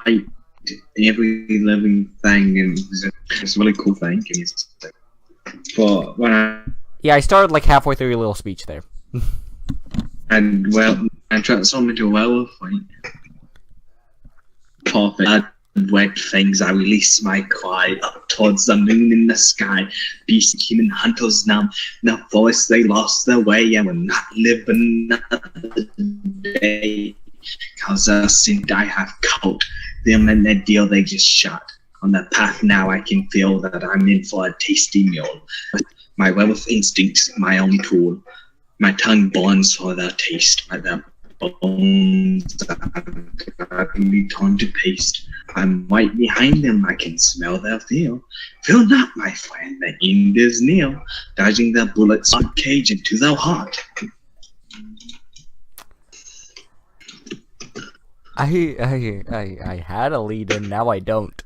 fight every living thing, and it's a really cool thing. But when I started like halfway through your little speech there. I transformed into a werewolf fight. Perfect. Wet things, I release my cry up towards the moon in the sky. Beast human hunters now, the forest they lost their way and will not live another day. Cause the sin I have caught them and the deal they just shot. On the path now I can feel that I'm in for a tasty meal. My werewolf instincts, my only tool. My tongue burns for their taste. My bones are turned to paste. I'm right behind them, I can smell their fear. Fear not, my friend, the end is near. Dodging their bullets on cage into their heart. I had a lead in, now I don't.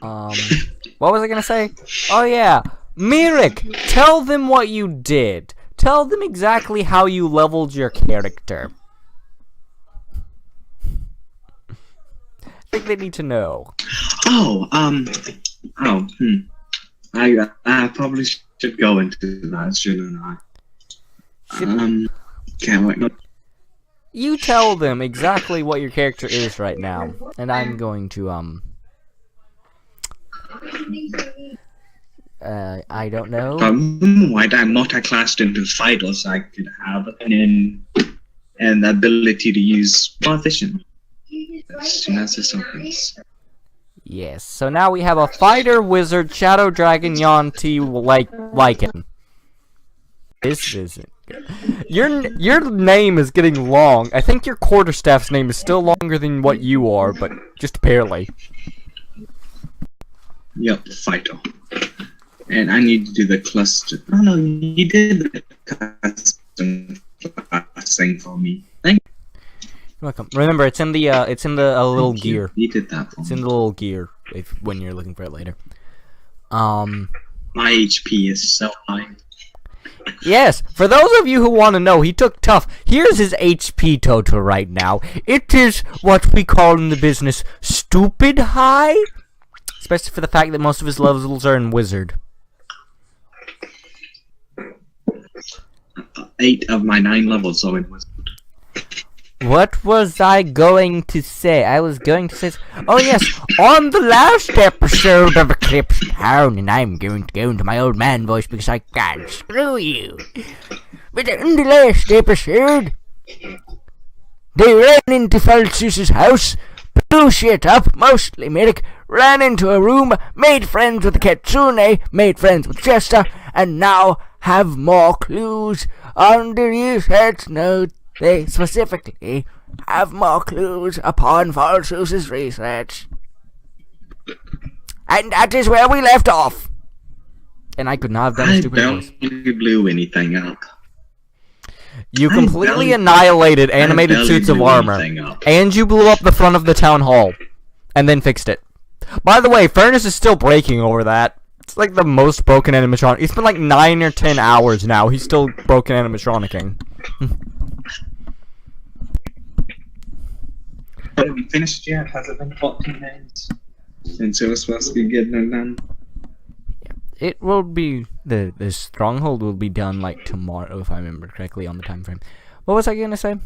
What was I gonna say? Oh yeah, Mirik, tell them what you did. Tell them exactly how you leveled your character. I think they need to know. I probably should go into that, shouldn't I? Can't wait. You tell them exactly what your character is right now, and I'm going to, I don't know. Why I'm not a classed into fighters, I could have and the ability to use more efficient. As soon as this opens. Yes, so now we have a fighter, wizard, shadow dragon, Yanti, Lycan. This isn't good. Your name is getting long. I think your quarterstaff's name is still longer than what you are, but just barely. Yep, fighter. And I need to do the cluster. Oh no, you did the custom class thing for me. Thank you. You're welcome. Remember, it's in the little gear. You did that for me. It's in the little gear when you're looking for it later. My HP is so high. Yes, for those of you who want to know, he took tough. Here's his HP total right now. It is what we call in the business stupid high. Especially for the fact that most of his levels are in wizard. 8 of my 9 levels are in wizard. What was I going to say? I was going to say... Oh yes, on the last episode of Eclipse Town, and I'm going to go into my old man voice because I can't screw you. But in the last episode, they ran into FalsusS's house, blew shit up, mostly Mirik, ran into a room, made friends with the Kitsune, made friends with Chester, and now have more clues on the research note. They specifically have more clues upon FalsusS's research. And that is where we left off. And I could not have done a stupid voice. I barely blew anything up. You completely annihilated animated suits of armor. And you blew up the front of the town hall. And then fixed it. By the way, Furnace is still breaking over that. It's like the most broken animatronic. It's been like 9 or 10 hours now. He's still broken animatronicking. Have you finished yet? Has it been 14 days since it was supposed to be getting it done? It will be the stronghold will be done like tomorrow, if I remember correctly on the time frame. What was I gonna say?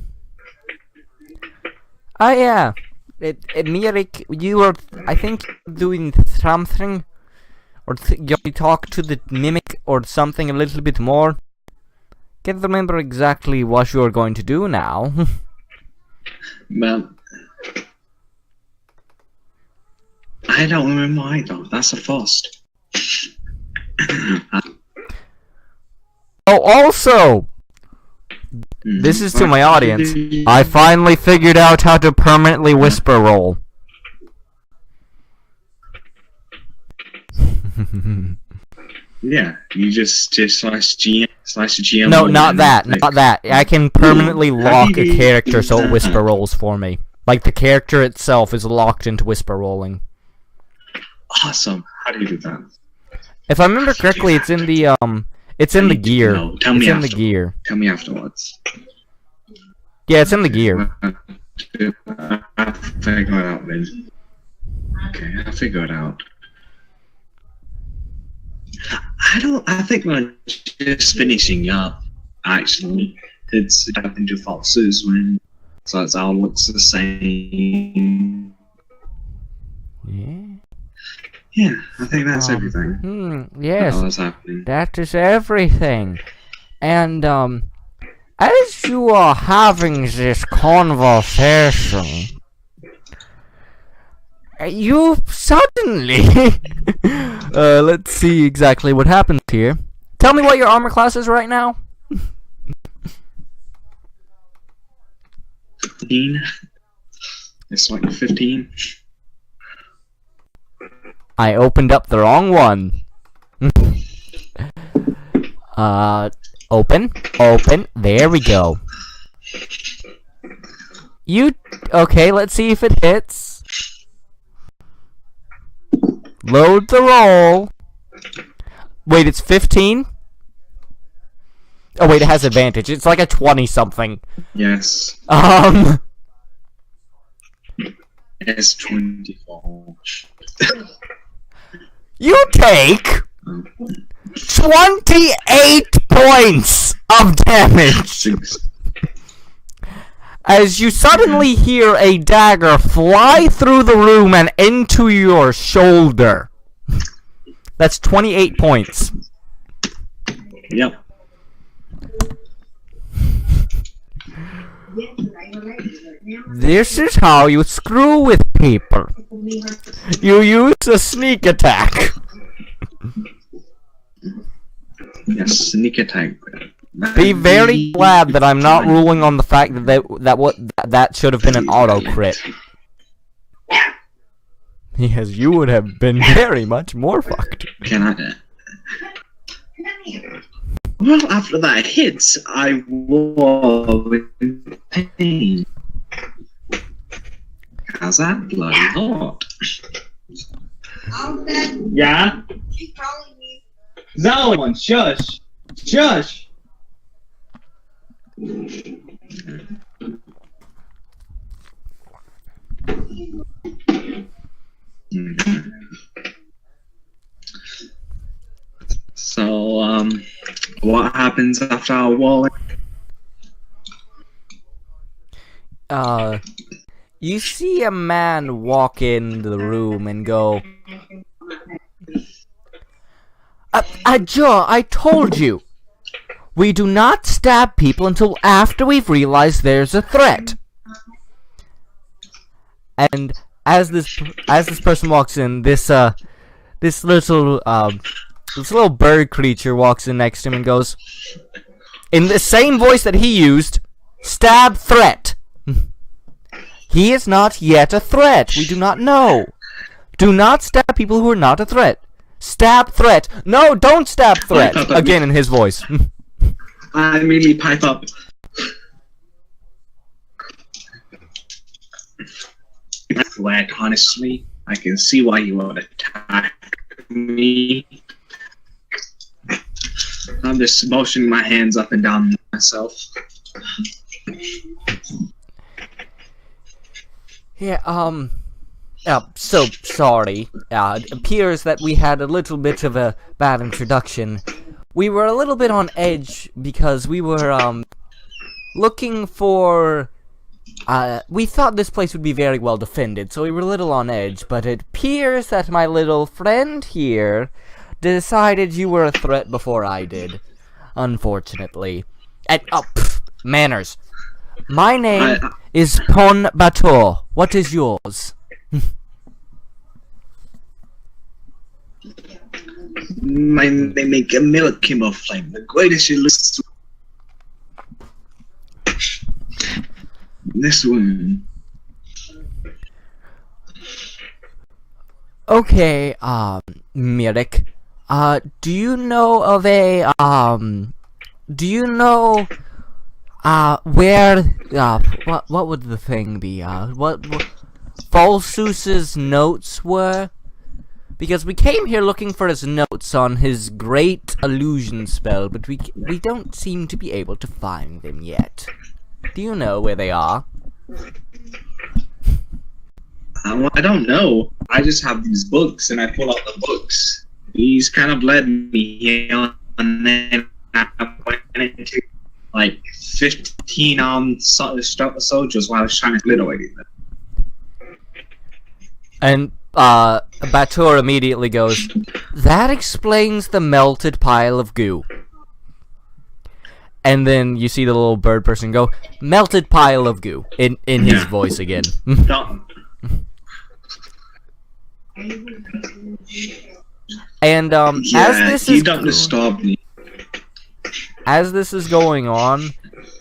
Oh yeah, Mirik, you were I think doing something, or you talk to the mimic or something a little bit more. Can't remember exactly what you are going to do now. Well, I don't remember either. That's a first. Oh, also, this is to my audience. I finally figured out how to permanently whisper roll. Yeah, you just slash GM. No, not that, not that. I can permanently lock a character so it whisper rolls for me. Like the character itself is locked into whisper rolling. Awesome. How do you do that? If I remember correctly, it's in the gear. No, tell me it's in after. the gear. Tell me afterwards. Yeah, it's in the gear. I'll figure it out then. Okay, I'll figure it out. I think we're just finishing up, actually. It's happened to Falsus when, so it's all looks the same. Yeah. Yeah, I think that's everything. Yes, What's happening? that is everything. And, as you are having this conversation, you suddenly... let's see exactly what happens here. Tell me what your armor class is right now. 15. It's like 15. I opened up the wrong one. Open. There we go. Okay, let's see if it hits. Load the roll. Wait, it's 15? Oh wait, it has advantage. It's like a 20-something. Yes. It's 24. You take 28 points of damage 6. as you suddenly hear a dagger fly through the room and into your shoulder. That's 28 points. Yep. This is how you screw with people. You use a sneak attack. Yes, sneak attack. Be very glad that I'm not ruling on the fact that that should have been an auto crit. Yes, you would have been very much more fucked. Can I? Well, after that hit, I was in pain. How's that bloody hot? Yeah? Keep calling me. No one, shush! Shush! So, what happens after our wall? You see a man walk in the room and go, Joe, I told you, we do not stab people until after we've realized there's a threat. And as this person walks in, this little bird creature walks in next to him and goes, in the same voice that he used, stab threat. He is not yet a threat. We do not know. Do not stab people who are not a threat. Stab threat. No, don't stab threat. Again in his voice. I immediately pipe up. Threat, honestly. I can see why you would attack me. I'm just motioning my hands up and down myself. Yeah, so sorry. It appears that we had a little bit of a bad introduction. We were a little bit on edge because we were, looking for... we thought this place would be very well defended, so we were a little on edge, but it appears that my little friend here decided you were a threat before I did. Unfortunately. And, manners. My name is Pon Bator. What is yours? They make a milk Kimbo flame, the greatest illusion. This one. Okay, Mirik. Do you know of a, where, what would the thing be, what Falsus's notes were? Because we came here looking for his notes on his great illusion spell, but we don't seem to be able to find them yet. Do you know where they are? Well, I don't know. I just have these books, and I pull out the books. He's kind of led me here, and then I went into like 15 soldiers while I was trying to obliterate them. And Batur immediately goes, "That explains the melted pile of goo." And then you see the little bird person go, "Melted pile of goo," in his voice again. And as this is going on,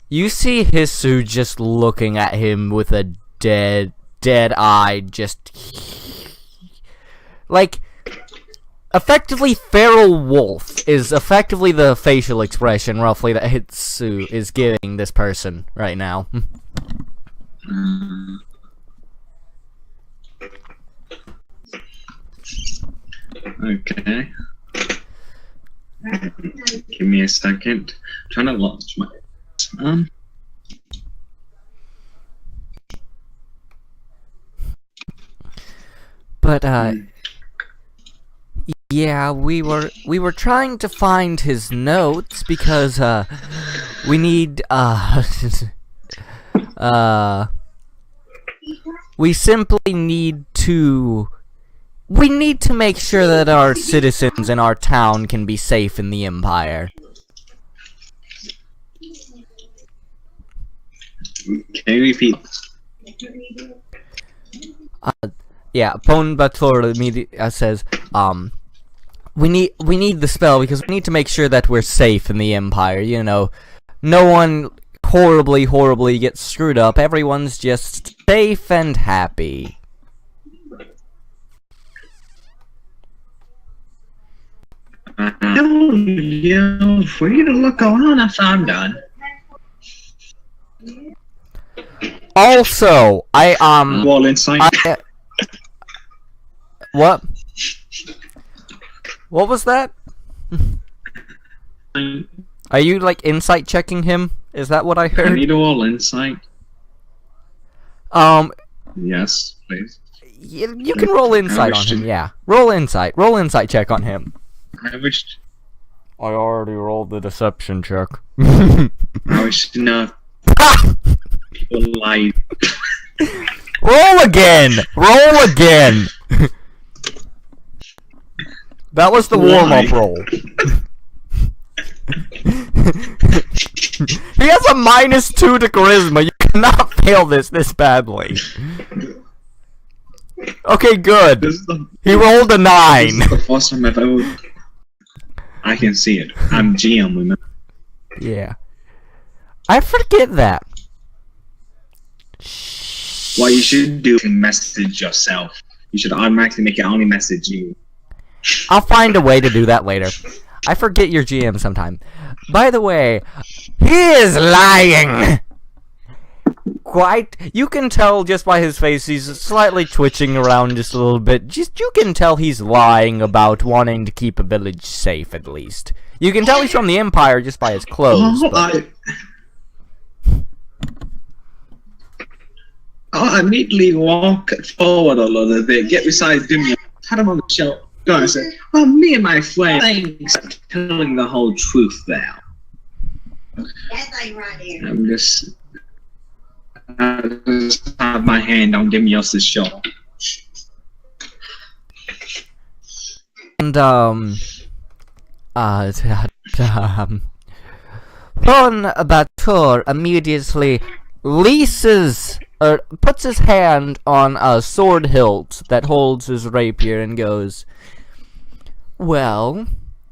you see Hisu just looking at him with a dead eye, just like effectively feral wolf is effectively the facial expression roughly that Hisu is giving this person right now. Okay. Give me a second. I'm trying to launch my But yeah, we were trying to find his notes because we need we simply need to make sure that our citizens in our town can be safe in the Empire. Can you repeat? Yeah, Pon Bator immediately says, we need the spell because we need to make sure that we're safe in the Empire, you know. No one horribly gets screwed up, everyone's just safe and happy. You're free to look around after I'm done. Also, Wall inside. What? What was that? Are you like insight checking him? Is that what I heard? I need a wall insight. Yes, please. You can roll insight on him. Yeah, roll insight. Roll insight check on him. I wished. I already rolled the deception check. I wish to know. People lie. Roll again! Roll again! That was the warm-up roll. He has a -2 to charisma. You cannot fail this badly. Okay, good. He rolled a 9. This is the first time I've ever... I can see it. I'm GM, remember? Yeah. I forget that. What you should do is message yourself. You should automatically make it only message you. I'll find a way to do that later. I forget your GM sometime. By the way, he is lying! Quite. You can tell just by his face, he's slightly twitching around just a little bit. You can tell he's lying about wanting to keep a village safe, at least. You can tell he's from the Empire just by his clothes. I immediately walk forward a little bit, get beside Dimmy, pat him on the shoulder, go and say, "Well, me and my friend, thanks for telling the whole truth there." I'm just have my hand on Dimios's shoulder. And, Pon Batur immediately puts his hand on a sword hilt that holds his rapier and goes, "Well,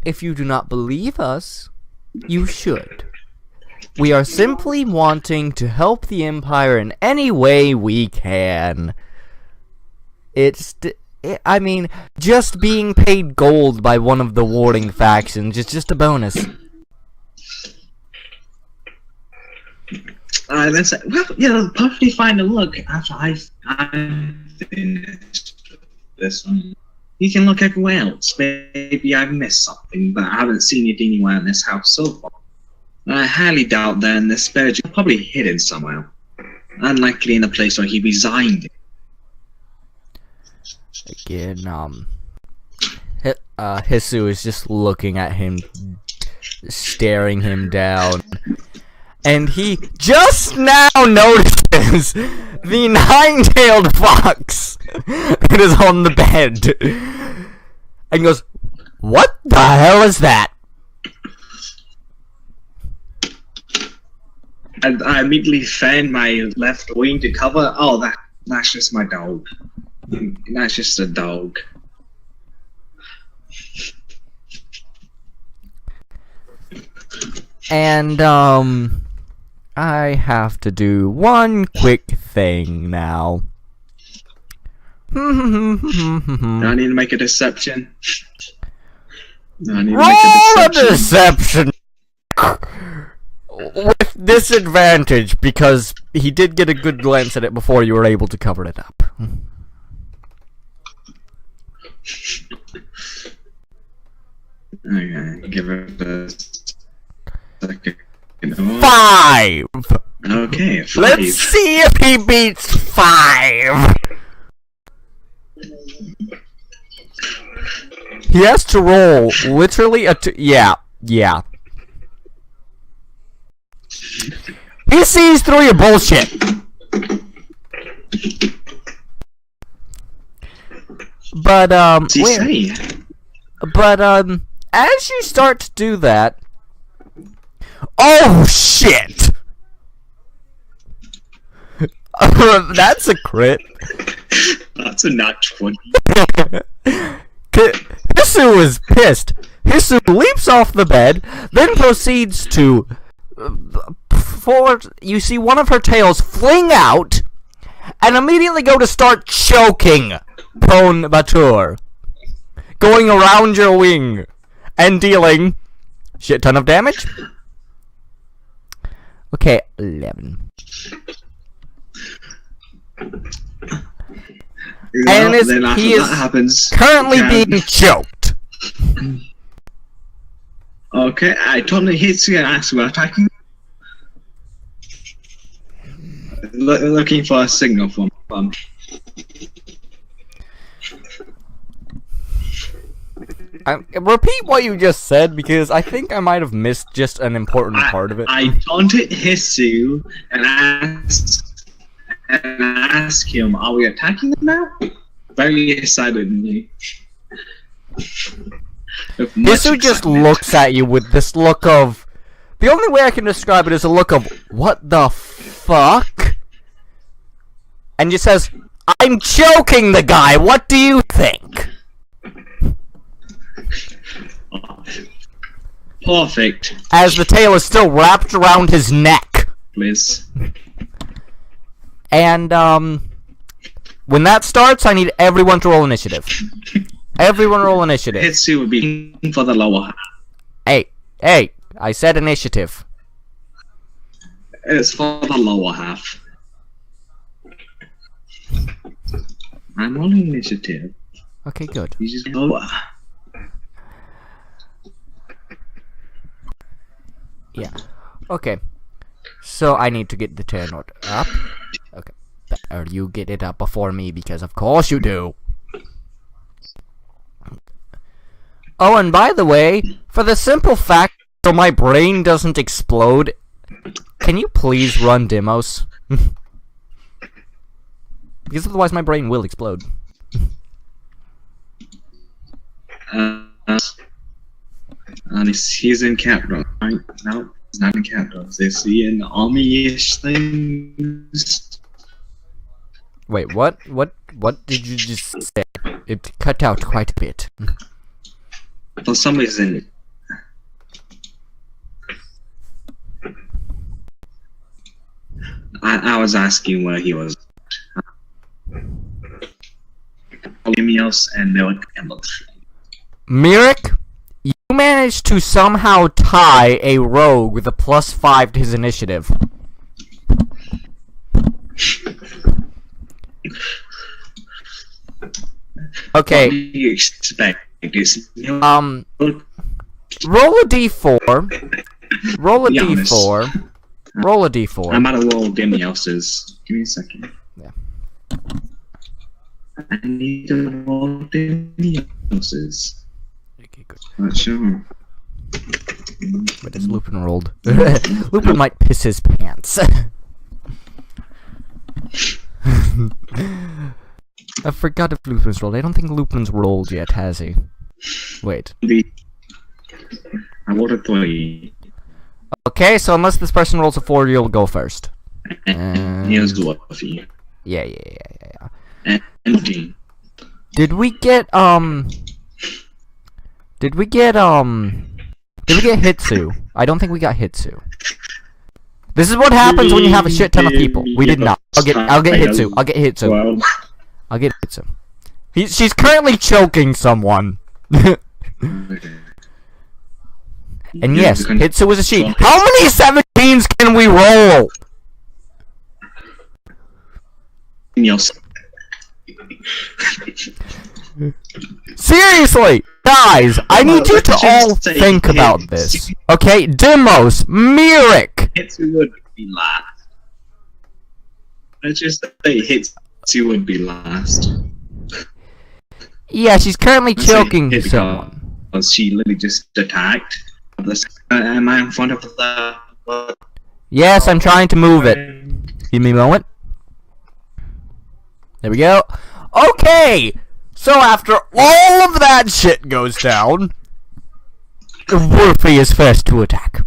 if you do not believe us, you should. We are simply wanting to help the Empire in any way we can. I mean, just being paid gold by one of the warring factions is just a bonus." Then say, "Well, you know, perfectly fine to look after I finished this one. You can look everywhere else. Maybe I've missed something, but I haven't seen it anywhere in this house so far. I highly doubt that in the spirit is probably hidden somewhere. Unlikely in the place where he resigned. Again, Hisu is just looking at him, staring him down. And he just now notices the 9-tailed fox that is on the bed. And goes, "What the hell is that?" And I immediately fan my left wing to cover. Oh, that's just my dog. That's just a dog. And, I have to do one quick thing now. I need to make a deception. Roll a deception! With disadvantage, because he did get a good glance at it before you were able to cover it up. Okay, give it a second. 5! Okay, 5. Let's see if he beats 5! He has to roll literally yeah. He sees through your bullshit. But, as you start to do that, oh shit! That's a crit. That's a nat 20. Hisu is pissed. Hisu leaps off the bed, then proceeds to you see one of her tails fling out, and immediately go to start choking Prone Batur, going around your wing, and dealing shit ton of damage. Okay, 11. And he is currently being choked. Okay, I totally hit you and ask you attacking. Looking for a signal from repeat what you just said, because I think I might have missed just an important part of it. I taunted Hisu and asked him, "Are we attacking them now?" Very excitedly. Hisu just looks at you with this look of... The only way I can describe it is a look of, "What the fuck?" And just says, "I'm choking the guy, what do you think?" Perfect. As the tail is still wrapped around his neck. Please. And, when that starts, I need everyone to roll initiative. Everyone roll initiative. Hitsu would be for the lower half. Hey, I said initiative. It's for the lower half. I'm on initiative. Okay, good. You just lower. Yeah. Okay. So I need to get the turn order up. Okay. Or you get it up before me, because of course you do. Oh, and by the way, for the simple fact so my brain doesn't explode, can you please run demos? Because otherwise my brain will explode. And he's in capital, right? No, he's not in capital. Is he in army-ish things? Wait, what did you just say? It cut out quite a bit. For some reason, I was asking where he was. Emios and Mirik. Mirik, you managed to somehow tie a rogue with a +5 to his initiative. Okay. What do you expect? Roll a d4 Roll a Be honest. d4. Roll a d4. I'm about to roll Demios's. Give me a second. Yeah. I need to roll Demios's. Okay, good. Not sure. But it's Lupin rolled. Lupin might piss his pants. I forgot if Lupin's rolled. I don't think Lupin's rolled yet, has he? Wait. I rolled a 3. Okay, so unless this person rolls a 4, you'll go first. Here's Dwarfy. Yeah. And Dean. Did we get Hitsu? I don't think we got Hitsu. This is what happens when you have a shit ton of people. We did not. I'll get Hitsu. I'll get Hitsu. Well, I'll get Hitsu. She's currently choking someone. And yes, Hitsu was a she. How many 17s can we roll? Seriously, guys, I need you to all think about this. Okay, Demos, Mirik. Hitsu would be last. Let's just say Hitsu would be last. Yeah, she's currently choking someone. She literally just attacked. Am I in front of the... Yes, I'm trying to move it. Give me a moment. There we go. Okay! So after all of that shit goes down, Wolfie is first to attack.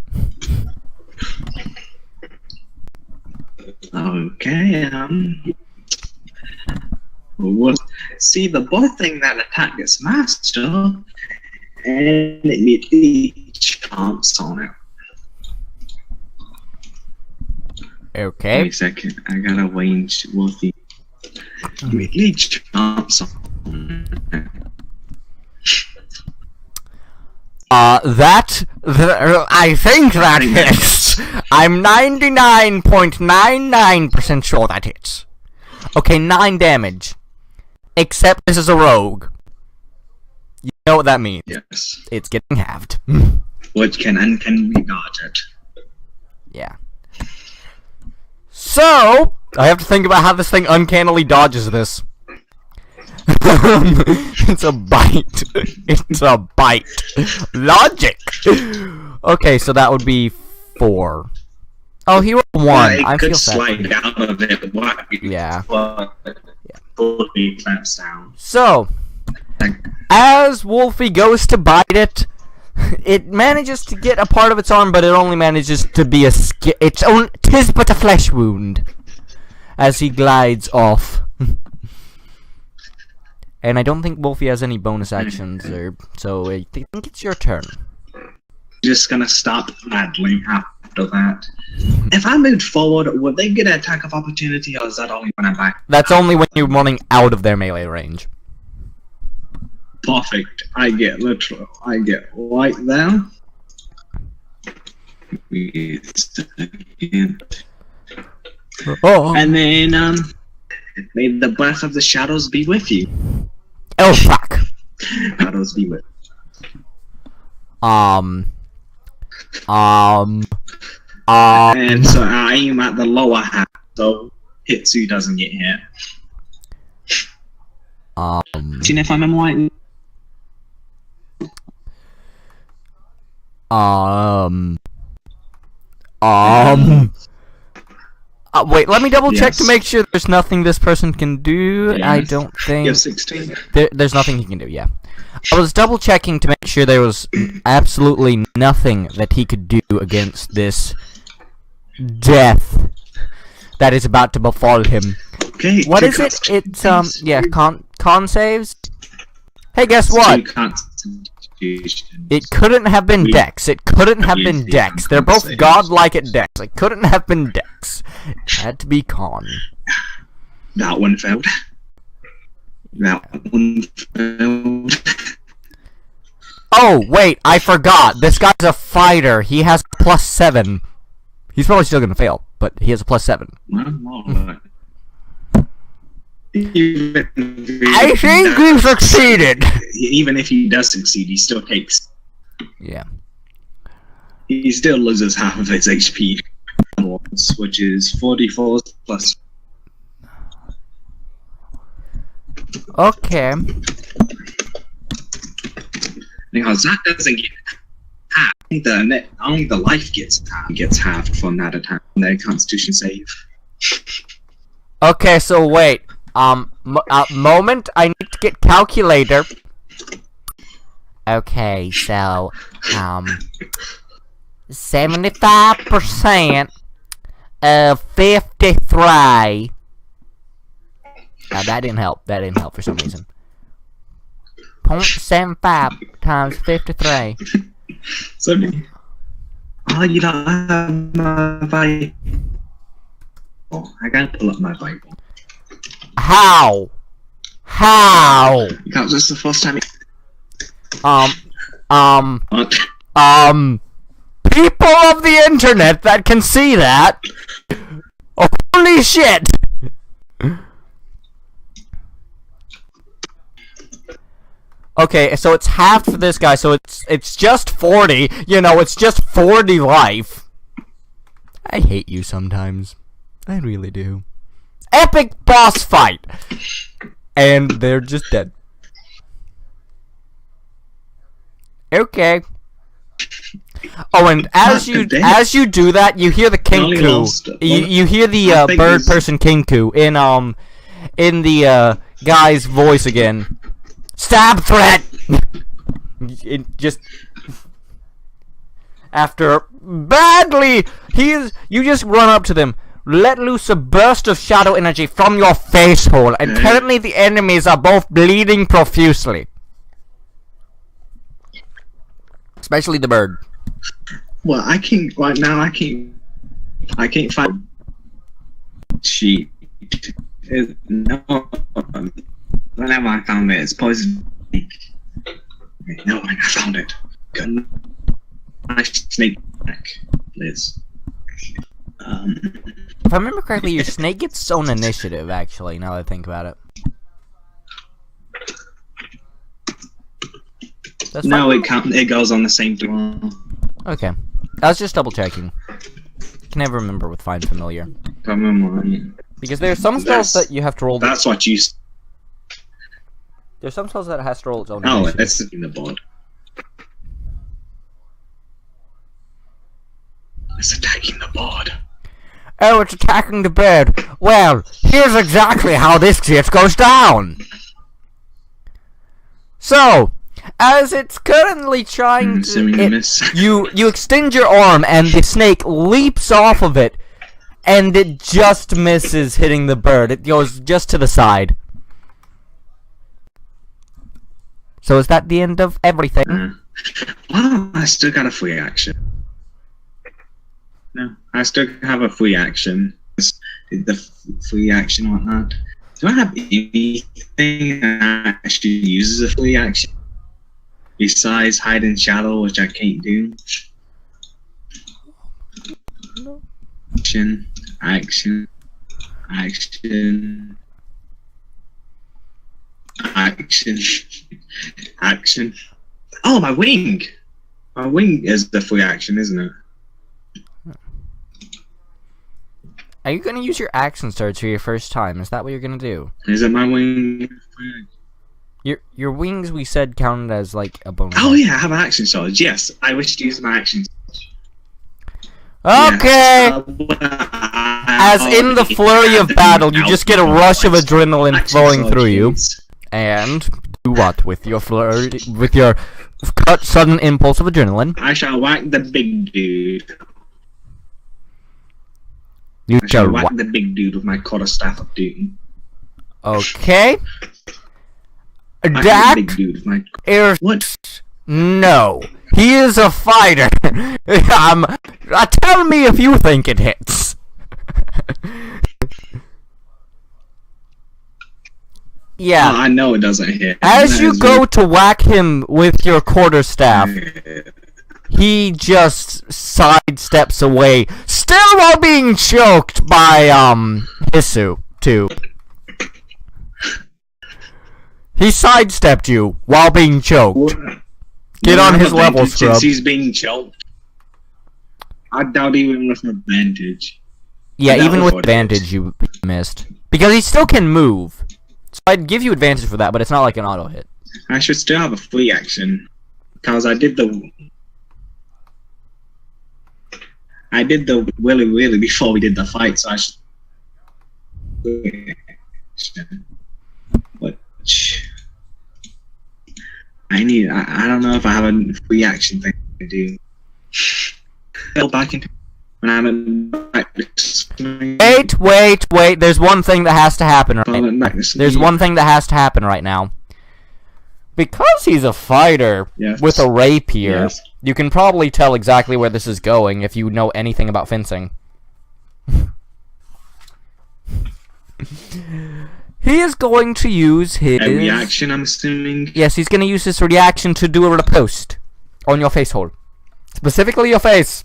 Okay, well, see, the boy thing that attack gets master, and it immediately chomps on it. Okay. Wait a second, I gotta range Wolfie. Immediately chomps on it. I think that hits. I'm 99.99% sure that hits. Okay, 9 damage. Except this is a rogue. You know what that means. Yes. It's getting halved. Which can we dodge it? Yeah. So, I have to think about how this thing uncannily dodges this. It's a bite. It's a bite. Logic! Okay, so that would be 4. Oh, he rolled 1. I feel sad. Slide out of it. Yeah. Fully clamps down. So, as Wolfie goes to bite it, it manages to get a part of its arm, but it only manages to be tis but a flesh wound, as he glides off. And I don't think Wolfie has any bonus actions, so I think it's your turn. Just gonna stop paddling after that. If I moved forward, would they get an attack of opportunity, or is that only when I'm back? That's only when you're running out of their melee range. Perfect. I get right there. Oh. And then, may the breath of the shadows be with you. Oh, fuck. Shadows be with And so I aim at the lower half, so Hitsu doesn't get hit. See if I'm right. Wait, let me double check to make sure there's nothing this person can do. Yes. I don't think... You have 16. There's nothing he can do, yeah. I was double checking to make sure there was absolutely nothing that he could do against this death that is about to befall him. Okay, what is it? It's, yeah, con saves? Hey, guess what? It couldn't have been Dex. It couldn't have been Dex. They're both godlike at Dex. It couldn't have been Dex. It had to be Con. That one failed. That one failed. Oh, wait, I forgot. This guy's a fighter. He has +7. He's probably still gonna fail, but he has a +7. I think we succeeded. Even if he does succeed, he still takes. Yeah. he still loses half of his HP, which is 44 plus. Okay. Because that doesn't get half. Only the life gets halved from that attack. Their Constitution save. Okay, so wait. Moment. I need to get calculator. Okay, so 75% of 53. That didn't help. That didn't help for some reason. 0.75 times 53. Oh, you don't have my Bible. I gotta pull up my Bible. How? That was just the first time. What? People of the internet that can see that. Holy shit! Okay, so it's halved for this guy, so it's just 40. You know, it's just 40 life. I hate you sometimes. I really do. Epic boss fight! And they're just dead. Okay. Oh, and as you do that, you hear the kinku. You hear the bird person kinku in the guy's voice again. Stab threat. It just after badly, you just run up to them, let loose a burst of shadow energy from your face hole, and currently the enemies are both bleeding profusely. Especially the bird. Well, I can't right now. I can't find. No. Whenever I found it, it's poison. No, I found it. Good. My snake back, Liz. If I remember correctly, your snake gets its own initiative. Actually, now that I think about it. That's no, it goes on the same thing. Okay. I was just double checking. Can never remember with Find Familiar. Because there are some spells that you have to roll. That's what you. There's some spells that it has to roll its own. Oh, initiative. that's in the board. It's attacking the board. Oh, it's attacking the bed. Well, here's exactly how this shit goes down. So, as it's currently trying to... You extend your arm, and the snake leaps off of it, and it just misses hitting the bird. It goes just to the side. So is that the end of everything? Well, I still got a free action. No, I still have a free action. The free action and whatnot. Do I have anything that actually uses a free action? Besides hide and shadow, which I can't do. No. Action. Oh, my wing! My wing is the free action, isn't it? Are you going to use your action surge for your first time? Is that what you're going to do? Is it my wing? Your wings, we said, counted as like a bonus. Oh yeah, I have an action surge. Yes, I wish to use my action surge. Okay! Yes, as in the flurry of battle, you just get a rush of adrenaline flowing through you. And do what with your flurry, with your sudden impulse of adrenaline? I shall whack the big dude. You I shall whack the big dude with my quarterstaff of doom. Okay. That big dude with my... What? No. He is a fighter. Tell me if you think it hits. Yeah. I know it doesn't hit. As you go to whack him with your quarterstaff, he just sidesteps away, still while being choked by, Hisu, too. He sidestepped you while being choked. Get on his level, scrub. He's being choked. I doubt even with advantage. Yeah, That even was with what it advantage, you missed. Because he still can move. So I'd give you advantage for that, but it's not like an auto hit. I should still have a free action. Because I did the willy before we did the fight, so I should. Which I don't know if I have a free action thing to do. Go back into when I'm in Wait. There's one thing that has to happen right now. There's one thing that has to happen right now. Because he's a fighter with a rapier, you can probably tell exactly where this is going if you know anything about fencing. He is going to use his... A reaction, I'm assuming? Yes, he's going to use his reaction to do a riposte on your face hole. Specifically your face.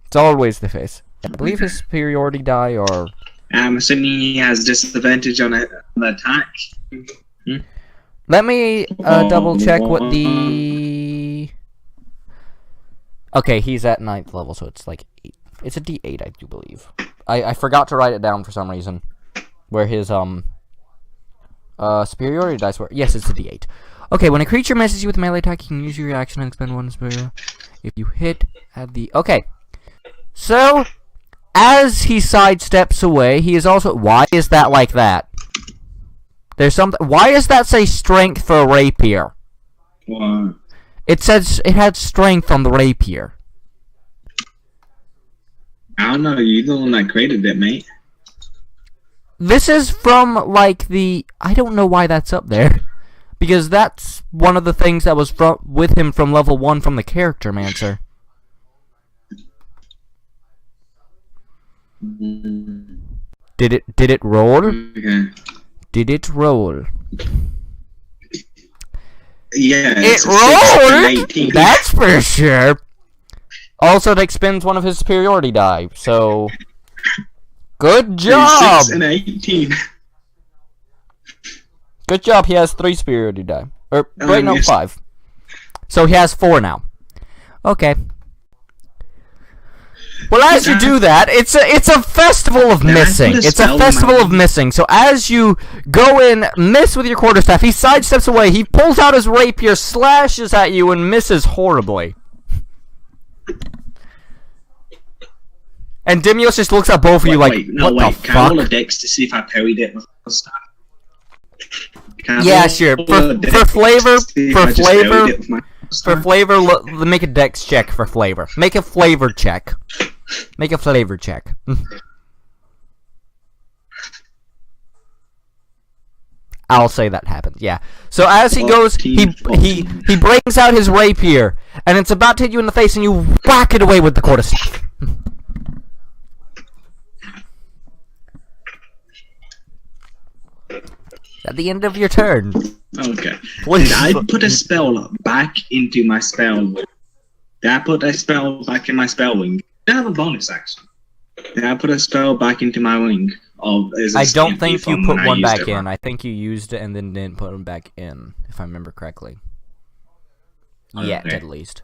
It's always the face. I believe his superiority die or... I'm assuming he has disadvantage on the attack. Let me double check what the... Okay, he's at 9th level, so it's like 8. It's a D8, I do believe. I forgot to write it down for some reason. Where his superiority dice were. Yes, it's a D8. Okay, when a creature messes you with a melee attack, you can use your reaction and expend one superior. If you hit at the... Okay. So, as he sidesteps away, he is also... Why is that like that? There's something... Why does that say strength for a rapier? What? It says it had strength on the rapier. I don't know, you're the one that created it, mate. This is from, like, the... I don't know why that's up there. Because that's one of the things that was with him from level 1 from the Character Mancer. Did it roll? Okay. Did it roll? Yeah, it rolled! That's for sure. Also, it expends one of his superiority die, so... Good job! 6 and 18. Good job, he has 3 superiority die. Or, wait, no, yes. 5. So he has 4 now. Okay. Well, as you do that, it's a festival of missing. It's a festival of missing. So as you go in, miss with your quarterstaff, he sidesteps away, he pulls out his rapier, slashes at you, and misses horribly. And Dimios just looks at both of you like, what the fuck? Can I roll a dex to see if I parried it with a staff? Yeah, sure. For flavor, make a dex check for flavor. Make a flavor check. Make a flavor check. I'll say that happens. Yeah. So as he goes, he brings out his rapier, and it's about to hit you in the face, and you whack it away with the quarterstaff. At the end of your turn. Okay. Did I put a spell back into my spell? Did I put a spell back in my spell wing? Did I have a bonus action? Did I put a spell back into my wing? I don't think you put one back in. I think you used it and then didn't put them back in, if I remember correctly. Okay. Yet, at least.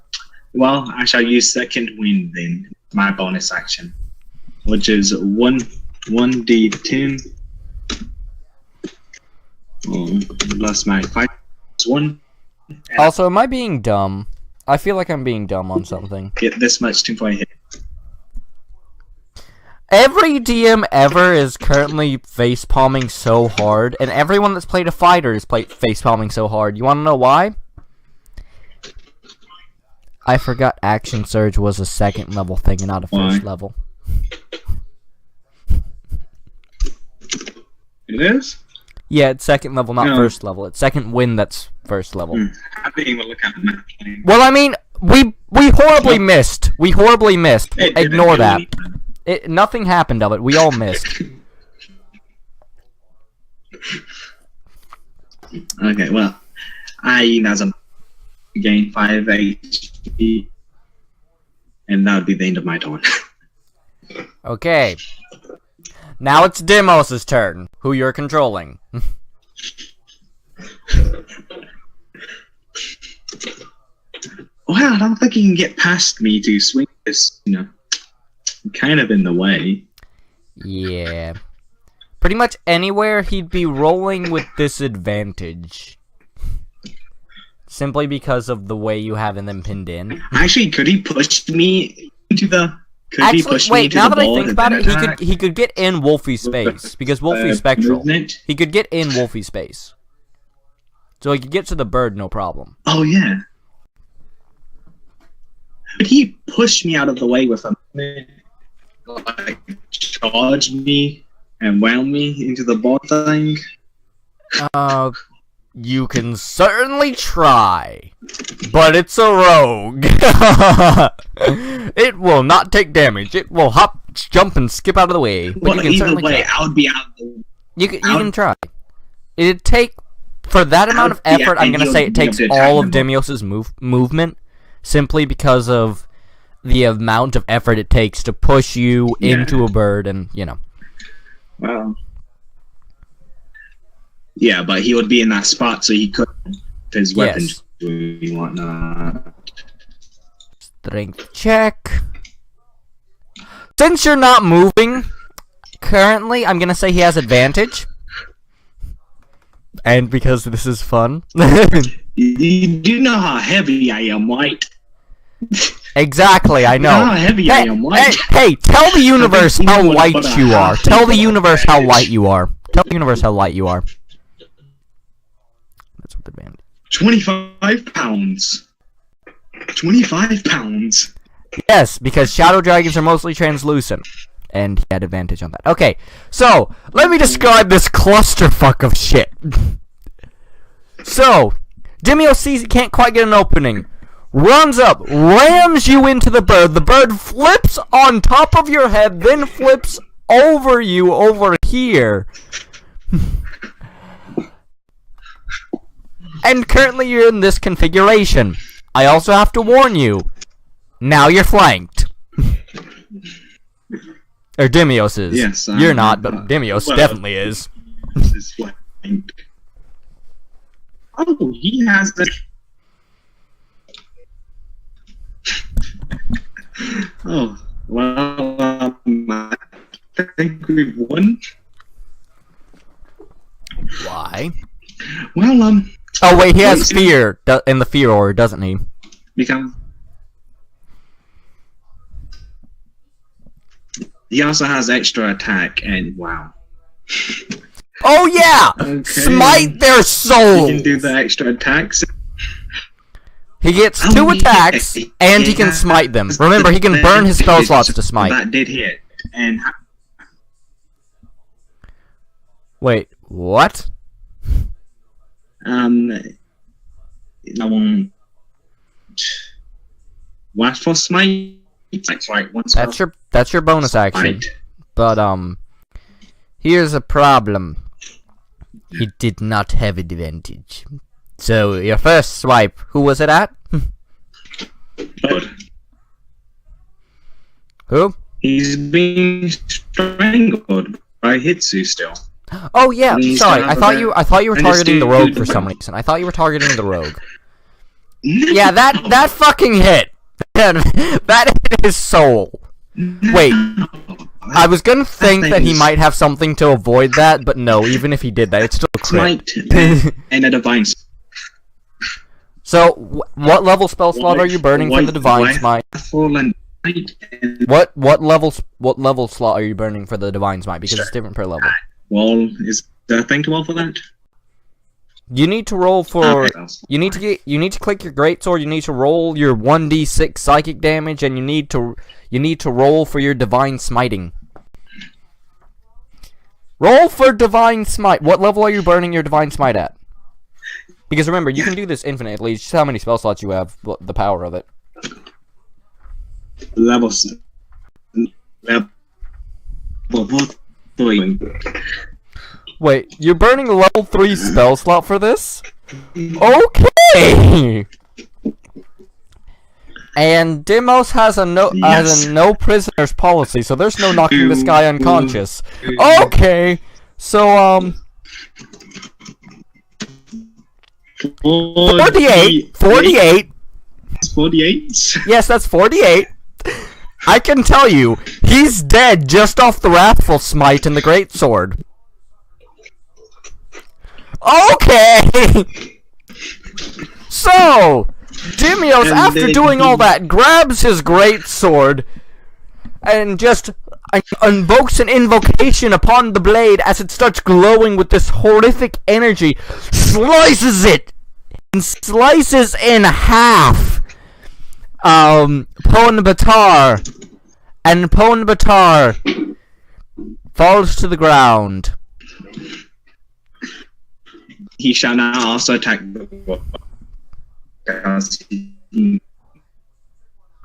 Well, I shall use second wind then, my bonus action, which is 1d10. Plus my 5 1. Also, am I being dumb? I feel like I'm being dumb on something. Get this much 2-point hit. Every DM ever is currently face-palming so hard, and everyone that's played a fighter is face-palming so hard. You wanna know why? I forgot Action Surge was a second level thing and not a first level. It is? Yeah, it's second level, not first level. It's second wind that's first level. I didn't even look at the map. Well, I mean, we horribly missed. We horribly missed. Ignore that. Nothing happened of it. We all missed. Okay, well, I as a gain 5 HP, and that would be the end of my turn. Okay. Now it's Demos' turn, who you're controlling. Well, I don't think he can get past me to swing this, kind of in the way. Yeah. Pretty much anywhere he'd be rolling with disadvantage. Simply because of the way you have them pinned in. Actually, could he push me into the... Wait, now that I think about it, he could get in Wolfie's space. Because Wolfie's spectral. Movement? He could get in Wolfie's space. So he could get to the bird, no problem. Oh, yeah. Could he push me out of the way with a movement? Like, charge me and wound me into the ball thing? You can certainly try. But it's a rogue. It will not take damage. It will hop, jump, and skip out of the way. But Well, you can either certainly way, try. I would be out of the... You can try. It'd take... For that amount of effort, I'm going to say it takes all of Demios' movement. Simply because of the amount of effort it takes to push you into a bird and, Well... Yeah, but he would be in that spot, so he could his weapons and whatnot. Strength check. Since you're not moving, currently, I'm gonna say he has advantage. And because this is fun. You do know how heavy I am, right? Exactly, I know. You know how heavy I am, right? Hey, tell the universe how light you are. Tell the universe how light you are. Tell the universe how light you are. That's what the band. 25 pounds. 25 pounds. Yes, because shadow dragons are mostly translucent. And he had advantage on that. Okay, so, let me describe this clusterfuck of shit. So, Demio sees he can't quite get an opening. Runs up, rams you into the bird flips on top of your head, then flips over you over here. And currently you're in this configuration. I also have to warn you, now you're flanked. Or Demios is. Yes, you're not, but Demios definitely is. This is flanked. Oh, he has the... Oh, well, I think we've won. Why? Well, Oh wait, he has fear in the fear order, doesn't he? Because he also has extra attack, and wow. Oh yeah! Okay. Smite their souls! He can do the extra attacks. He gets 2 attacks, and he can smite them. Remember, he can burn his spell slots to smite. That did hit. And Wait, what? I won't. Watchful smite. That's right. Once That's your bonus action. But here's a problem. He did not have advantage. So your first swipe, who was it at? But Who? he's being strangled by Hitsu still. Oh yeah, He's sorry. got I thought you were And it's targeting the dude- rogue for some reason. I thought you were targeting the rogue. Yeah, that fucking hit. That hit his soul. Wait, I was gonna think that he might have something to avoid that, but no, even if he did that, it's still a crit. Smite and a divine. So, what level spell slot are you burning for the divine smite? Watchful and smite and What level slot are you burning for the divine smite? Because it's different per level. wall is there a thing to roll for that? You need to roll for. Okay. You need to click your greatsword. You need to roll your 1d6 psychic damage, and you need to roll for your divine smiting. Roll for divine smite. What level are you burning your divine smite at? Because remember, you can do this infinitely. It's just how many spell slots you have, the power of it. Level 3. Wait, you're burning a level 3 spell slot for this? Okay! And Demos has a no prisoners policy, so there's no knocking this guy unconscious. Okay! So, 48. 48. Yes, that's 48. I can tell you, he's dead just off the Wrathful Smite and the Greatsword. Okay! So, Dimios, after doing all that, grabs his Greatsword and just invokes an invocation upon the blade as it starts glowing with this horrific energy, slices it, and slices in half Pon-Batar, and Pon-Batar falls to the ground. He shall now also attack the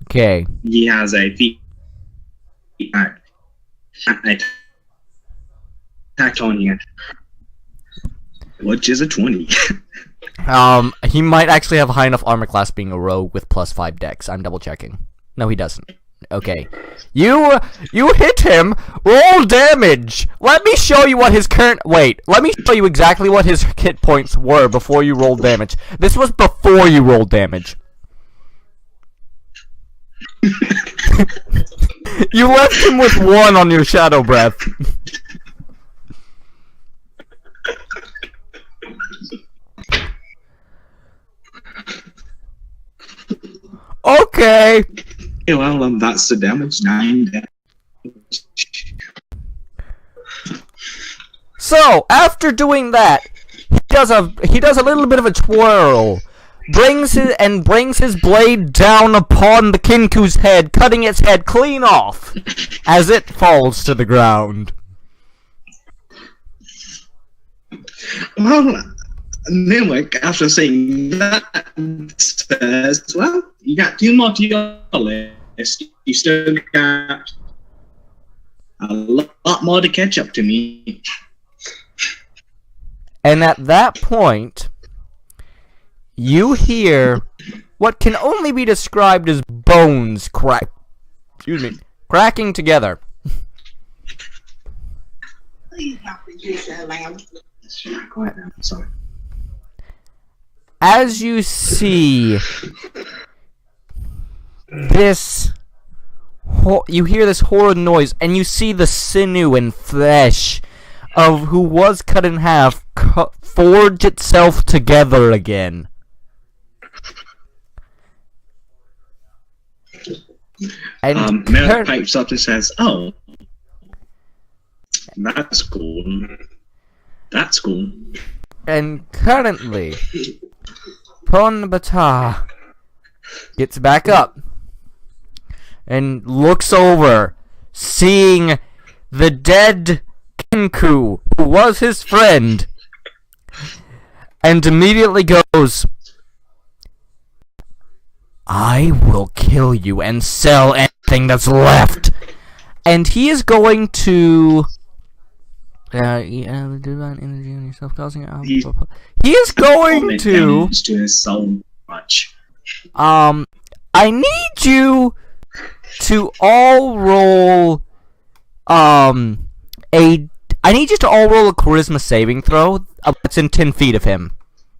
Okay. He has a feat attack on you, which is a 20. He might actually have a high enough armor class being a rogue with +5 dex. I'm double checking. No, he doesn't. Okay. You hit him. Roll damage. Let me show you what his current... Wait. Let me show you exactly what his hit points were before you rolled damage. This was before you rolled damage. You left him with 1 on your Shadow Breath. Okay. Well, that's the damage. 9 damage. So, after doing that, he does a little bit of a twirl, brings his blade down upon the Kinku's head, cutting its head clean off as it falls to the ground. Well, Nimwick, after saying that, says, well, you got 2 more to your list. You still got a lot more to catch up to me. And at that point, you hear what can only be described as bones cracking together. Go ahead now. Sorry. As you see this, you hear this horrid noise, and you see the sinew and flesh of who was cut in half forge itself together again. And Merrick pipes up and says, "Oh, that's cool. That's cool." And currently, Pon-Batar gets back up and looks over, seeing the dead Kinku, who was his friend, and immediately goes, "I will kill you and sell anything that's left." And he is going to... he is going to... his soul much. I need you to all roll... I need you to all roll a charisma saving throw that's in 10 feet of him.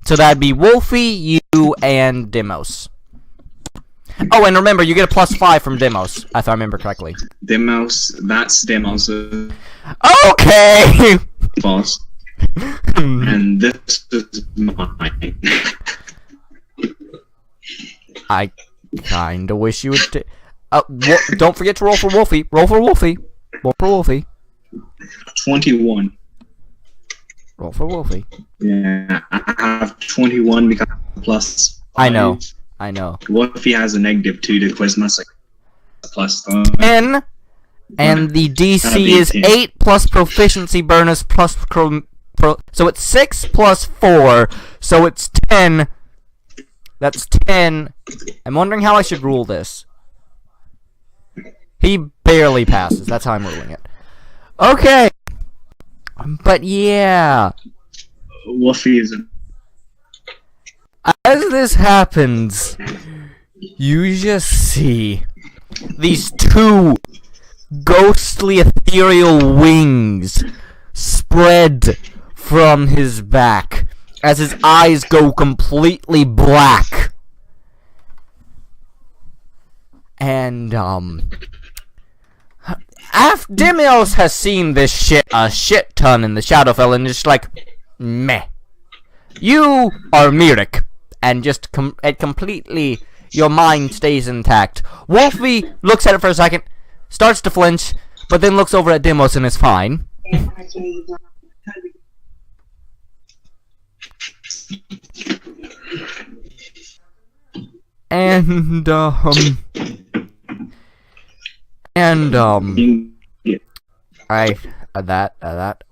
So that'd be Wolfie, you, and Demos. Oh, and remember, you get a +5 from Demos, if I remember correctly. That's Demos. Okay! False. And this is mine. I kinda wish you would... don't forget to roll for Wolfie. Roll for Wolfie. Roll for Wolfie. 21. Roll for Wolfie. Yeah, I have 21 because plus 5. I know. What if he has a -2 to Charisma? So plus 10, and the DC is 8 plus proficiency bonus plus so it's 6 plus 4, so it's 10. That's 10. I'm wondering how I should rule this. He barely passes. That's how I'm ruling it. Okay. But yeah. Wolfie is... As this happens, you just see these 2 ghostly ethereal wings spread from his back as his eyes go completely black. And Demios has seen this shit a shit ton in the Shadowfell, and just like, meh. You are Mirik, and just completely, your mind stays intact. Wolfie looks at it for a second, starts to flinch, but then looks over at Demos and is fine. And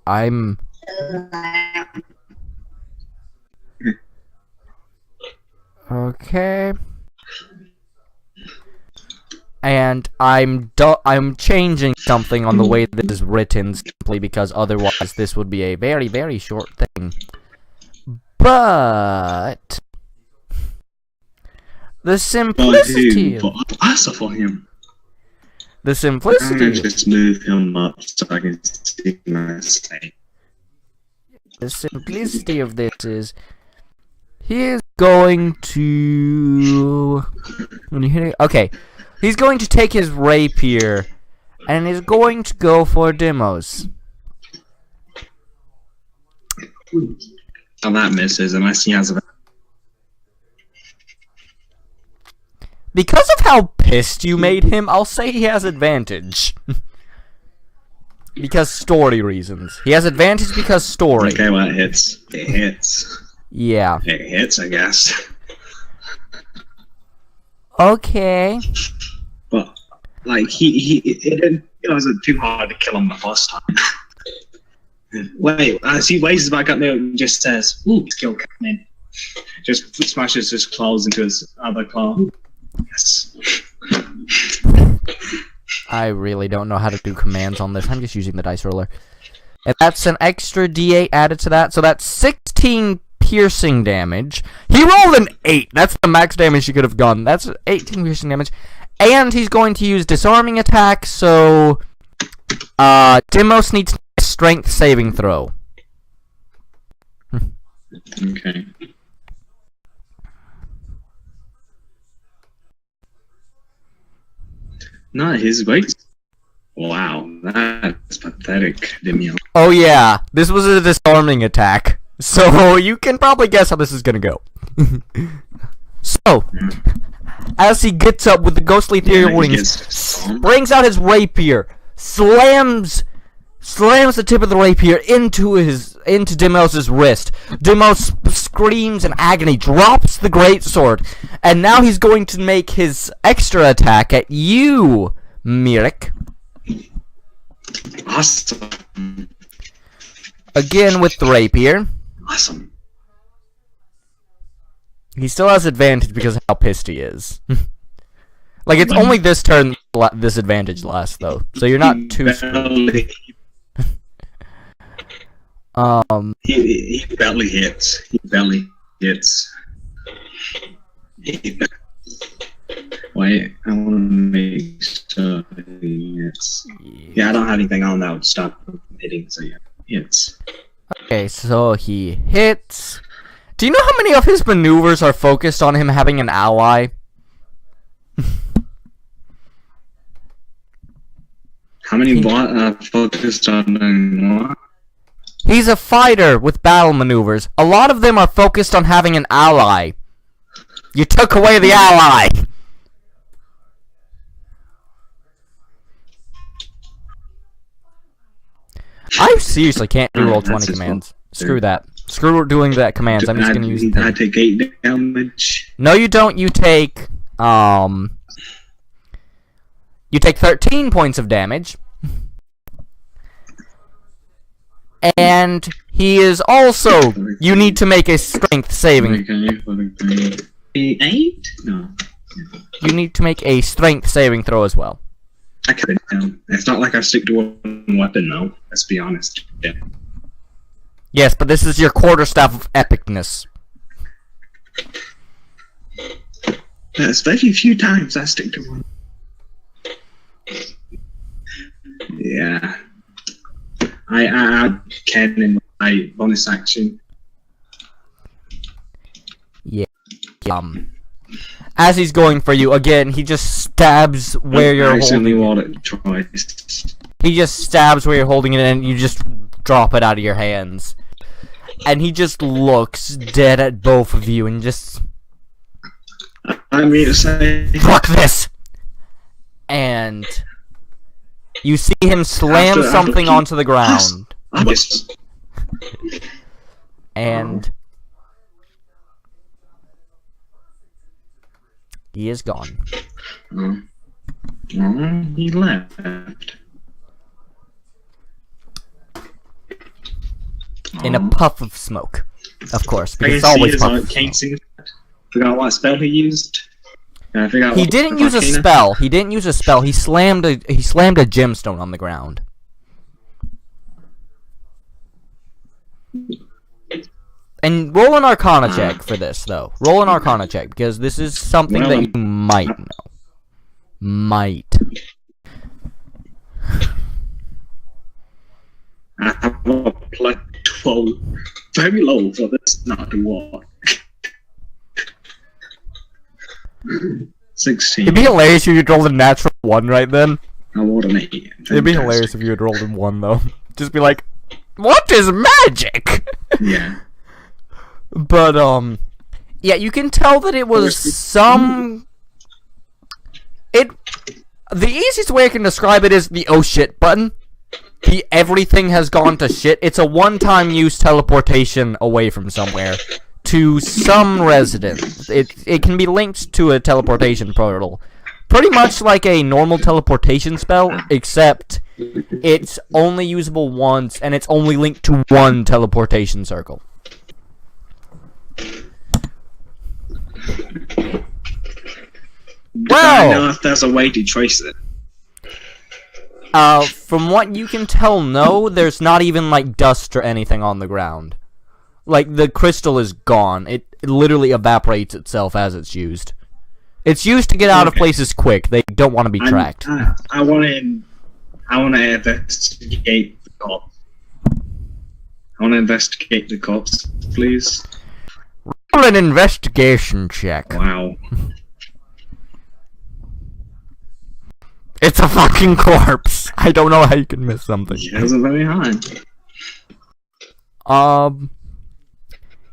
I'm okay. And I'm changing something on the way this is written simply because otherwise this would be a very, very short thing. But the simplicity for him. The simplicity. I'm gonna just move him up so I can see my state. The simplicity of this is he is going to okay. He's going to take his rapier and is going to go for Demos. Oh, that misses unless he has a. Because of how pissed you made him, I'll say he has advantage. Because story reasons. He has advantage because story. Okay, well, it hits. It hits. Yeah. It hits, I guess. Okay. But, like, it wasn't too hard to kill him the first time. Wait, as he raises back up there and just says, ooh, he's killed Catman. Just smashes his claws into his other claw. Yes. I really don't know how to do commands on this. I'm just using the dice roller. And that's an extra D8 added to that. So that's 16 piercing damage. He rolled an 8. That's the max damage he could have gone. That's 18 piercing damage. And he's going to use disarming attack. So Demos needs a strength saving throw. Okay. Not his weight. Wow, that's pathetic, Demian. Oh yeah, this was a disarming attack. So you can probably guess how this is gonna go. So, as he gets up with the ghostly ethereal wings, springs out his rapier, slams the tip of the rapier into Demos' wrist. Demos screams in agony, drops the greatsword, and now he's going to make his extra attack at you, Mirik. Awesome. Again with the rapier. Awesome. He still has advantage because of how pissed he is. Like, it's only this turn this advantage lasts, though, so you're not too screwed. He barely hits. Wait, I want to make sure he hits. Yeah, I don't have anything on that would stop him from hitting, so yeah, he hits. Okay, so he hits. Do you know how many of his maneuvers are focused on him having an ally? How many focused on what? He's a fighter with battle maneuvers. A lot of them are focused on having an ally. You took away the ally! I seriously can't do roll 20 commands. Screw that. Screw doing that commands. I'm just gonna use the thing. I take 8 damage. No, you don't. You take 13 points of damage. And he is also, you need to make a strength saving. 8? No. You need to make a strength saving throw as well. I cut it down. It's not like I stick to one weapon, though. Let's be honest. Yeah. Yes, but this is your quarterstaff of epicness. There's very few times I stick to one. Yeah. I can in my bonus action. Yeah. As he's going for you, again, he just stabs where you're holding it. He just stabs where you're holding it, and you just drop it out of your hands. And he just looks dead at both of you, and just... I mean to say... Fuck this! And... you see him slam something onto the ground. And... he is gone. He left. In a puff of smoke, of course, because it's always puff of smoke. Forgot what spell he used. He didn't use a spell. He didn't use a spell. He slammed a gemstone on the ground. And roll an Arcana check for this, though. Roll an Arcana check, because this is something that you might know. Might. I have a plus 12. Very low for this not to work. 16. It'd be hilarious if you rolled a natural 1 right then. I rolled an 8. It'd be hilarious if you had rolled a 1, though. Just be like, what is magic? Yeah. But, yeah, you can tell that it was some... The easiest way I can describe it is the oh shit button. The everything has gone to shit. It's a one-time use teleportation away from somewhere to some resident. It can be linked to a teleportation portal. Pretty much like a normal teleportation spell, except it's only usable once, and it's only linked to one teleportation circle. I know if there's a way to trace it. From what you can tell, no, there's not even, like, dust or anything on the ground. Like, the crystal is gone. It literally evaporates itself as it's used. It's used to get out of places quick. They don't want to be tracked. I want to investigate the corpse. I want to investigate the corpse, please. Roll an investigation check. Wow. It's a fucking corpse. I don't know how you can miss something. It wasn't very high.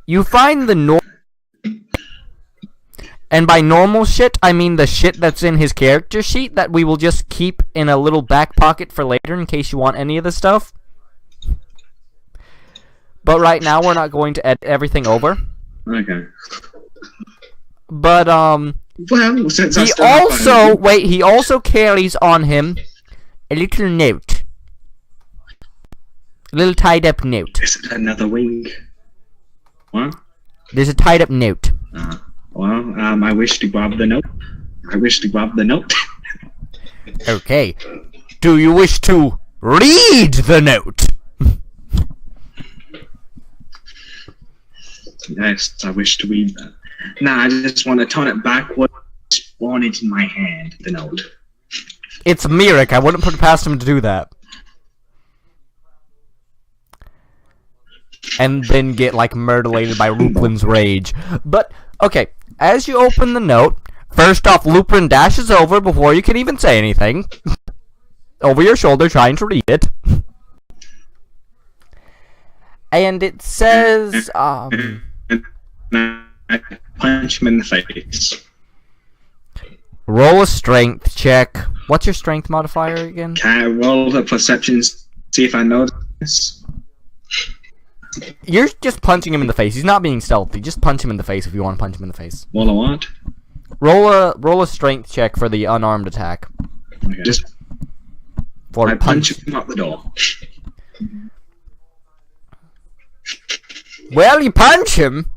You find the and by normal shit, I mean the shit that's in his character sheet that we will just keep in a little back pocket for later in case you want any of the stuff. But right now, we're not going to edit everything over. Okay. But, well, since he also carries on him a little note. A little tied up note. Is it another wing? What? There's a tied up note. Well, I wish to grab the note. Okay. Do you wish to read the note? Yes, I wish to read that. Nah, I just want to turn it backward. Spawn it in my hand, the note. It's Mirik. I wouldn't put it past him to do that. And then get, like, murdered by Luplin's rage. But, okay, as you open the note, first off, Luplin dashes over before you can even say anything. Over your shoulder, trying to read it. And it says, I punch him in the face. Roll a strength check. What's your strength modifier again? Can I roll a perception, see if I notice? You're just punching him in the face. He's not being stealthy. Just punch him in the face if you want to punch him in the face. Roll a what? Roll a strength check for the unarmed attack. Okay. Just I punch him out the door. Well, you punch him.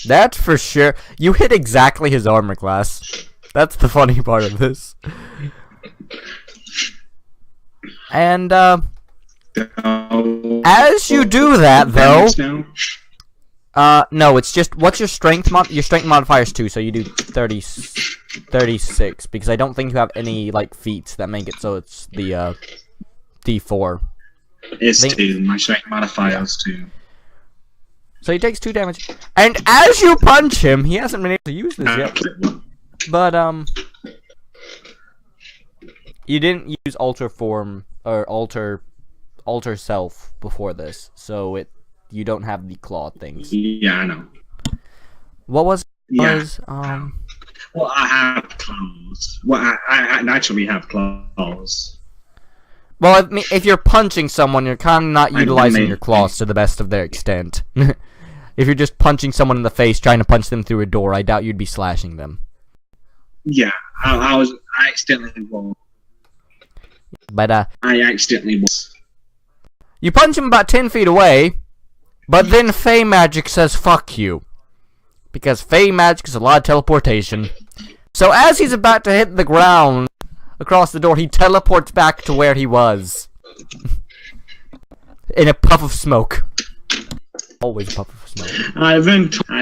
That's for sure. You hit exactly his armor class. That's the funny part of this. And, as you do that, though... no, it's just... What's your strength your strength modifier is 2, so you do 36, because I don't think you have any, like, feats that make it so it's the, D4. It's 2. My strength modifier is 2. So he takes 2 damage. And as you punch him, he hasn't been able to use this yet. But, you didn't use alter form, or alter self before this. So you don't have the claw things. Yeah, I know. What was, Well, I have claws. Well, I naturally have claws. well, if you're punching someone, you're kind of not utilizing your claws to the best of their extent. If you're just punching someone in the face, trying to punch them through a door, I doubt you'd be slashing them. Yeah, I accidentally was. But, I accidentally was. you punch him about 10 feet away, but then Fey Magic says fuck you. Because Fey Magic is a lot of teleportation. So as he's about to hit the ground across the door, he teleports back to where he was. In a puff of smoke. Always a puff of smoke. I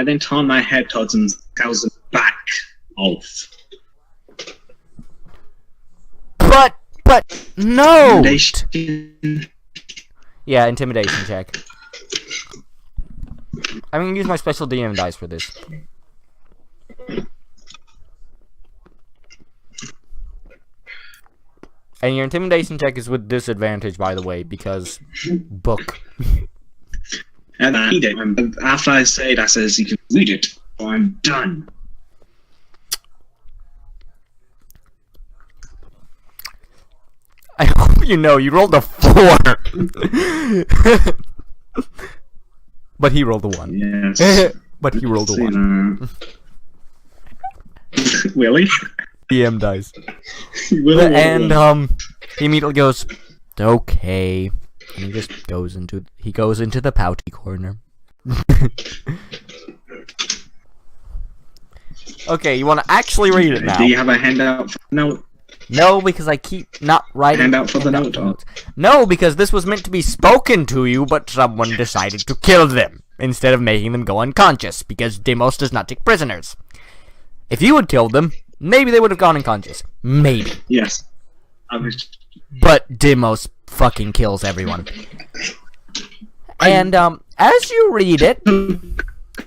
then turned my head towards him, tells him back off. But, no! Intimidation. Yeah, intimidation check. I'm gonna use my special DM dice for this. And your intimidation check is with disadvantage, by the way, because book. And I read it. And after I say it, I says, you can read it, or I'm done. I hope you know, you rolled a 4. But he rolled a 1. Yes. But he rolled a 1. Really? DM dice. And he immediately goes, okay. And he just goes into the pouty corner. Okay, you want to actually read it now? Do you have a handout for the note? No, because I keep not writing. Handout for the note? No, because this was meant to be spoken to you, but someone decided to kill them instead of making them go unconscious, because Deimos does not take prisoners. If you had killed them, maybe they would have gone unconscious. Maybe. Yes. But Deimos fucking kills everyone. And, as you read it,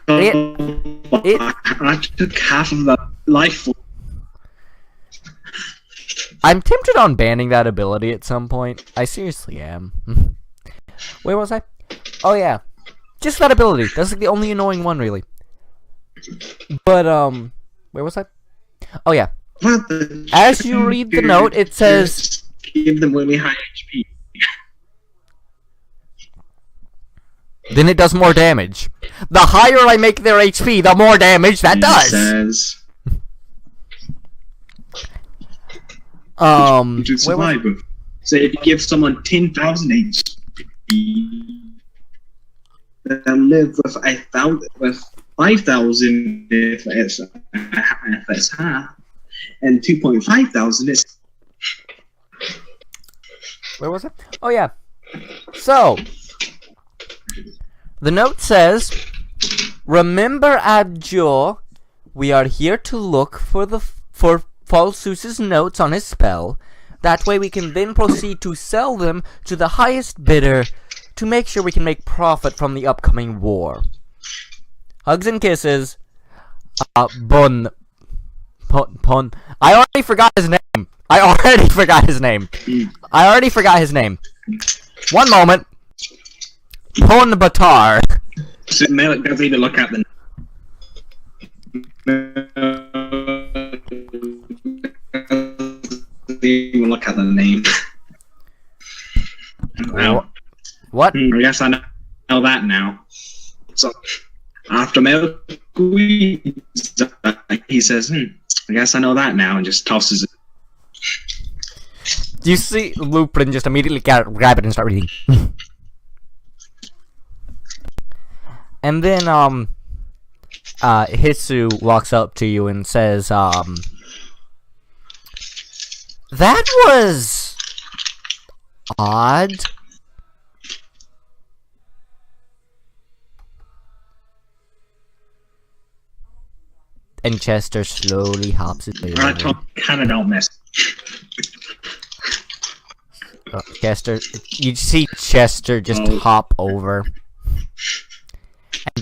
I took half of the life. I'm tempted on banning that ability at some point. I seriously am. Where was I? Oh, yeah. Just that ability. That's like the only annoying one, really. But, where was I? Oh, yeah. As you read the note, it says... Give them really high HP. Then it does more damage. The higher I make their HP, the more damage that does! Says... To survive with. So if you give someone 10,000 HP, they'll live with 5,000 if it's half, and 2.5 thousand is. Where was it? Oh yeah. So the note says, "Remember, Abjur, we are here to look for Falsus's notes on his spell. That way we can then proceed to sell them to the highest bidder to make sure we can make profit from the upcoming war. Hugs and kisses. Pon. I already forgot his name. One moment. Pon Batar." So Malik doesn't even look at the. Even look at the name. Wow. What? I guess I know that now. So after Mel, he says, I guess I know that now, and just tosses it. You see Lupin just immediately grab it and start reading. And then, Hitsu walks up to you and says, that was odd. And Chester slowly hops his way over. Kinda don't miss. Chester, you see Chester just hop over. And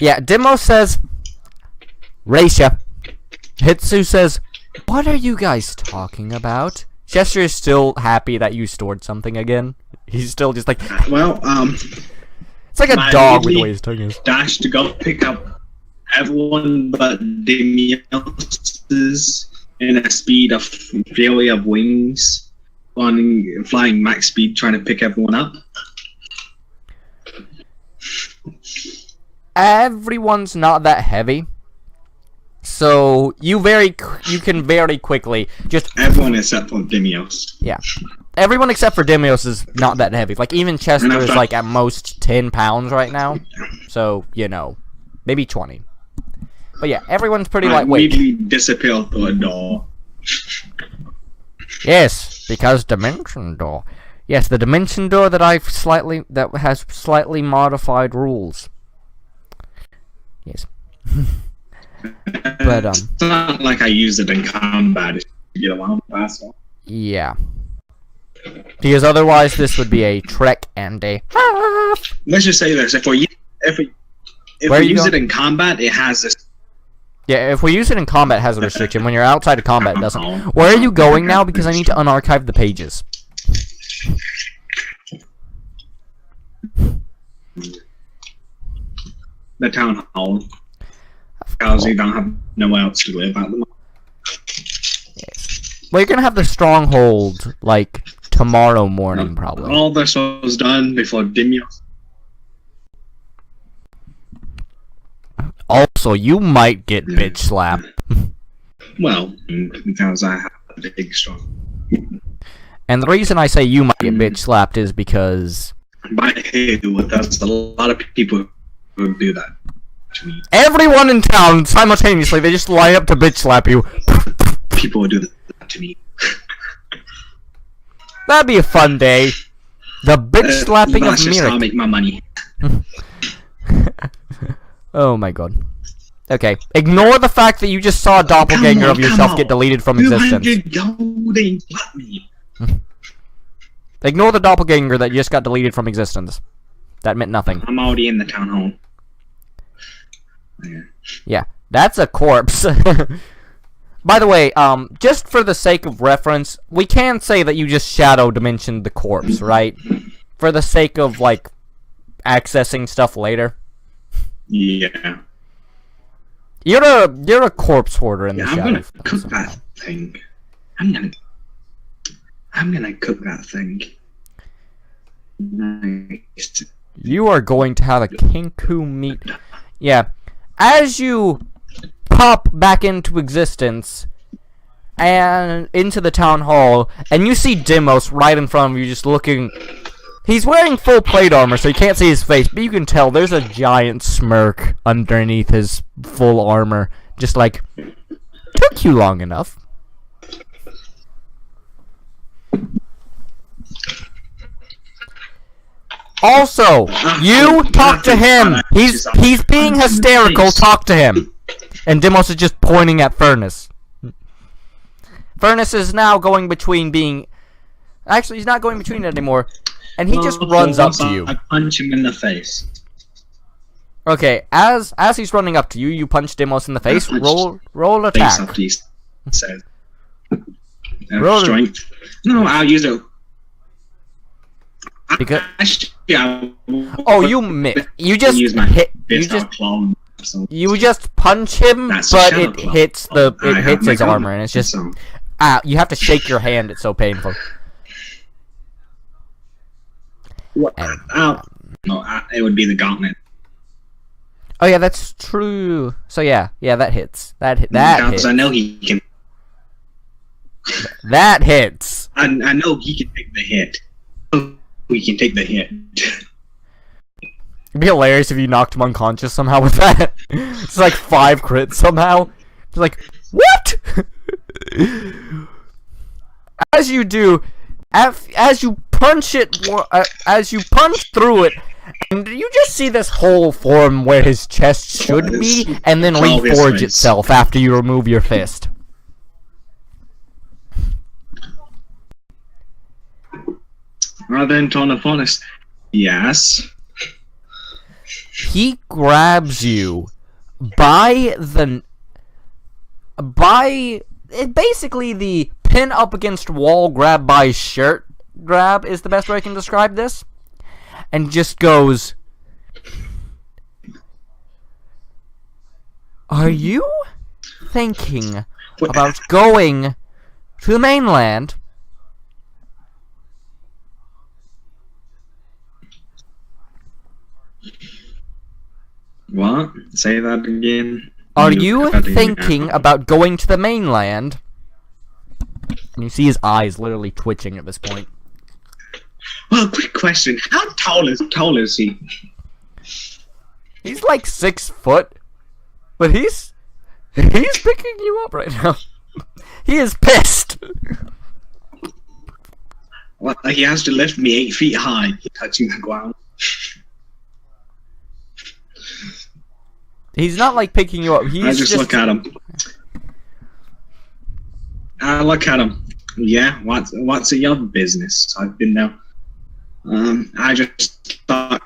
Yeah, Demos says, Raisha. Hitsu says, what are you guys talking about? Chester is still happy that you stored something again. He's still just like, well, it's like a dog with the way his tongue is. Dash to go pick up everyone but Demios in a speed of fury of wings, flying max speed, trying to pick everyone up. Everyone's not that heavy, so you can very quickly just everyone except for Demios. Yeah, everyone except for Demios is not that heavy. Like even Chester is like at most 10 pounds right now, so you know, maybe 20. But yeah, everyone's pretty lightweight. Maybe disappear through a door. Yes, because dimension door. Yes, the dimension door that has slightly modified rules. Yes. But it's not like I use it in combat. You know, yeah. Because otherwise, this would be a trek and a. Let's just say this: if we use it in combat, it has this. Yeah, if we use it in combat, it has a restriction. When you're outside of combat, it doesn't. Where are you going now? Because I need to unarchive the pages. The town hall. Because you don't have nowhere else to live at the moment. Yes. Well, you're gonna have the stronghold like tomorrow morning, probably. All this was done before Demios. Also, you might get bitch slapped. Well, because I have a big strong. And the reason I say you might get bitch slapped is because. By who? There's a lot of people who do that to me. Everyone in town simultaneously, they just line up to bitch slap you. People do that to me. That'd be a fun day. The bitch slapping of That's just how I Mirik. make my money. Oh my god. Okay, ignore the fact that you just saw a doppelganger of yourself get deleted from existence. Ignore the doppelganger that just got deleted from existence. That meant nothing. I'm already in the town hall. Yeah, that's a corpse. By the way, just for the sake of reference, we can say that you just shadow dimensioned the corpse, right? For the sake of, like, accessing stuff later. Yeah. You're a corpse hoarder in the shadow. I'm gonna cook that thing. I'm gonna cook that thing. Nice. You are going to have a kinku meat. Yeah. As you pop back into existence and into the town hall, and you see Demos right in front of you just looking. He's wearing full plate armor, so you can't see his face, but you can tell there's a giant smirk underneath his full armor. Just like, took you long enough. Also, you talk to him. He's being hysterical. Talk to him. And Demos is just pointing at Furnace. Furnace is now going between being. Actually, he's not going between it anymore. And he just runs up to you. I punch him in the face. Okay, as he's running up to you, you punch Demos in the face. Roll attack. Roll strength. No, I'll use it. Because oh, you miss. You just hit. You just punch him, but it hits his armor, and it's just you have to shake your hand. It's so painful. No, it would be the gauntlet. Oh yeah, that's true. So yeah, that hits. That hits. Because I know he can. That hits. I know he can take the hit. We can take the hit. It'd be hilarious if you knocked him unconscious somehow with that. It's like 5 crits somehow. It's like, what? As you do, as you punch it, as you punch through it, and you just see this hole form where his chest should be, and then reforge itself after you remove your fist. Rather than turn upon us. Yes. He grabs you by basically the pin up against wall grab by shirt grab is the best way I can describe this, and just goes, "Are you thinking about going to the mainland?" What? Say that again. Are you thinking about going to the mainland? And you see his eyes literally twitching at this point. Well, quick question. How tall is he? He's like 6 foot, but he's picking you up right now. He is pissed. Well, he has to lift me 8 feet high, touching the ground. He's not like picking you up. I just look at him. I look at him. Yeah, what's your business? I've been there. I just start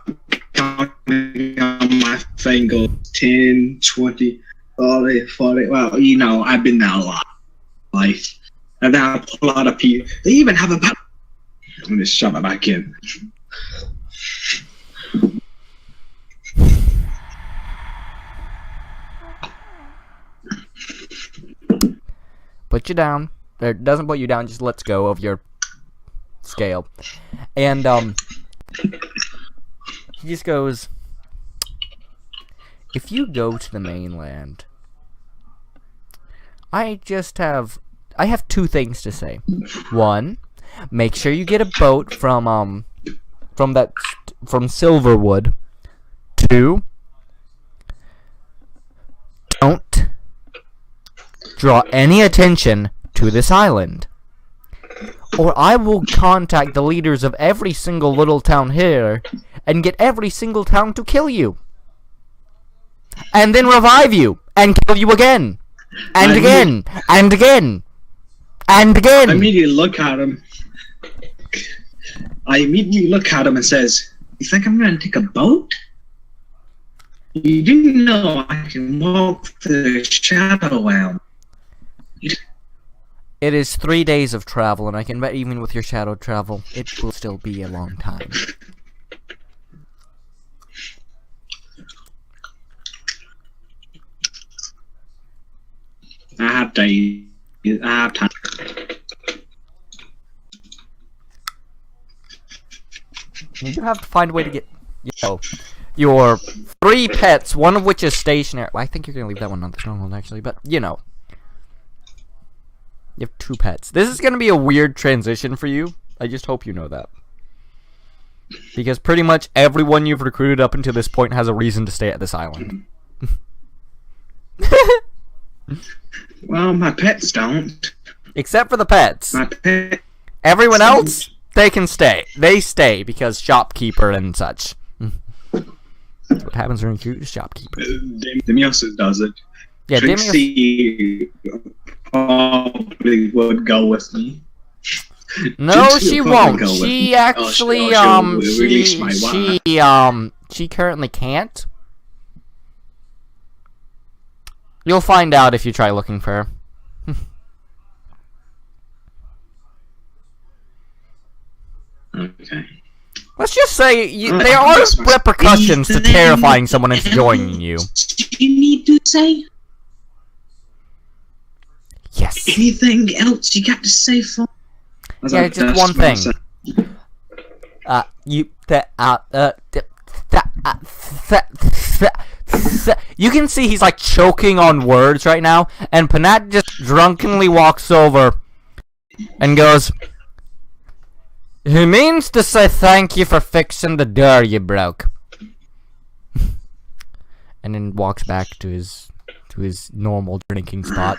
counting on my finger. 10, 20, 30, 40. Well, you know, I've been there a lot. Life. And then I pull out a piece. They even have a bat. I'm just shove it back in. Put you down. Or doesn't put you down, just lets go of your scale. And he just goes, "If you go to the mainland, I have 2 things to say. 1, make sure you get a boat from Silverwood. 2, don't draw any attention to this island, or I will contact the leaders of every single little town here and get every single town to kill you. And then revive you and kill you again. And again. And again. And again." I immediately look at him. And says, "You think I'm gonna take a boat? You do know I can walk through the shadow realm." It is 3 days of travel, and I can bet even with your shadow travel, it will still be a long time. I have days. I have time. You have to find a way to get, your 3 pets, one of which is stationary. Well, I think you're gonna leave that one on the stronghold, actually, but, you know. You have 2 pets. This is gonna be a weird transition for you. I just hope you know that. Because pretty much everyone you've recruited up until this point has a reason to stay at this island. Well, my pets don't. Except for the pets. My pet. Everyone else, they can stay. They stay because shopkeeper and such. That's what happens when you recruit a shopkeeper. Demios does it. Yeah, Trixie probably would go with me. No, she won't. She actually, she currently can't. You'll find out if you try looking for her. Okay. Let's just say there are repercussions to terrifying someone into joining you. You need to say? Yes. Anything else you got to say for? Yeah, just one thing. You can see he's like choking on words right now, and Panat just drunkenly walks over and goes, "He means to say thank you for fixing the door you broke." And then walks back to his normal drinking spot.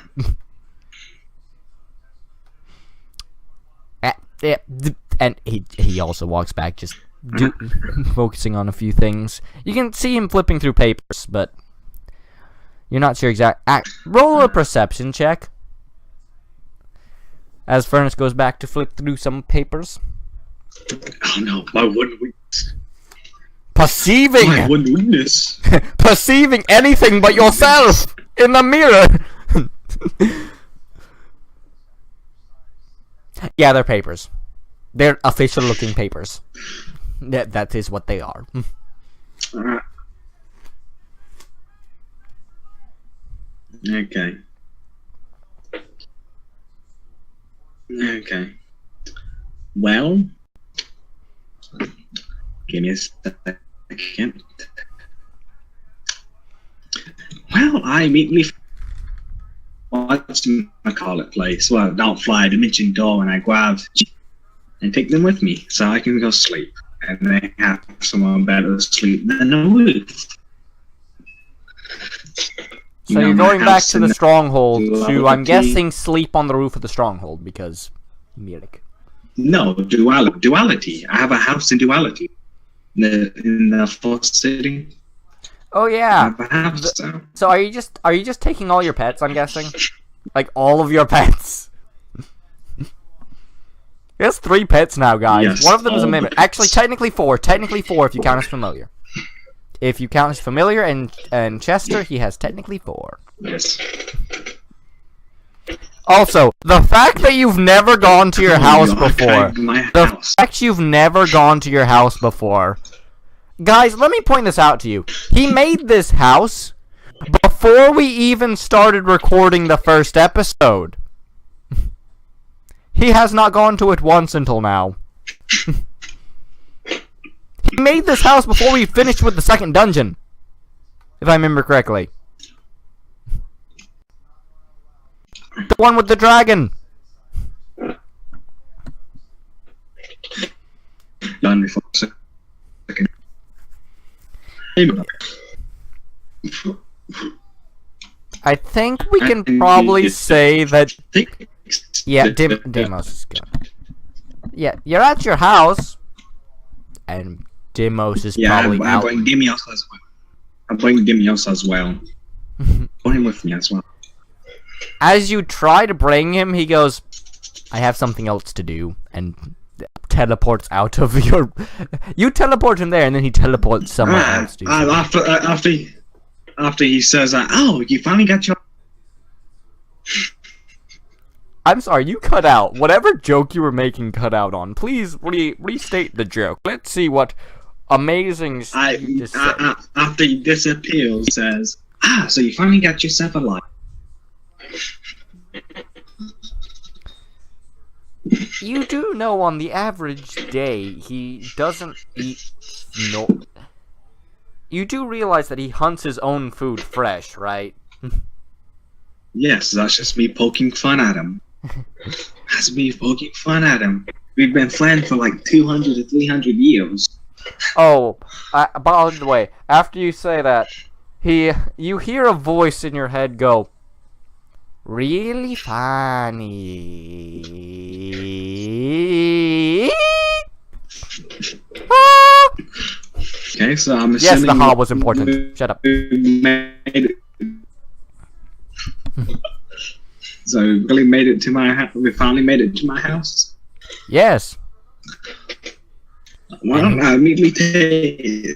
And he also walks back, just focusing on a few things. You can see him flipping through papers, but you're not sure roll a perception check as Furnace goes back to flip through some papers. Oh no, my one weakness. Perceiving! My one weakness. Perceiving anything but yourself in the mirror! Yeah, they're papers. They're official looking papers. That is what they are. Okay. Okay. Well, give me a second. Well, I immediately watched my call it place. Well, don't fly dimension door, and I grab and take them with me so I can go sleep. And they have someone better to sleep than the roof. So you're going back to the stronghold to, I'm guessing, sleep on the roof of the stronghold because Mirik. No, duality. I have a house in duality. In the fourth city. Oh yeah. I have a house. So are you just taking all your pets, I'm guessing? Like all of your pets? He has 3 pets now, guys. Yes, one of them is a mimic. Actually, technically 4. Technically 4 if you count as familiar. If you count as familiar and Chester, he has technically 4. Yes. Also, the fact that you've never gone to your house before. The fact you've never gone to your house before. Guys, let me point this out to you. He made this house before we even started recording the first episode. He has not gone to it once until now. He made this house before we finished with the second dungeon. If I remember correctly. The one with the dragon. Done before second. I think we can probably say that... Yeah, Demos is good. Yeah, you're at your house, and Demos is probably out. I'm bringing Demos as well. I'm bringing Demos as well. Bring him with me as well. As you try to bring him, he goes, I have something else to do, and teleports out of your... You teleport him there, and then he teleports somewhere else. After he says, oh, you finally got your... I'm sorry, you cut out. Whatever joke you were making cut out on. Please restate the joke. Let's see what amazing you just said. After he disappears, says, so you finally got yourself a life. You do know on the average day, he doesn't eat You do realize that he hunts his own food fresh, right? Yes, that's just me poking fun at him. That's me poking fun at him. We've been friends for like 200 to 300 years. Oh, by the way, after you say that, you hear a voice in your head go, really funny. Okay, so I'm assuming... Yes, the ha was important. Shut up. So we really made it to my house. We finally made it to my house. Yes. Well, I immediately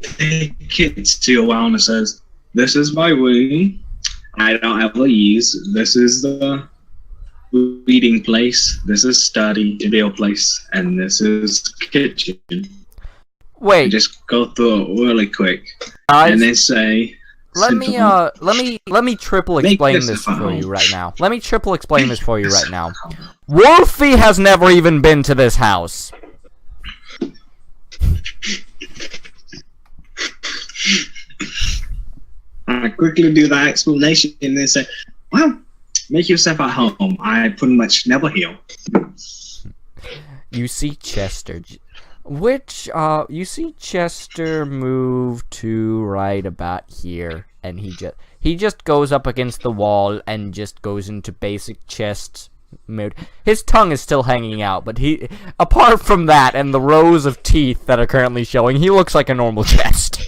take it to a while and says, "This is my room. I don't ever use. This is the reading place. This is study, video place, and this is kitchen." Wait. And just go through it really quick, guys, and then say. Let me triple explain this for you right now. Let me triple explain this for you right now. Wolfie has never even been to this house. I quickly do that explanation and then say, well, make yourself at home. I pretty much never heal. You see Chester... you see Chester move to right about here, and he just goes up against the wall and just goes into basic chest mode. His tongue is still hanging out, but apart from that and the rows of teeth that are currently showing, he looks like a normal chest.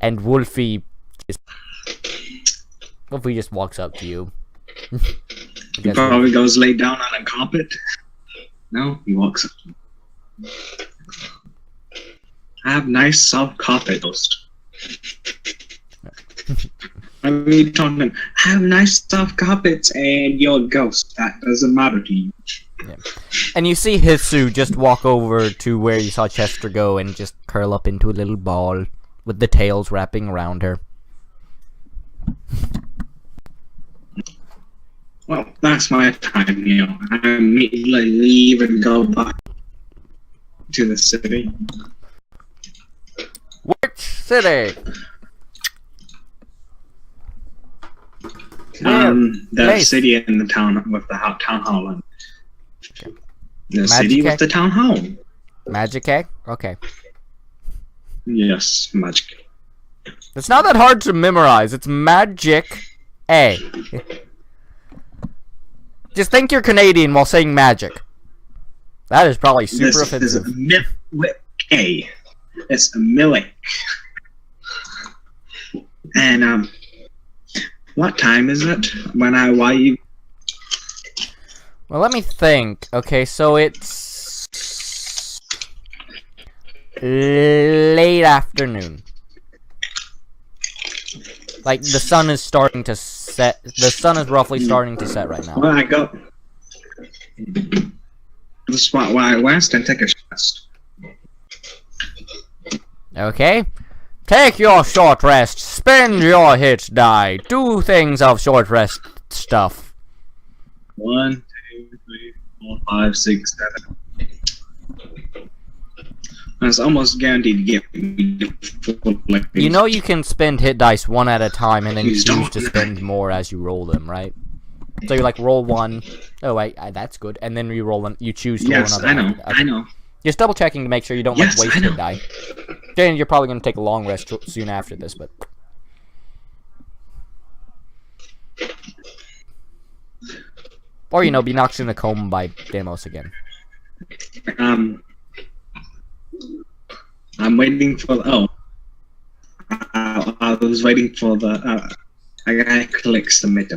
And Wolfie just walks up to you. He probably goes lay down on a carpet. No, he walks up. I have nice soft carpet toast. I mean, talking. I have nice soft carpets, and you're a ghost. That doesn't matter to you. Yeah. And you see Hisu just walk over to where you saw Chester go and just curl up into a little ball with the tails wrapping around her. Well, that's my time, you know. I immediately leave and go back to the city. Which city? The city in the town with the town hall. And the city with the town hall. Magic Egg? Okay. Yes, Magic. It's not that hard to memorize. It's Magic A. Just think you're Canadian while saying magic. That is probably super offensive. A. It's a Milik. And what time is it why you? Well, let me think. Okay, so it's late afternoon. Like the sun is starting to set. The sun is roughly starting to set right now. Well, I go the spot where I rest and take a rest. Okay. Take your short rest. Spend your hit die. Do things of short rest stuff. 1, 2, 3, 4, 5, 6, 7. That's almost guaranteed to get me full. You know you can spend hit dice one at a time, and then you choose to spend more as you roll them, right? So you like roll one. Oh wait, that's good. And then you roll. You choose to roll another. Yes, I know. Just double checking to make sure you don't like waste hit die. Then you're probably gonna take a long rest soon after this, but. Or be knocked in the coma by Demos again. I'm waiting for I was waiting for the I gotta click submit.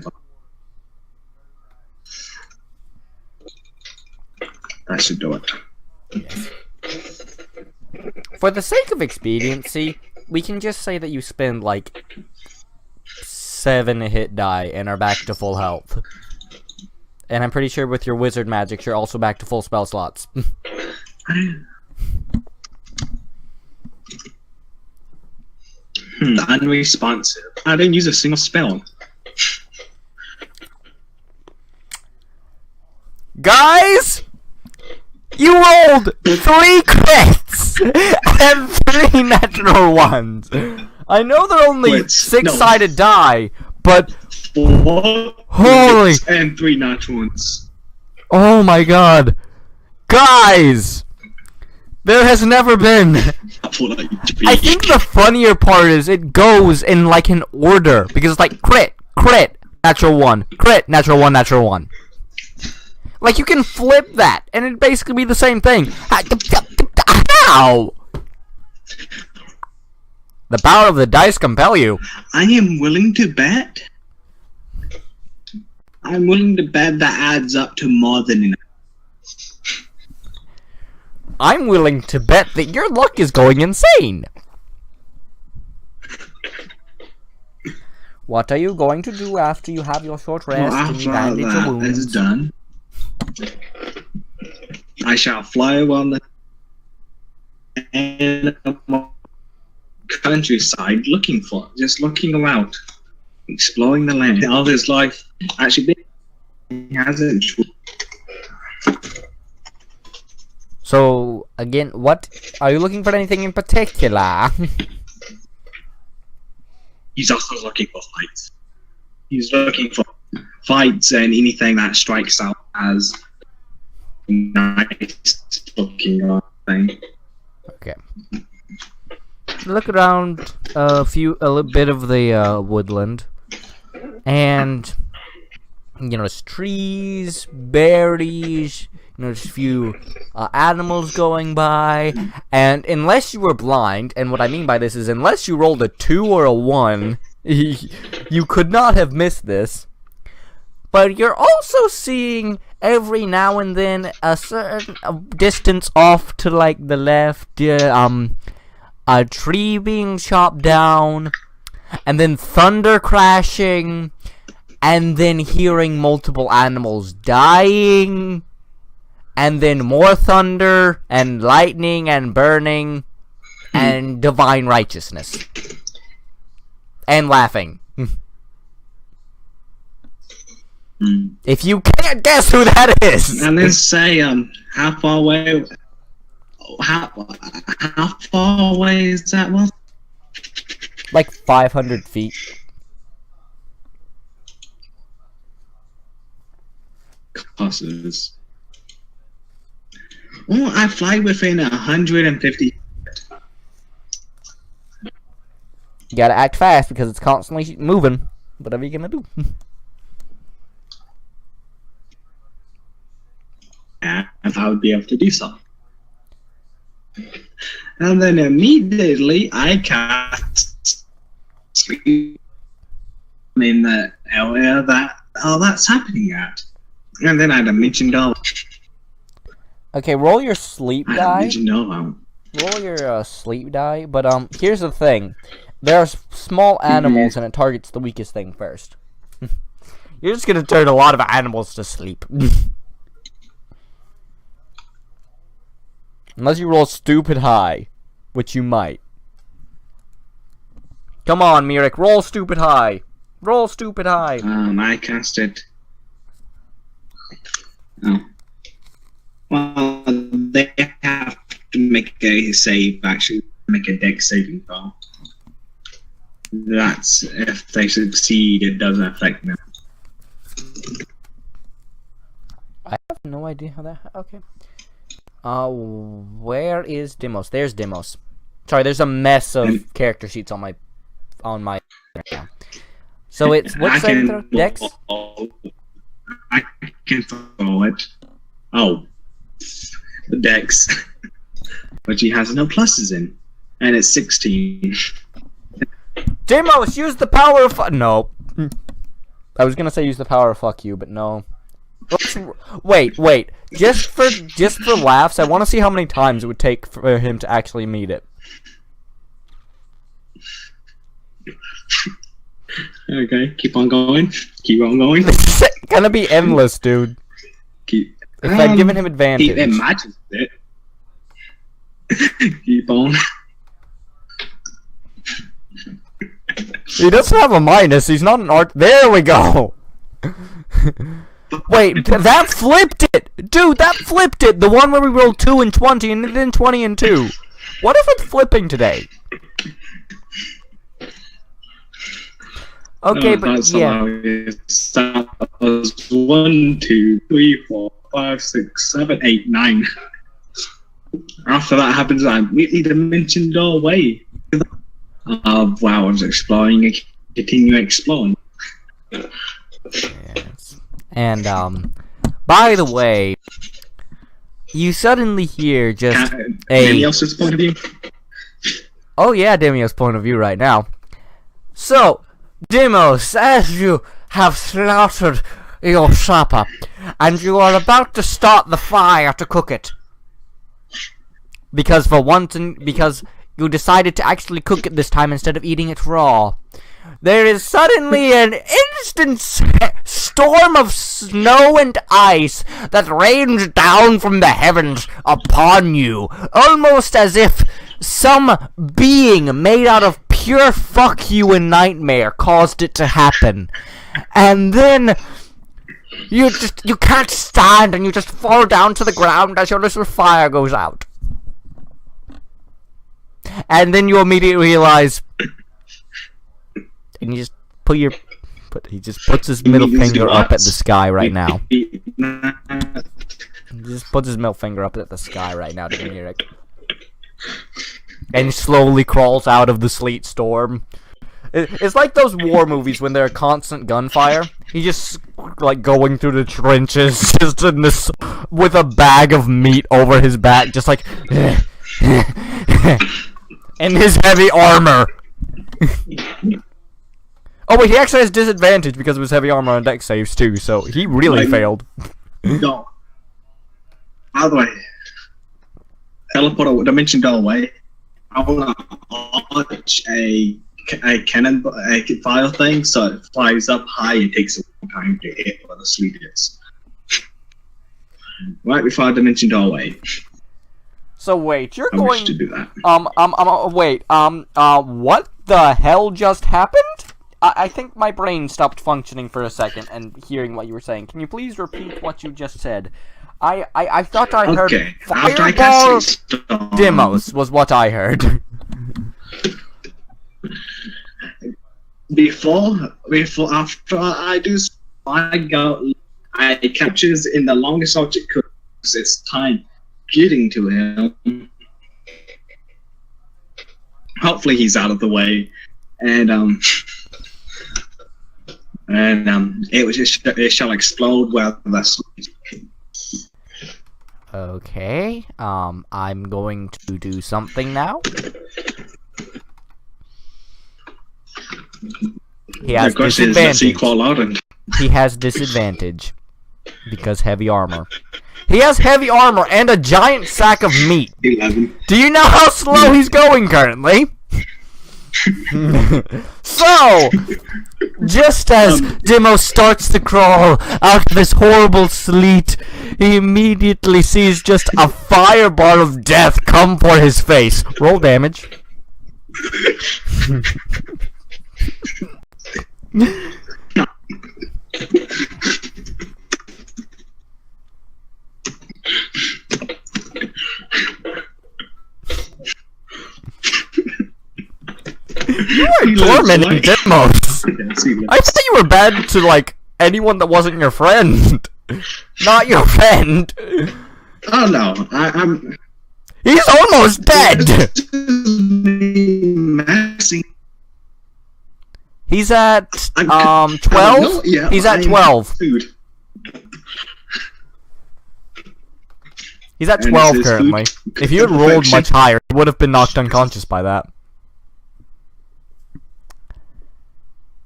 That should do it. Yes. For the sake of expediency, we can just say that you spend like 7 hit die and are back to full health. And I'm pretty sure with your wizard magic, you're also back to full spell slots. Unresponsive. I didn't use a single spell. Guys! You rolled 3 crits and 3 natural ones. I know they're only 6-sided die, but 4 holy and 3 natural ones. Oh my god. Guys! There has never been. I think the funnier part is it goes in like an order because it's like crit, natural 1, crit, natural 1, natural 1. Like you can flip that and it'd basically be the same thing. How? The power of the dice compel you. I am willing to bet. I'm willing to bet that adds up to more than enough. I'm willing to bet that your luck is going insane. What are you going to do after you have your short rest and you bandage your wounds? Is done. I shall fly around the countryside looking around, exploring the land. All his life, actually, he hasn't. So, again, what? Are you looking for anything in particular? He's also looking for fights. He's looking for fights and anything that strikes out as nice looking thing. Okay. Look around a little bit of the woodland, and there's trees, berries. There's a few animals going by, and unless you were blind, and what I mean by this is unless you rolled a 2 or a 1, you could not have missed this. But you're also seeing every now and then, a certain distance off to like the left, a tree being chopped down, and then thunder crashing, and then hearing multiple animals dying, and then more thunder, and lightning, and burning, and divine righteousness. And laughing. If you can't guess who that is! And then say, how far away... How far away is that one? Like 500 feet. Causes. Oh, I fly within 150. You gotta act fast because it's constantly moving. Whatever you're gonna do. And I would be able to do so. And then immediately I cast sleep in the area that's happening at. And then I mentioned all. Okay, roll your sleep die. Mentioned all. Roll your sleep die. But here's the thing: there are small animals, and it targets the weakest thing first. You're just gonna turn a lot of animals to sleep. Unless you roll stupid high, which you might. Come on, Mirik, roll stupid high. Roll stupid high. I cast it. Oh. Well, they have to make a save, actually, make a dex saving throw. That's, if they succeed, it doesn't affect them. I have no idea how that... Okay. Where is Demos? There's Demos. Sorry, there's a mess of character sheets on my right now. So it's what saving throw? Dex? I can throw it. Oh, the Dex, but he has no pluses in, and it's 16. Demos, use the power of no. I was gonna say use the power of fuck you, but no. Wait. Just for laughs, I want to see how many times it would take for him to actually meet it. Okay, keep on going. Keep on going. It's gonna be endless, dude. If I'd given him advantage. It matches it. Keep on. He doesn't have a minus. He's not an arc. There we go. Wait, that flipped it! Dude, that flipped it! The one where we rolled 2 and 20 and then 20 and 2. What if it's flipping today? Okay, but yeah. That was 1, 2, 3, 4, 5, 6, 7, 8, 9. After that happens, I immediately dimension doorway. Wow, I was exploring, continue exploring. Yes. And, by the way, you suddenly hear just Demios' point of view? Oh yeah, Demios' point of view right now. So, Demos, as you have slaughtered your supper, and you are about to start the fire to cook it, because you decided to actually cook it this time instead of eating it raw, there is suddenly an instant storm of snow and ice that rains down from the heavens upon you, almost as if some being made out of pure fuck you and nightmare caused it to happen. And then you can't stand and you just fall down to the ground as your little fire goes out. And then you immediately realize, and you just he just puts his middle finger up at the sky right now. He just puts his middle finger up at the sky right now to Mirik. And slowly crawls out of the sleet storm. It's like those war movies when there are constant gunfire. He's just like going through the trenches, just in this with a bag of meat over his back, just like in his heavy armor. Oh wait, he actually has disadvantage because of his heavy armor on dex saves too, so he really failed. Go. Out of the way. Teleport a dimension door away. I want to launch a cannon, a fire thing, so it flies up high and takes a long time to hit where the sleep is. Right before a dimension doorway. So wait, you're I going wish to do that. Wait, what the hell just happened? I think my brain stopped functioning for a second and hearing what you were saying. Can you please repeat what you just said? I thought I heard Fireball Demos was what I heard. After I do, I captures in the longest object because it's time getting to him. Hopefully he's out of the way, and it shall explode while the. Okay, I'm going to do something now. He has disadvantage. He has disadvantage because heavy armor. He has heavy armor and a giant sack of meat. 11. Do you know how slow he's going currently? So, just as Demo starts to crawl out of this horrible sleet, he immediately sees just a fireball of death come for his face. Roll damage. You were tormenting Demos. I thought you were bad to, like, anyone that wasn't your friend. Not your friend. Oh no, I'm. He's almost dead. He's at 12. Yeah, he's at 12. Food. He's at 12 currently. If you had rolled much higher, he would have been knocked unconscious by that.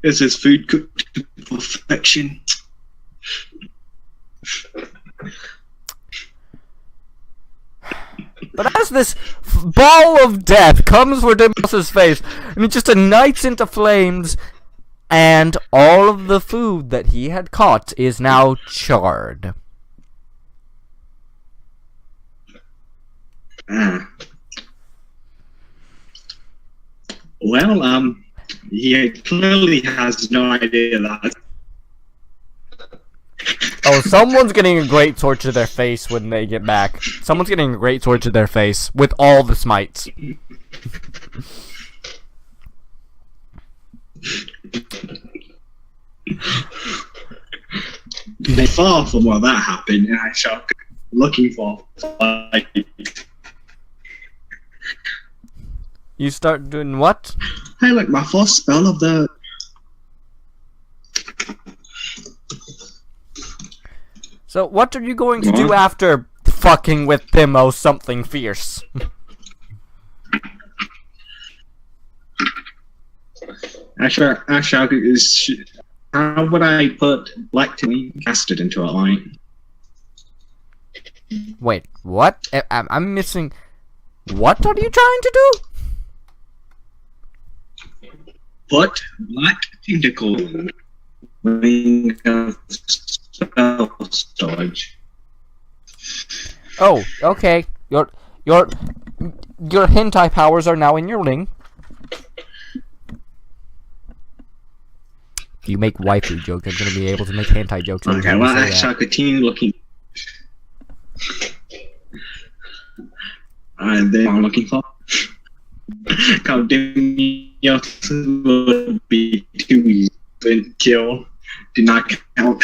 Is his food cooked to perfection? But as this ball of death comes for Demos' face, and it just ignites into flames, and all of the food that he had caught is now charred. Well, he clearly has no idea that. Oh, someone's getting a great sword to their face when they get back. Someone's getting a great sword to their face with all the smites. Far from where that happened, and I shall looking for fight. You start doing what? Hey, look, my first spell of the. So, what are you going to do after fucking with Demo something fierce? Actually, how would I put Black to cast it into a line? Wait, what? I'm missing. What are you trying to do? Put Black Tentacle ring of spell storage. Oh, okay. Your hentai powers are now in your ring. If you make waifu jokes, I'm gonna be able to make hentai jokes. Okay, well, I shall continue looking. They are looking for. Condemnios would be too easy to kill. Do not count.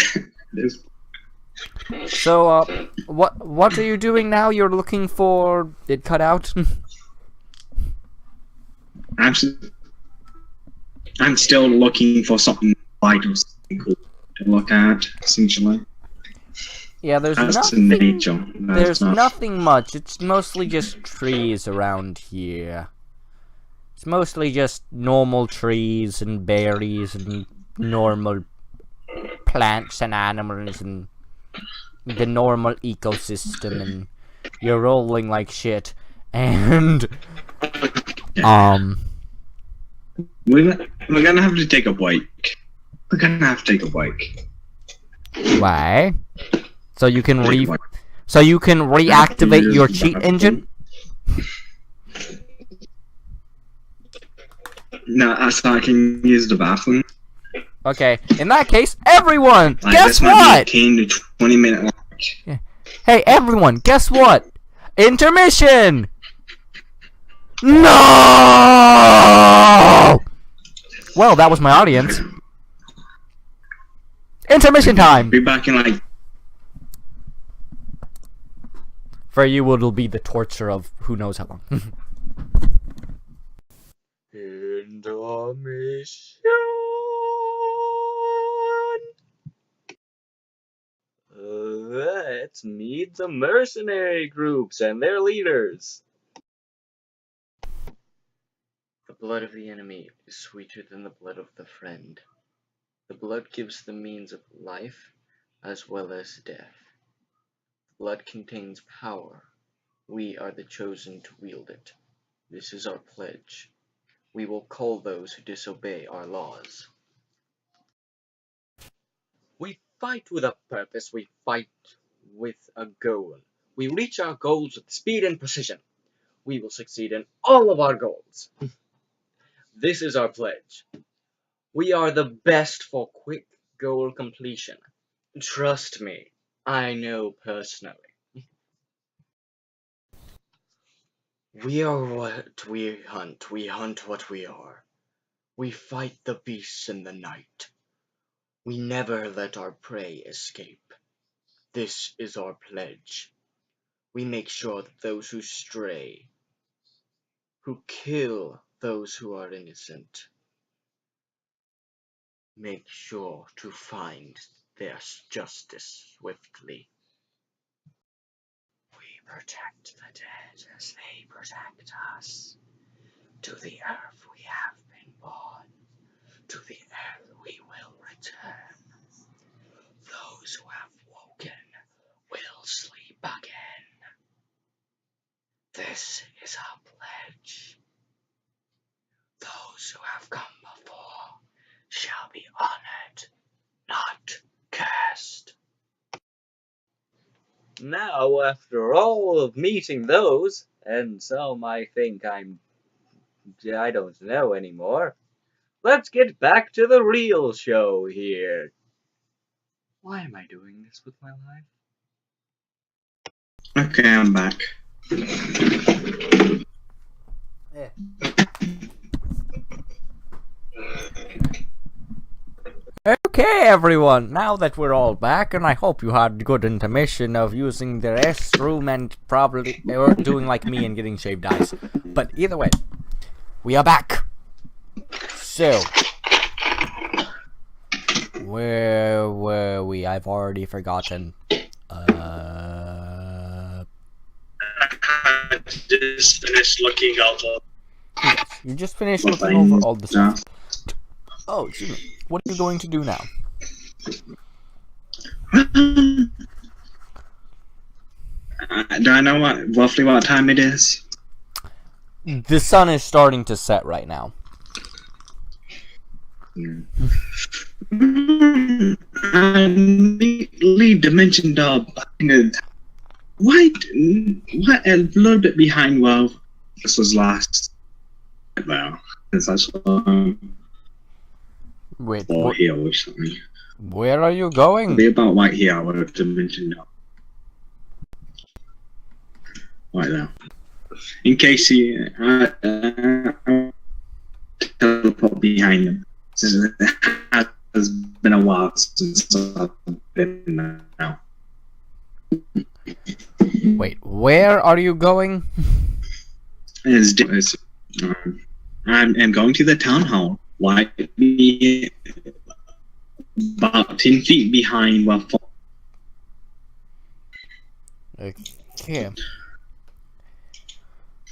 So, what are you doing now? You're looking for it cut out? I'm still looking for something vital, something cool to look at, essentially. Yeah, there's nothing much. It's mostly just trees around here. It's mostly just normal trees and berries and normal plants and animals and the normal ecosystem, and you're rolling like shit, and we're gonna have to take a break. We're gonna have to take a break. why? So you can reactivate your cheat engine? No, so I can use the bathroom. Okay, in that case, everyone, Like, guess this might what? be a 20-minute long. Hey, everyone, guess what? Intermission! No! Well, that was my audience. Intermission time! Be back in like. For you, it'll be the torture of who knows how long. Intermission! Let's meet the mercenary groups and their leaders. The blood of the enemy is sweeter than the blood of the friend. The blood gives the means of life as well as death. Blood contains power. We are the chosen to wield it. This is our pledge. We will call those who disobey our laws. We fight with a purpose. We fight with a goal. We reach our goals with speed and precision. We will succeed in all of our goals. This is our pledge. We are the best for quick goal completion. Trust me, I know personally. We are what we hunt what we are. We fight the beasts in the night. We never let our prey escape. This is our pledge. We make sure that those who stray, who kill those who are innocent, make sure to find their justice swiftly. We protect the dead as they protect us. To the earth we have been born. To the earth we will return. Those who have woken will sleep again. This is our pledge. Those who have come before shall be honored, not cursed. Now, after all of meeting those, and some I think I don't know anymore, let's get back to the real show here. Why am I doing this with my life? Okay, I'm back. Yeah. Okay, everyone, now that we're all back, and I hope you had a good intermission of using the restroom and probably or doing like me and getting shaved ice. But either way, we are back. So, where were we? I've already forgotten. I just finished looking over. You just finished looking over all the stuff. Oh, excuse me. What are you going to do now? Do I know roughly what time it is? The sun is starting to set right now. I leave dimension dog. What a little bit behind while this was last. Well, since I saw Wait, or here or something. where are you going? Be about right here. I would have dimension dog. Right now. In case he teleport behind him. Since it has been a while since I've been now. Wait, where are you going? I'm going to the town hall. Why be about 10 feet behind while Okay.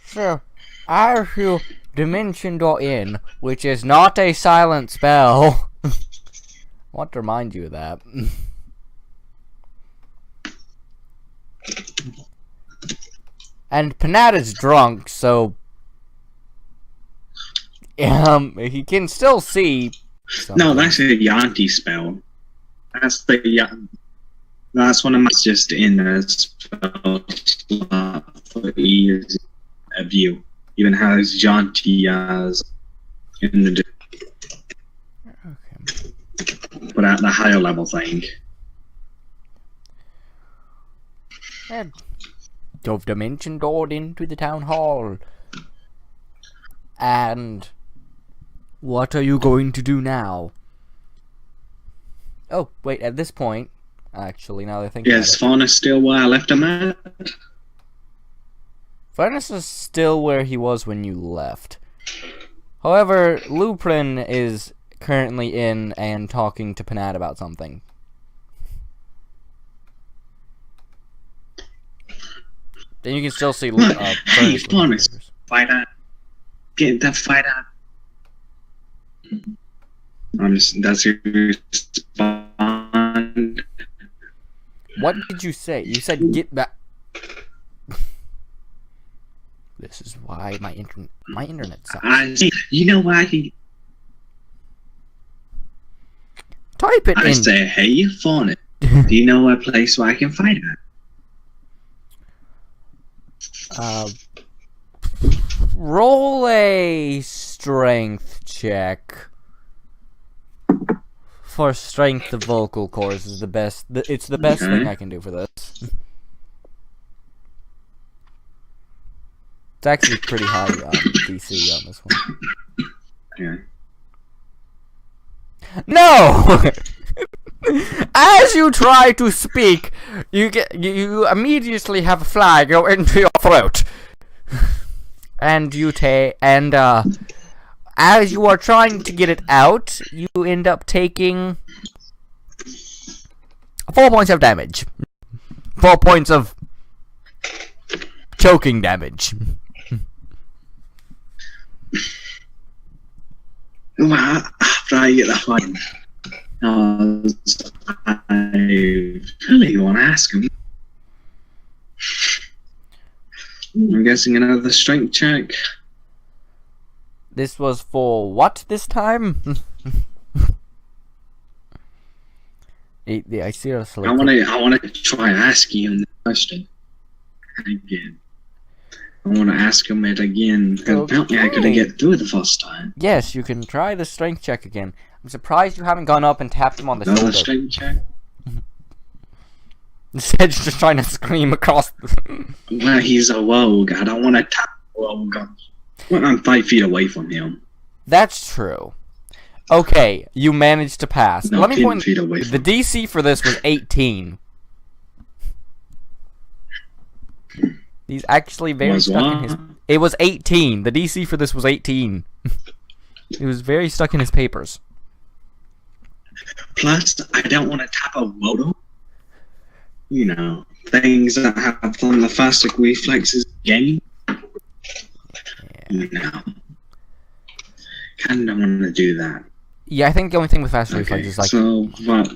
So, as you dimension door in, which is not a silent spell. I want to remind you of that. And Panat is drunk, so he can still see something. No, that's a Yanti spell. That's one of my just in a spell slot for ease of view. Even has Yanti as in the but at the higher level thing. And Dove Dimension doored into the town hall. And what are you going to do now? Oh, wait, at this point, actually, now that I think about it. Is Faunus still where I left him at? Furnace is still where he was when you left. However, Luprin is currently in and talking to Panat about something. Then you can still see hey, Faunus, fight out. Get that fight out. Does he respond? What did you say? You said get back. This is why my internet sucks. You know why he... Type it in. I say, hey, Faunus, do you know a place where I can fight at? Roll a strength check. For strength of vocal cords is the best. It's the best thing I can do for this. It's actually pretty high DC on this one. Yeah. No! As you try to speak, you immediately have a fly go into your throat, and as you are trying to get it out, you end up taking 4 points of damage. 4 points of choking damage. After I get that fight, I really want to ask him. I'm guessing another strength check. This was for what this time? I seriously. I want to try asking him the question again. I want to ask him it again. Apparently, I couldn't get through the first time. Yes, you can try the strength check again. I'm surprised you haven't gone up and tapped him on the shoulder. Strength check. Instead, you're just trying to scream across. Well, he's a rogue. I don't want to tap a rogue. Well, I'm 5 feet away from him. That's true. Okay, you managed to pass. No, Let me point. Feet away from the DC for this was 18. He's actually very stuck in his... It was 18. The DC for this was 18. He was very stuck in his papers. Plus, I don't want to tap a roto. You know, things that have from the fastest reflexes game. No. Kinda want to do that. Yeah, I think the only thing with fast reflex is like... So, what?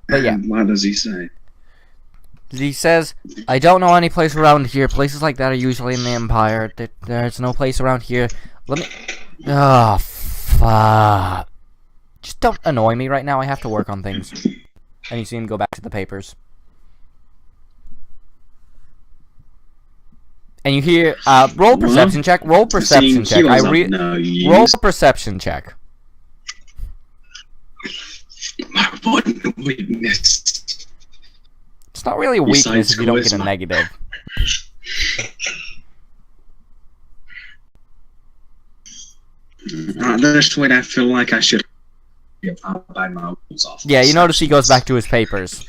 But yeah. What does he say? He says, I don't know any place around here. Places like that are usually in the Empire. There's no place around here. Let me... Oh, fuck. Just don't annoy me right now. I have to work on things. And you see him go back to the papers. And you hear, roll perception check. Roll perception check. Roll perception check. My one weakness. It's not really a weakness if you don't get a negative. That's what I feel like I should buy my rules off. Yeah, you notice he goes back to his papers.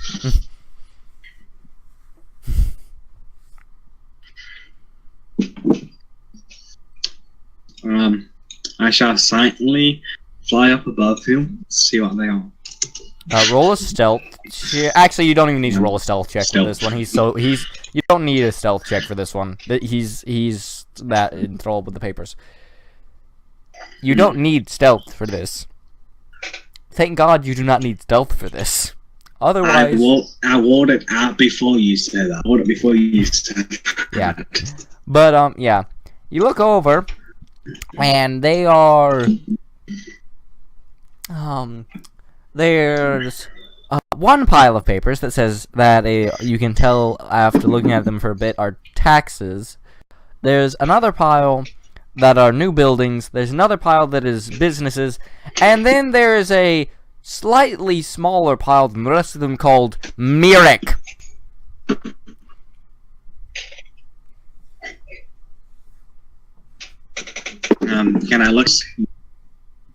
I shall silently fly up above him, see what they are. Roll a stealth. Actually, you don't even need to roll a stealth check for this one. You don't need a stealth check for this one. He's that enthralled with the papers. You don't need stealth for this. Thank God you do not need stealth for this. Otherwise, I wrote it out before you said that. I wrote it before you said that. Yeah. But, yeah. You look over, and they are... there's one pile of papers that says that you can tell after looking at them for a bit are taxes. There's another pile that are new buildings. There's another pile that is businesses. And then there is a slightly smaller pile than the rest of them called Mirek. Can I look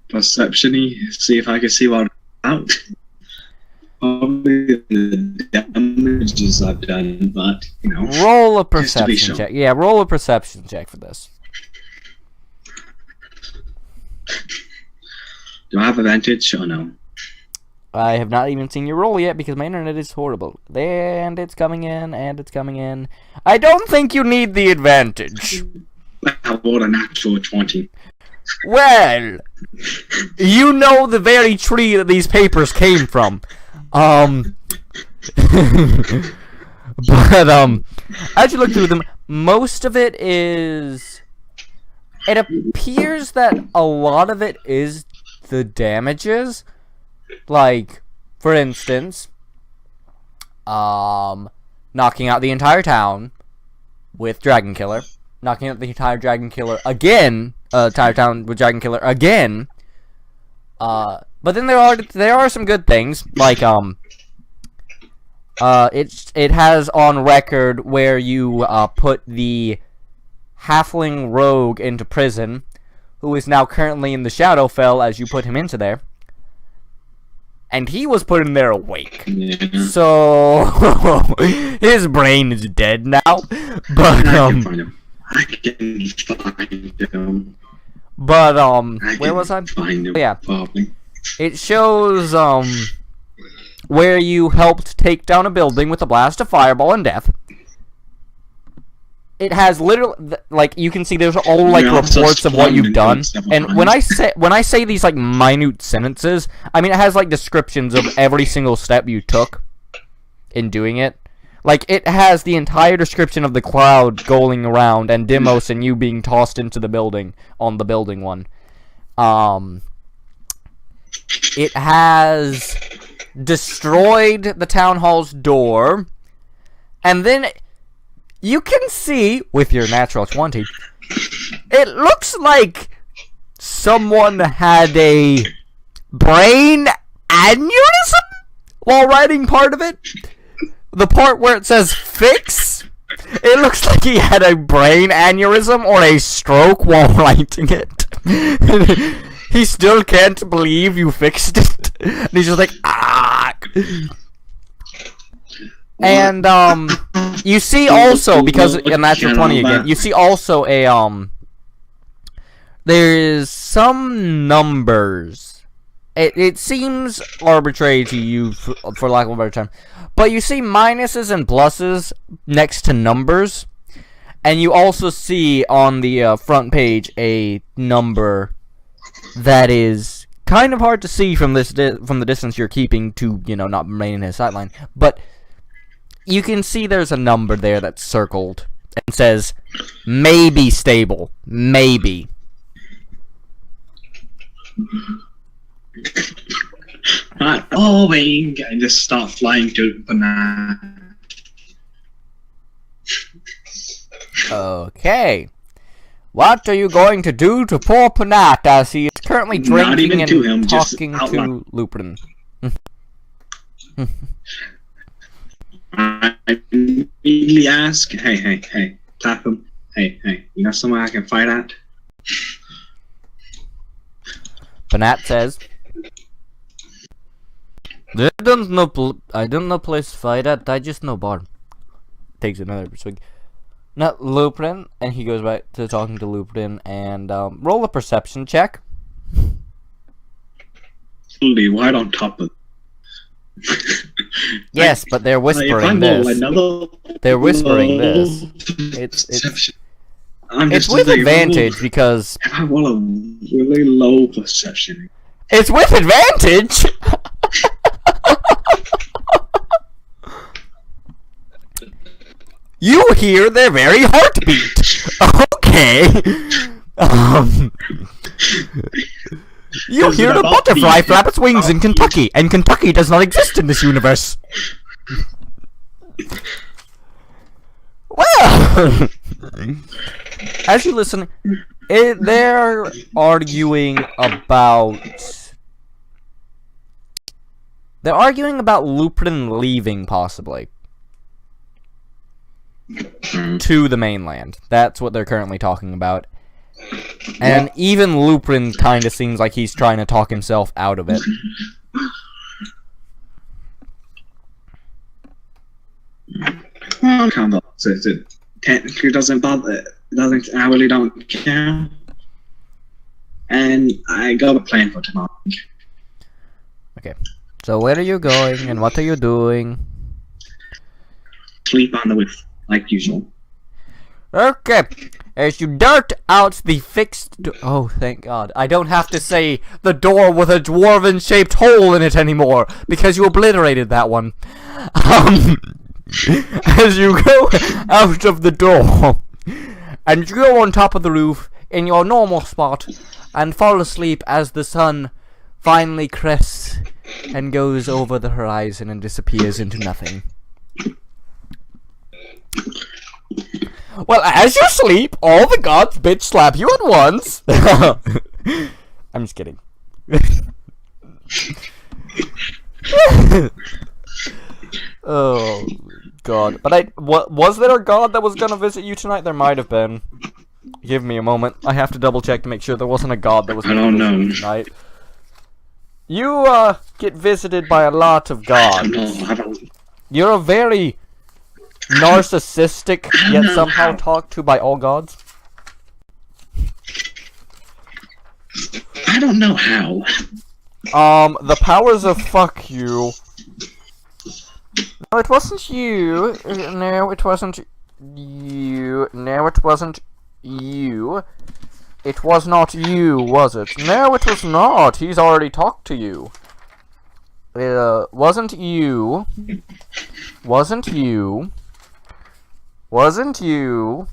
perception-y, see if I can see what I'm out? Probably the damages I've done, but, you know. Roll a perception check. Yeah, roll a perception check for this. Do I have advantage or no? I have not even seen your roll yet because my internet is horrible. And it's coming in, and it's coming in. I don't think you need the advantage. I rolled a natural 20. Well, you know the very tree that these papers came from. But, as you look through them, most of it is... It appears that a lot of it is the damages. Like, for instance, knocking out the entire town with Dragon Killer. Knocking out the entire Dragon Killer again. Entire town with Dragon Killer again. But then there are some good things, like it has on record where you put the halfling rogue into prison, who is now currently in the Shadowfell as you put him into there, and he was put in there awake. Yeah. So his brain is dead now. But I can find him. I can find him. But where was I? Find him, yeah. Probably. It shows where you helped take down a building with a blast of fireball and death. It has literally, like, you can see there's all like reports of what you've done. And when I say these like minute sentences, I mean it has like descriptions of every single step you took in doing it. Like, it has the entire description of the cloud going around and Demos and you being tossed into the building on the building one. It has destroyed the town hall's door, and then you can see, with your natural 20, it looks like someone had a brain aneurysm while writing part of it. The part where it says fix, it looks like he had a brain aneurysm or a stroke while writing it. He still can't believe you fixed it. And he's just like, ah. And, you see also, because in natural 20 again, you see also a, there's some numbers. It seems arbitrary to you, for lack of a better term. But you see minuses and pluses next to numbers. And you also see on the front page a number that is kind of hard to see from from the distance you're keeping to, you know, not remain in his sightline. But you can see there's a number there that's circled and says, maybe stable. Maybe. Wing, and just start flying to banana. Okay. What are you going to do to poor Panat as he is currently drinking and talking to Lupin? I immediately ask, hey, tap him. Hey, you know somewhere I can fight at? Panat says, I don't know place to fight at, I just know bar. Takes another swig. Not Lupin, and he goes back to talking to Lupin, and roll a perception check. Right on top of. Yes, but they're whispering this. They're whispering this. It's with advantage because I want a really low perception. It's with advantage. You hear their very heartbeat. Okay. You hear the butterfly flap its wings in Kentucky, and Kentucky does not exist in this universe. Well, as you listen, they're arguing about Lupin leaving, possibly, to the mainland. That's what they're currently talking about. And even Lupin kind of seems like he's trying to talk himself out of it. Well, kind of it technically doesn't bother. I really don't care. And I got a plan for tomorrow. Okay. So where are you going, and what are you doing? Sleep on the roof, like usual. Okay. As you dart out the fixed oh, thank God. I don't have to say the door with a dwarven-shaped hole in it anymore, because you obliterated that one. As you go out of the door, and you go on top of the roof in your normal spot, and fall asleep as the sun finally crests and goes over the horizon and disappears into nothing. Well, as you sleep, all the gods bitch slap you at once. I'm just kidding. Oh, God. But was there a god that was gonna visit you tonight? There might have been. Give me a moment. I have to double check to make sure there wasn't a god that was gonna visit you tonight. You, get visited by a lot of gods. You're a very narcissistic, yet somehow talked to by all gods? I don't know how. The powers of fuck you. No, it wasn't you. No, it wasn't you. No, it wasn't you. It was not you, was it? No, it was not. He's already talked to you. Wasn't you. Wasn't you. Wasn't you.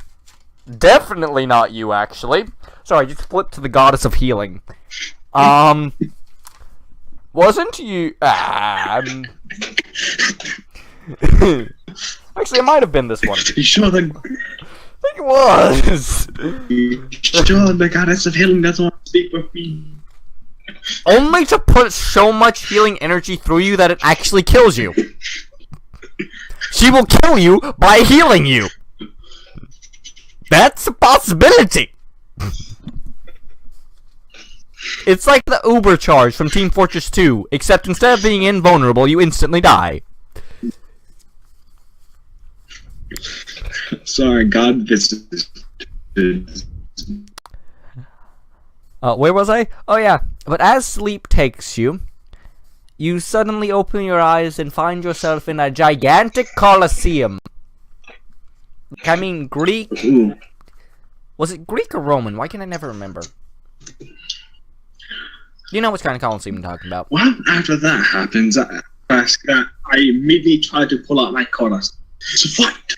Definitely not you, actually. Sorry, just flipped to the goddess of healing. Wasn't you. Actually, it might have been this one. You sure the... I think it was. Sure the goddess of healing doesn't want to speak with me. Only to put so much healing energy through you that it actually kills you. She will kill you by healing you. That's a possibility. It's like the Uber charge from Team Fortress 2, except instead of being invulnerable, you instantly die. Sorry, God visited. Where was I? Oh yeah, but as sleep takes you, you suddenly open your eyes and find yourself in a gigantic coliseum. I mean, Greek. Ooh. Was it Greek or Roman? Why can I never remember? You know which kind of coliseum I'm talking about. Well, after that happens, I immediately try to pull out my cutlass to fight.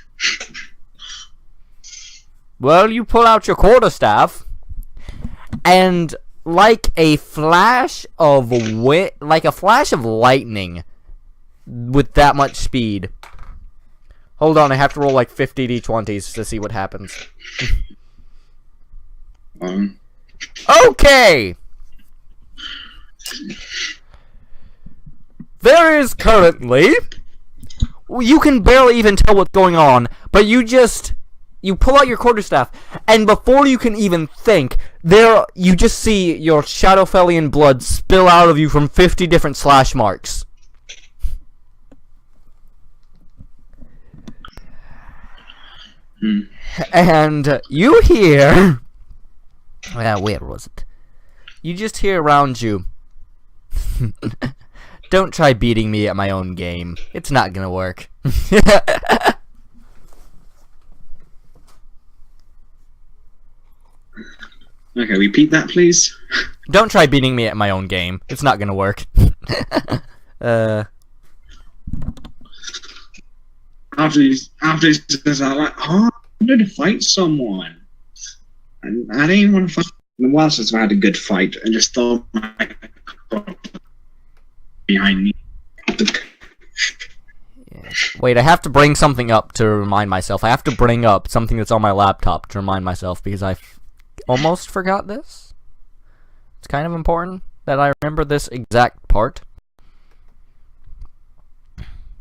Well, you pull out your quarterstaff, and like a flash of lightning, with that much speed. Hold on, I have to roll like 50 d20s to see what happens. Okay! There is currently... You can barely even tell what's going on, but you pull out your quarterstaff, and before you can even think, you just see your Shadowfellian blood spill out of you from 50 different slash marks. And you hear... where was it? You just hear around you... Don't try beating me at my own game. It's not gonna work. Okay, repeat that, please. Don't try beating me at my own game. It's not gonna work. after he says that, like, oh, I wanted to fight someone. And I didn't want to fight. And whilst I had a good fight, I just thought my behind me. Wait, I have to bring something up to remind myself. I have to bring up something that's on my laptop to remind myself because I almost forgot this. It's kind of important that I remember this exact part.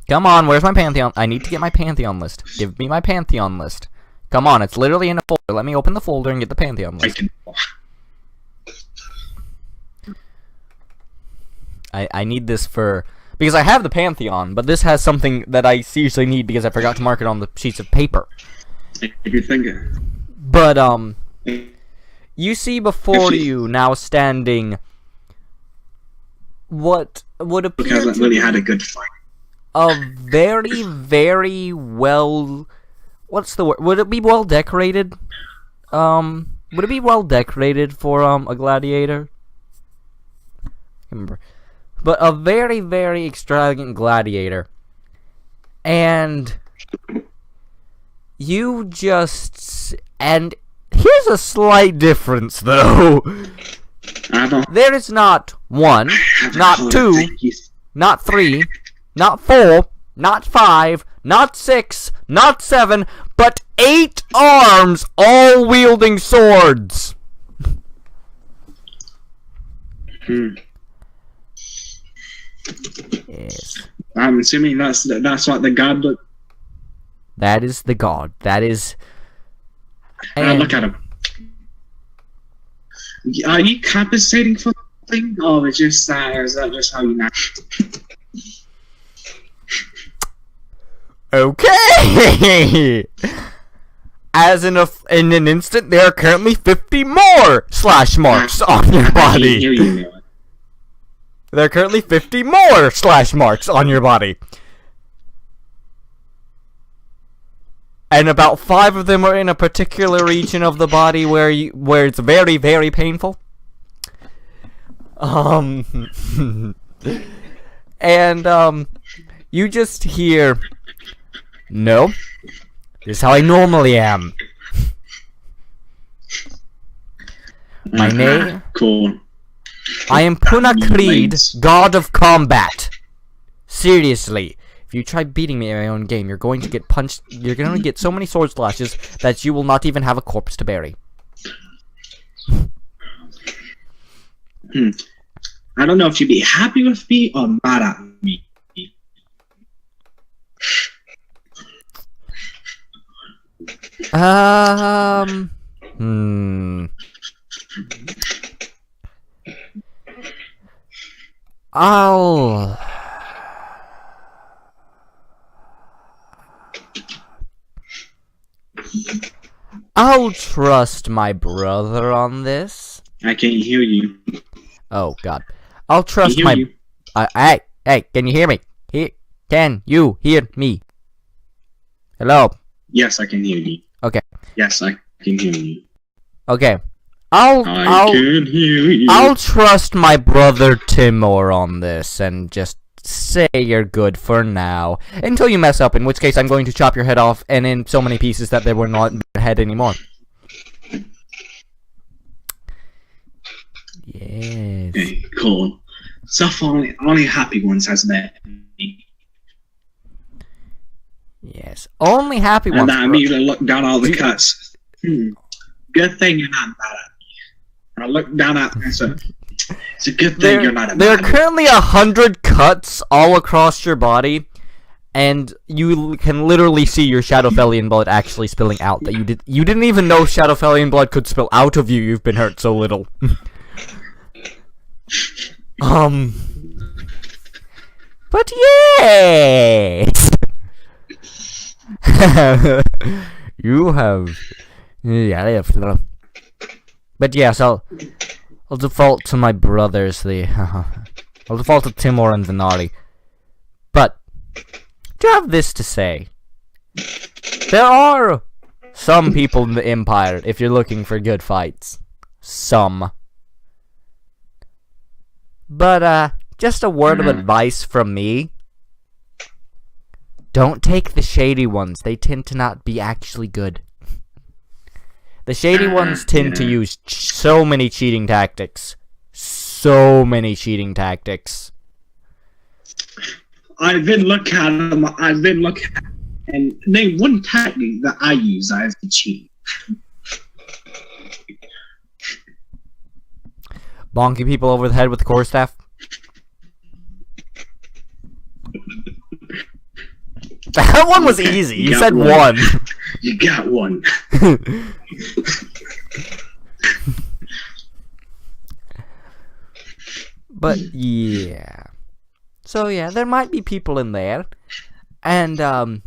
Come on, where's my Pantheon? I need to get my Pantheon list. Give me my Pantheon list. Come on, it's literally in a folder. Let me open the folder and get the Pantheon list. I need this for... Because I have the Pantheon, but this has something that I seriously need because I forgot to mark it on the sheets of paper. If you think it... But, you see before you now standing what would appear because I really had a good fight. A very, very well... What's the word? Would it be well decorated? Would it be well decorated for, a gladiator? I can't remember. But a very, very extravagant gladiator. And you just... And here's a slight difference, though. There is not 1, not 2, not 3, not 4, not 5, not 6, not 7, but 8 arms, all wielding swords. Yes. I'm assuming that's what the god look. That is the god. That is. And look at him. Are you compensating for something, or is just is that just how you know? Okay. As in an instant, there are currently 50 more slash marks on your body. There are currently 50 more slash marks on your body. And about 5 of them are in a particular region of the body where it's very, very painful. And you just hear, no, this is how I normally am. My name. Cool. I am Puna Creed, God of Combat. Seriously, if you try beating me in my own game, you're going to get punched. You're going to get so many sword slashes that you will not even have a corpse to bury. I don't know if you'd be happy with me or mad at me. I'll trust my brother on this. I can't hear you. Oh God, I'll trust my. Hey, can you hear me? Can you hear me? Hello. Yes, I can hear you. Okay. Yes, I can hear you. Okay. I can hear you. I'll trust my brother Timur on this and just say you're good for now until you mess up, in which case I'm going to chop your head off and in so many pieces that there were not your head anymore. Yes. Okay, cool. Stuff only happy ones has met me. Yes, only happy ones. And I immediately look down all the cuts. Good thing you're not mad at me. I look down at me and said, it's a good thing you're not mad at me. There are currently 100 cuts all across your body, and you can literally see your Shadowfellian blood actually spilling out. That you didn't even know Shadowfellian blood could spill out of you. You've been hurt so little. But yes, you have. But yes, I'll default to my brothers. I'll default to Timur and Venari. But do you have this to say? There are some people in the Empire, if you're looking for good fights. Some. But just a word of advice from me. Don't take the shady ones. They tend to not be actually good. The shady ones tend to use so many cheating tactics. So many cheating tactics. I've been looking at them. And name one tactic that I use as a cheat. Bonking people over the head with the core staff. That one was easy. You said one. You got one. But yeah. So yeah, there might be people in there. And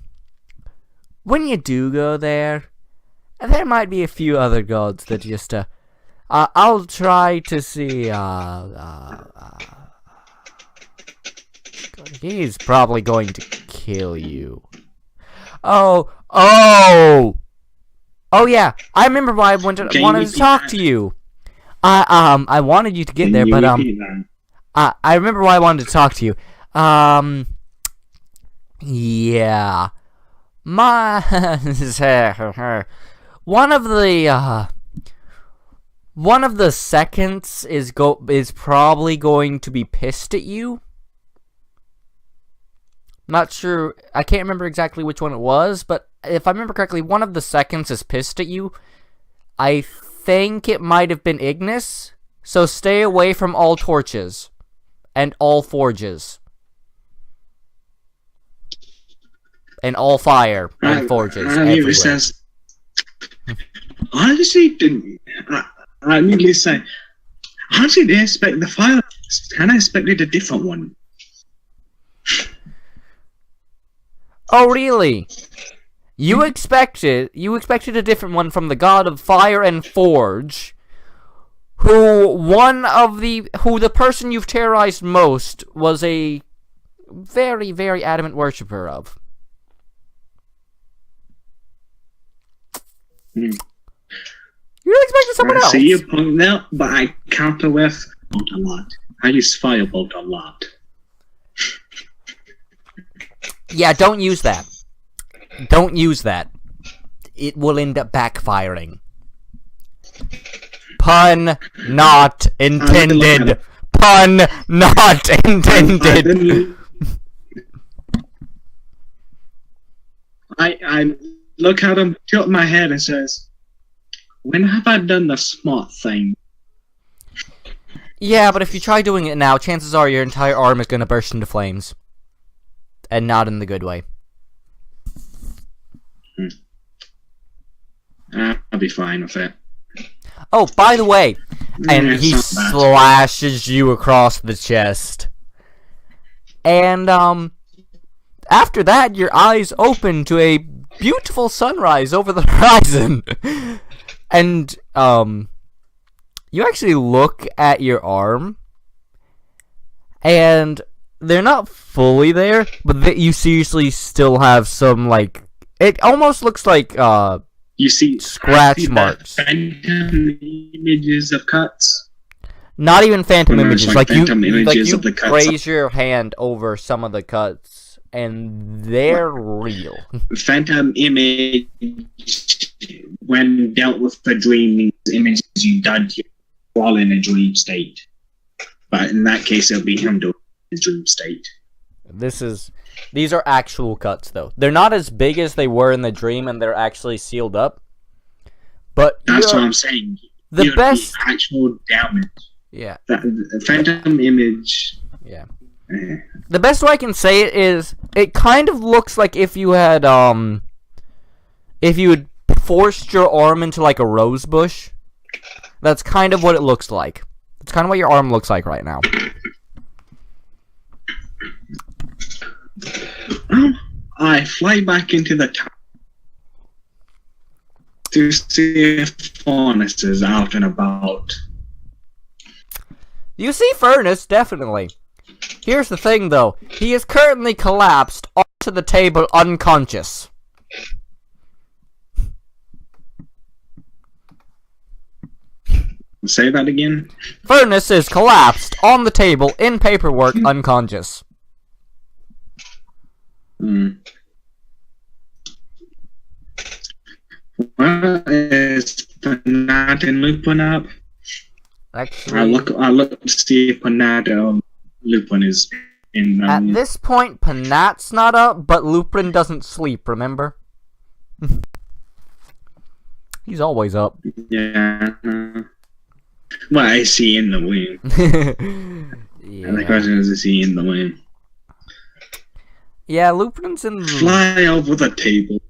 when you do go there, there might be a few other gods that just I'll try to see he's probably going to kill you. Oh yeah, I remember why I wanted to talk to you. I wanted you to get there, but I remember why I wanted to talk to you. Yeah. My one of the seconds is probably going to be pissed at you. Not sure, I can't remember exactly which one it was, but if I remember correctly, one of the seconds is pissed at you. I think it might have been Ignis, so stay away from all torches and all forges. And all fire and forges everywhere. Says, honestly, I immediately say, honestly, they expect the fire, and I expected a different one. Oh, really? You expected a different one from the god of fire and forge, who the person you've terrorized most was a very, very adamant worshipper of. You're expecting someone else. I see your point now, but I counter with bolt a lot. I use firebolt a lot. Yeah, don't use that. Don't use that. It will end up backfiring. Pun not intended. Pun not intended. I look at him, tilt my head, and says, "When have I done the smart thing?" Yeah, but if you try doing it now, chances are your entire arm is going to burst into flames. And not in the good way. I'll be fine with it. Oh, by the way, and he slashes you across the chest. And, after that, your eyes open to a beautiful sunrise over the horizon. And, you actually look at your arm, and they're not fully there, but you seriously still have some, like, it almost looks like, you see scratch marks. Phantom images of cuts. Not even phantom images. Like you raise your hand over some of the cuts, and they're real. Phantom image, when dealt with the dream, images you done while in a dream state. But in that case, it'll be him doing his dream state. These are actual cuts, though. They're not as big as they were in the dream, and they're actually sealed up. But that's what I'm saying. The best actual damage. Yeah. The phantom image. Yeah. The best way I can say it is, it kind of looks like if you had forced your arm into like a rose bush. That's kind of what it looks like. It's kind of what your arm looks like right now. I fly back into the town to see if Furnace is out and about. You see Furnace, definitely. Here's the thing, though. He is currently collapsed onto the table unconscious. Say that again? Furnace is collapsed on the table in paperwork unconscious. Panat and Lupin up? Actually, I look to see if Panat or Lupin is in. at this point, Panat's not up, but Lupin doesn't sleep, remember? He's always up. Yeah. Well, I see in the womb. Yeah. And the question is he in the womb? Yeah, Lupin's in the... Fly over the table.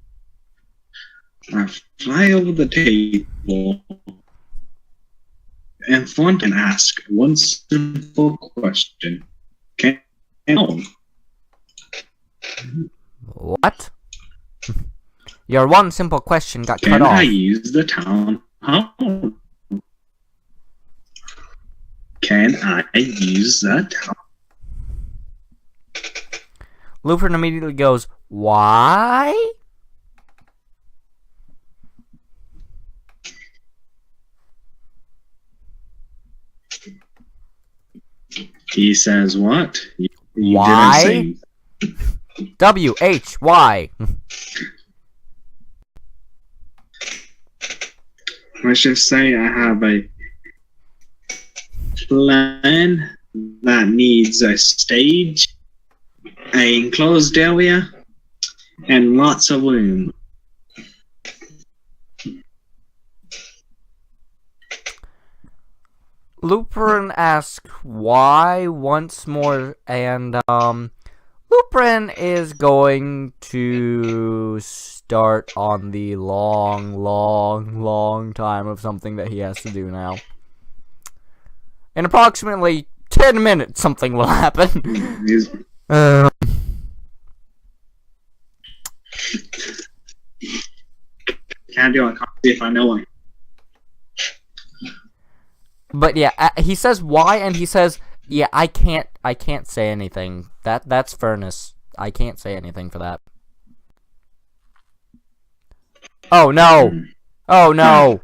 I fly over the table in front and ask one simple question. Can What? Your one simple question got cut Can off. I use the town hall? Can I use the town? Lupin immediately goes, why? He says what? You Why? didn't say. W-H-Y. Let's just say I have a plan that needs a stage, an enclosed area, and lots of room. Lupin asks why once more, and Lupin is going to start on the long time of something that he has to do now. In approximately 10 minutes, something will happen. Can I do it? See if I know it. But yeah, he says why, and he says, yeah, I can't say anything. That's furnace. I can't say anything for that. Oh no! Oh no!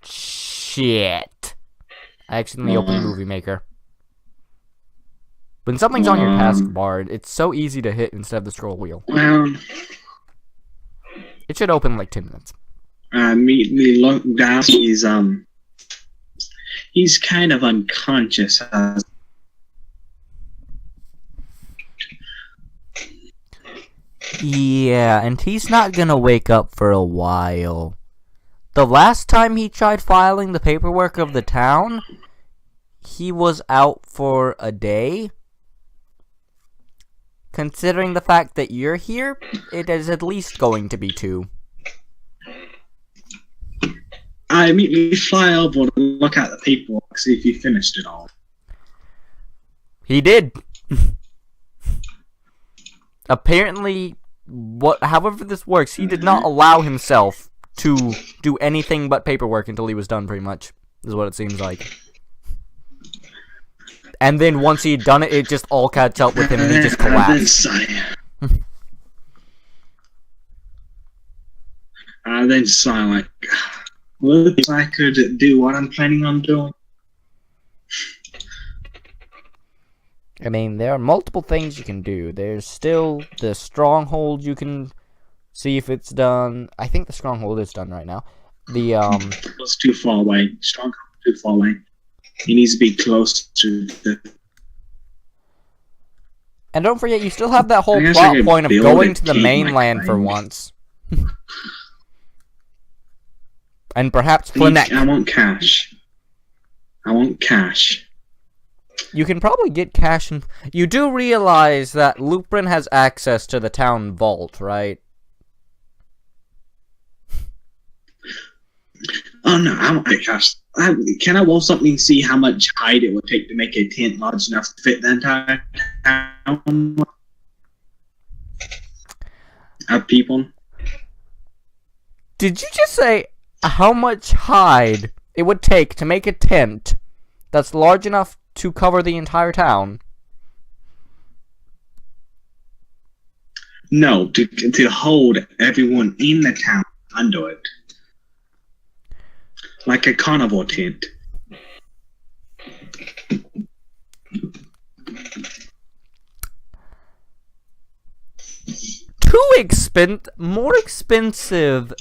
Shit! I accidentally opened Movie Maker. When something's on your taskbar, it's so easy to hit instead of the scroll wheel. Well, It should open in like 10 minutes. me look down. He's kind of unconscious. Yeah, and he's not gonna wake up for a while. The last time he tried filing the paperwork of the town, he was out for a day. Considering the fact that you're here, it is at least going to be 2. I immediately fly over to look at the paperwork, see if he finished it all. He did. Apparently, however this works, he did not allow himself to do anything but paperwork until he was done, pretty much, is what it seems like. And then once he'd done it, it just all catch up with him and he just collapsed. Then silent. Well, if I could do what I'm planning on doing. I mean, there are multiple things you can do. There's still the stronghold you can see if it's done. I think the stronghold is done right now. It's too far away. Stronghold too far away. He needs to be close to the... And don't forget, you still have that whole I guess plot I could point of build going a to the team mainland like for mine. once. And perhaps I Flinek. want cash. I want cash. You can probably get cash, and you do realize that Lupin has access to the town vault, right? Oh no, I want cash. Can I roll something and see how much hide it would take to make a tent large enough to fit the entire town of people? Did you just say how much hide it would take to make a tent that's large enough to cover the entire town? No, to hold everyone in the town under it. Like a carnival tent. More More expensive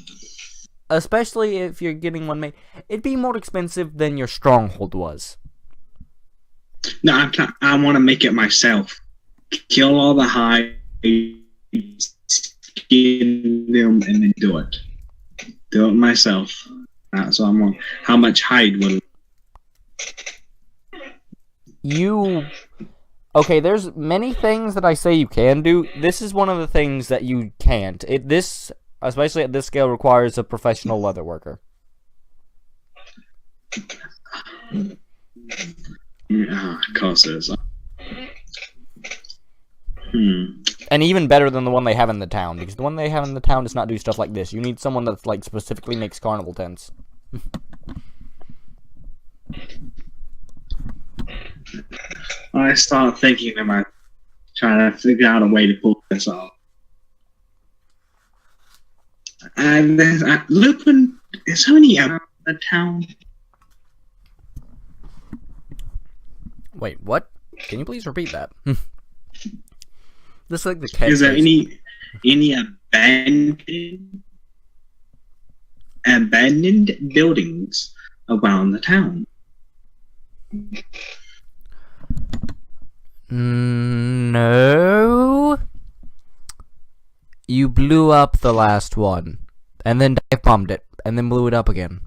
especially if you're getting one made, it'd be more expensive than your stronghold was. No, I want to make it myself. Kill all the hides, skin them, and then do it. Do it myself. That's what I want. How much hide will... Okay, there's many things that I say you can do. This is one of the things that you can't. This, especially at this scale, requires a professional leather worker. Yeah, of course it is. And even better than the one they have in the town, because the one they have in the town does not do stuff like this. You need someone that like specifically makes carnival tents. I start thinking about trying to figure out a way to pull this off. And Lupin, is there any around the town? Wait, what? Can you please repeat that? This is like the catch. Is there any abandoned buildings around the town? No. You blew up the last one, and then dive bombed it, and then blew it up again.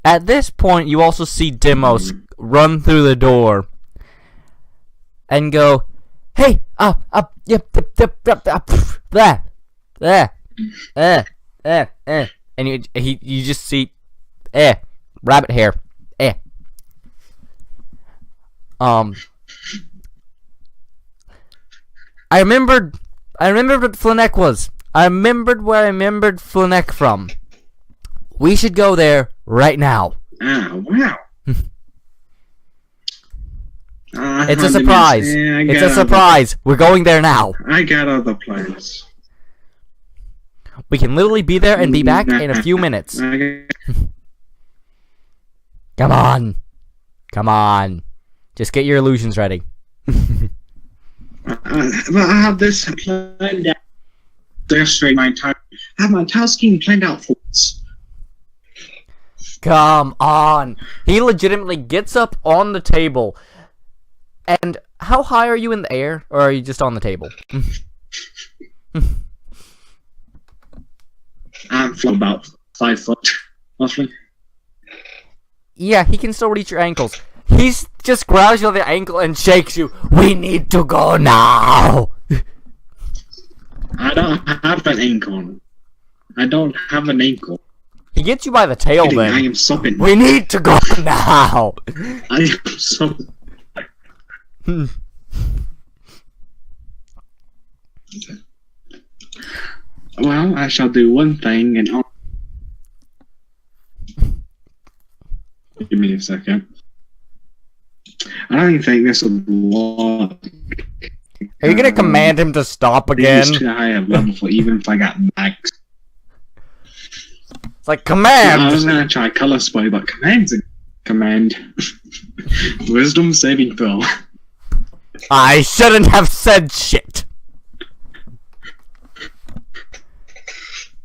At this point, you also see Demos run through the door and go, "Hey, yep, there, and you just see, rabbit hair, I remembered what Flanneck was. I remembered where I remembered Flanneck from. We should go there right now." Oh, wow. It's a surprise. It's a surprise. We're going there now. I got other plans. We can literally be there and be back in a few minutes. Come on. Come on. Just get your illusions ready. I have this planned out. Demonstrate my entire... I have my entire scheme planned out for us. Come on. He legitimately gets up on the table. And how high are you in the air? Or are you just on the table? I'm from about 5 foot, roughly. Yeah, he can still reach your ankles. He just grabs you on the ankle and shakes you. We need to go now. I don't have an ankle. I don't have an ankle. He gets you by the tail then. I am sopping. We need to go now. I am sopping. Well, I shall do one thing and I'll... Give me a second. I don't even think this will work. Are you gonna command him to stop again? Too high a level for even if I got max. It's like, command! Yeah, I was gonna try color spray, but command's a command. Wisdom saving throw. I shouldn't have said shit.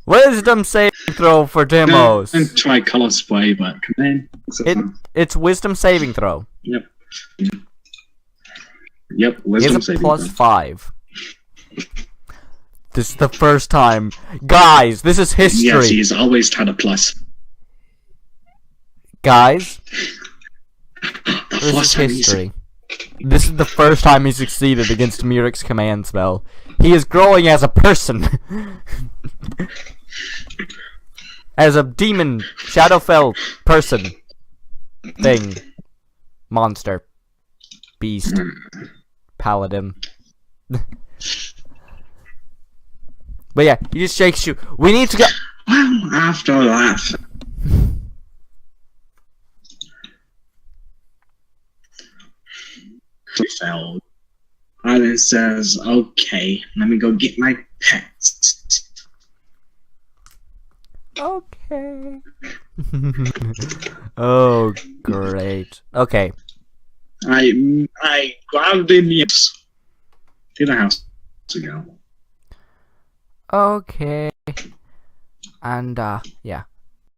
Wisdom saving throw for Demos. And try color spray, but command. It's wisdom saving throw. Yep. Yep, He wisdom has a saving plus throw. 5. This is the first time. Guys, this is history. Yes, he's always had a plus. Guys, The this plus is time he's- history. This is the first time he succeeded against Muric's command spell. He is growing as a person. As a demon, Shadowfell person. Thing. Monster. Beast. Paladin. But yeah, he just shakes you. We need to go. Well, after that. Fell. And it says, okay, let me go get my pets. Okay. Oh, great. Okay. I grabbed the nips to the house to go. Okay. And, yeah.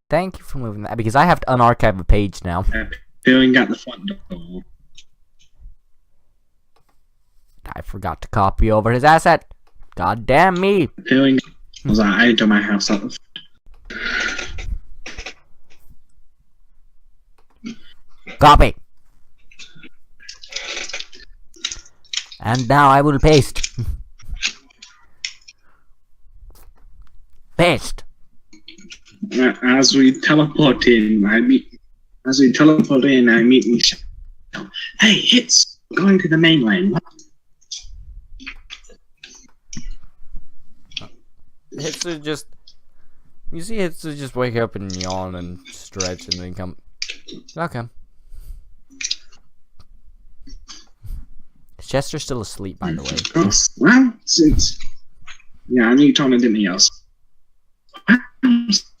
Thank you for moving that, because I have to unarchive the page now. Peeling out the front door. I forgot to copy over his asset. God damn me. Peeling. I was like, I enter my house out the Copy. And now I will paste. Paste. As we teleport in, I meet Michelle. Hey, it's going to the mainland. Hitsu just... You see Hitsu just wake up and yawn and stretch and then come... Okay. Is Chester still asleep, by the way? Oh, well, since... Yeah, I need to tell anything else.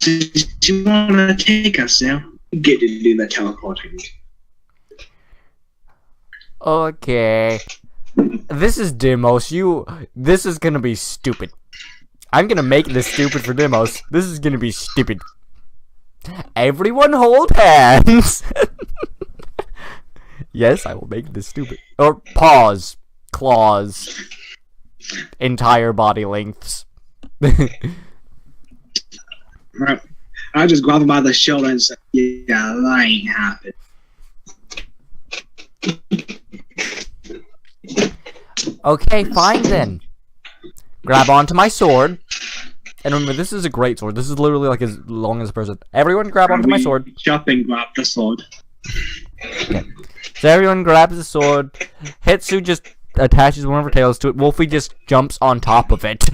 Since you want to take us now, you get to do the teleporting. Okay. This is Demos. This is gonna be stupid. I'm gonna make this stupid for Demos. This is gonna be stupid. Everyone hold hands. Yes, I will make this stupid. Or paws. Claws. Entire body lengths. Right. I just grab him by the shoulder and say, yeah, that ain't happened. Okay, fine then. Grab onto my sword. And remember, this is a great sword. This is literally like as long as a person. Everyone grab onto my sword. Jump and grab the sword. Okay. So everyone grabs the sword. Hitsu just attaches one of her tails to it. Wolfie just jumps on top of it.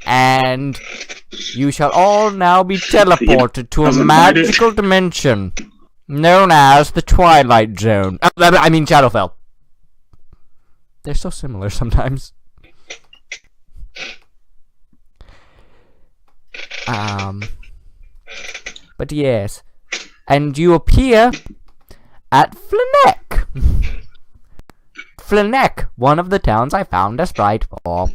And you shall all now be teleported to a magical dimension known as the Twilight Zone. I mean Shadowfell. They're so similar sometimes. But yes. And you appear at Flenek. Flenek, one of the towns I found a sprite for.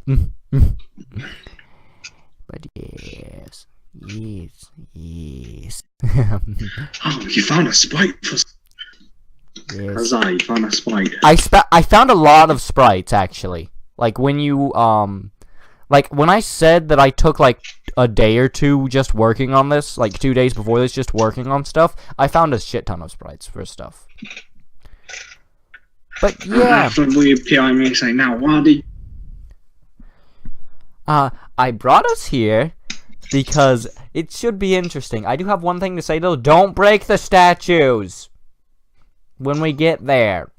But yes. Yes. Oh, you found a sprite for... Yes. Huzzah, you found a sprite. I found a lot of sprites, actually. Like, when you, like, when I said that I took, like, a day or two just working on this, like, 2 days before this just working on stuff, I found a shit ton of sprites for stuff. But, yeah. After we appear, me saying, now, why did... I brought us here because it should be interesting. I do have one thing to say, though. Don't break the statues when we get there.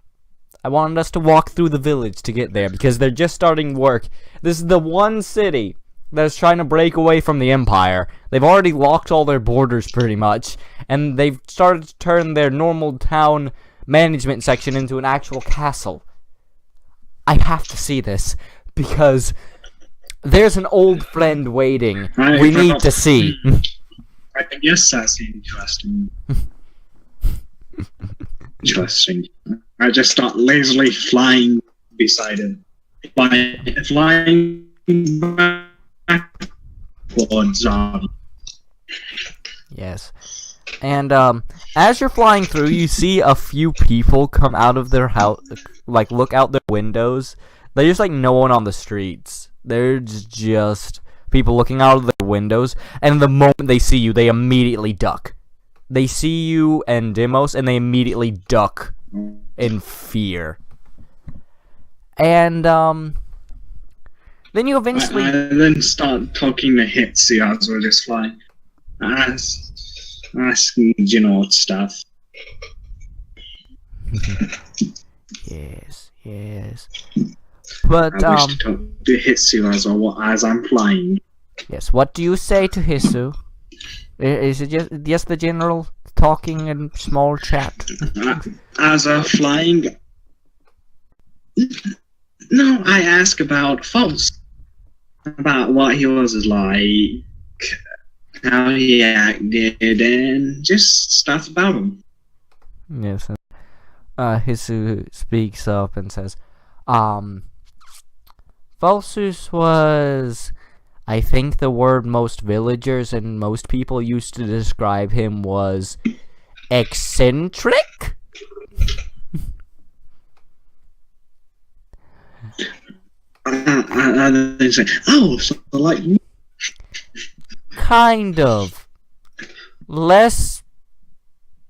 I wanted us to walk through the village to get there because they're just starting work. This is the one city that's trying to break away from the Empire. They've already locked all their borders pretty much, and they've started to turn their normal town management section into an actual castle. I have to see this because there's an old friend waiting. We need to see. I guess that's interesting. Interesting. I just start lazily flying beside him. Flying backwards. Yes. And, as you're flying through, you see a few people come out of their house, like, look out their windows. There's just, like, no one on the streets. There's just people looking out of their windows, and the moment they see you, they immediately duck. They see you and Demos, and they immediately duck in fear. And, then you eventually... I then start talking to Hitsu as we're just flying. Asking, you know, stuff. Yes, yes. But, I wish to talk to Hitsu as I'm flying. Yes, what do you say to Hitsu? Is it just the general talking and small chat? As I'm flying... No, I ask about False. About what he was like, how he acted, and just stuff about him. Yes. Hisu speaks up and says, Falsus was, I think the word most villagers and most people used to describe him was eccentric? And then say, oh, so like you. Kind of. Less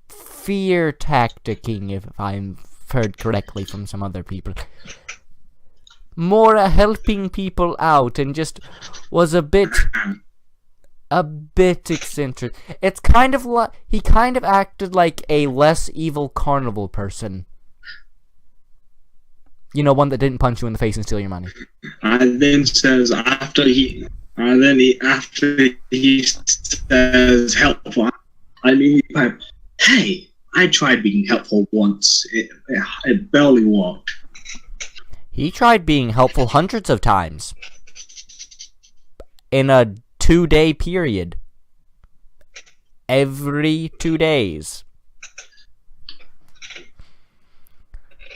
fear tacticking, if I'm heard correctly from some other people. More helping people out, and just was a bit eccentric. It's kind of like he kind of acted like a less evil carnival person. You know, one that didn't punch you in the face and steal your money. And then says after he says helpful. I mean, hey, I tried being helpful once. It barely worked. He tried being helpful hundreds of times. In a 2-day period. Every 2 days.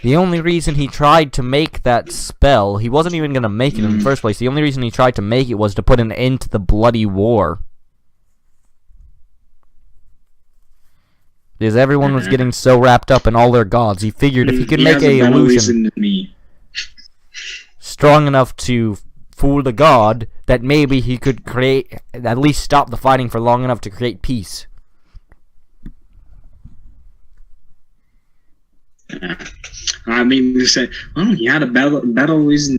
The only reason he tried to make that spell, he wasn't even going to make it in the first place. The only reason he tried to make it was to put an end to the bloody war. Because everyone was getting so wrapped up in all their gods, he figured if he could make an illusion strong enough to fool the god, that maybe he could create, at least stop the fighting for long enough to create peace. I mean, they say, oh, you had a better reason.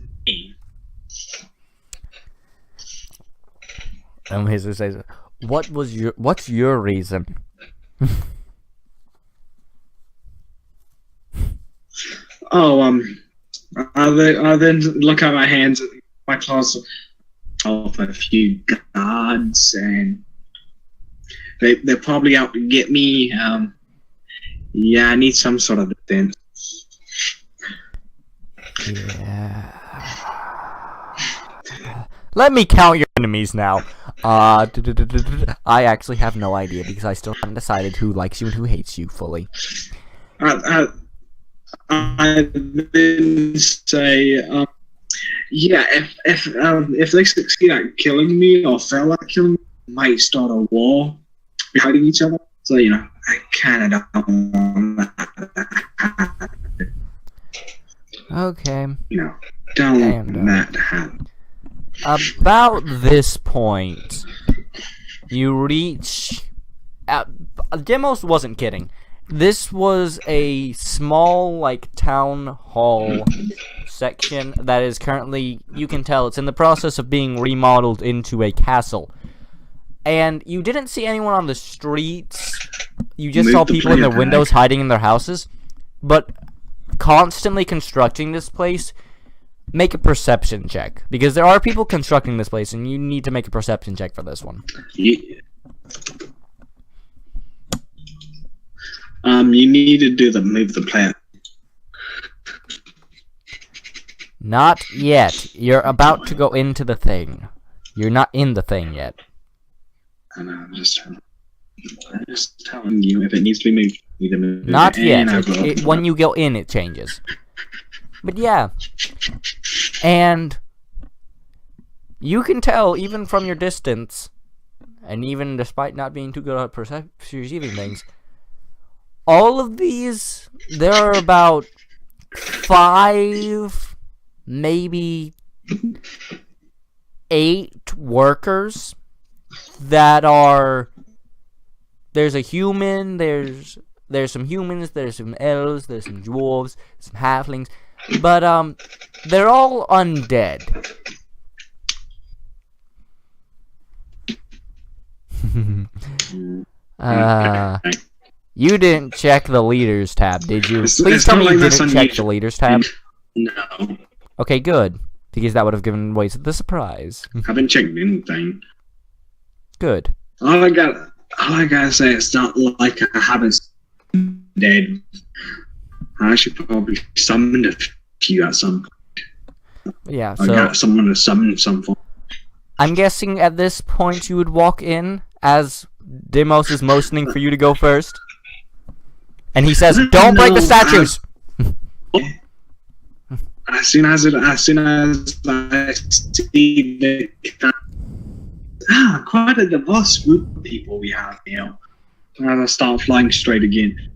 And he says, what's your reason? Oh, I then look at my hands, my closet, of a few guards, and they're probably out to get me. Yeah, I need some sort of defense. Yeah. Let me count your enemies now. I actually have no idea because I still haven't decided who likes you and who hates you fully. I then say, yeah, if they succeed at killing me or fail at killing me, might start a war fighting each other. So, you know, I kind of don't want that. Okay. You know, don't want that to happen. About this point, you reach... Demos wasn't kidding. This was a small, like, town hall section that is currently, you can tell, it's in the process of being remodeled into a castle. And you didn't see anyone on the streets. You just saw people in their windows hiding in their houses. But constantly constructing this place, make a perception check. Because there are people constructing this place, and you need to make a perception check for this one. Yeah. You need to do the move the player. Not yet. You're about to go into the thing. You're not in the thing yet. And I'm just telling you if it needs to be moved. Either move not it yet. When you go in, it changes. But yeah. And you can tell, even from your distance, and even despite not being too good at perceiving things, all of these, there are about 5, maybe 8 workers that are... There's a human, there's some humans, there's some elves, there's some dwarves, some halflings, but they're all undead. You didn't check the leaders tab, did you? Please tell me you didn't check the leaders tab. No. Okay, good. Because that would have given away the surprise. I haven't checked anything. Good. All I gotta say, it's not like I haven't dead. I should probably summon a few at some point. Yeah, I got someone to summon some form. I'm guessing at this point you would walk in as Demos is motioning for you to go first. And he says, don't break the statues! as soon as I see the quite a diverse group of people we have, and I start flying straight again.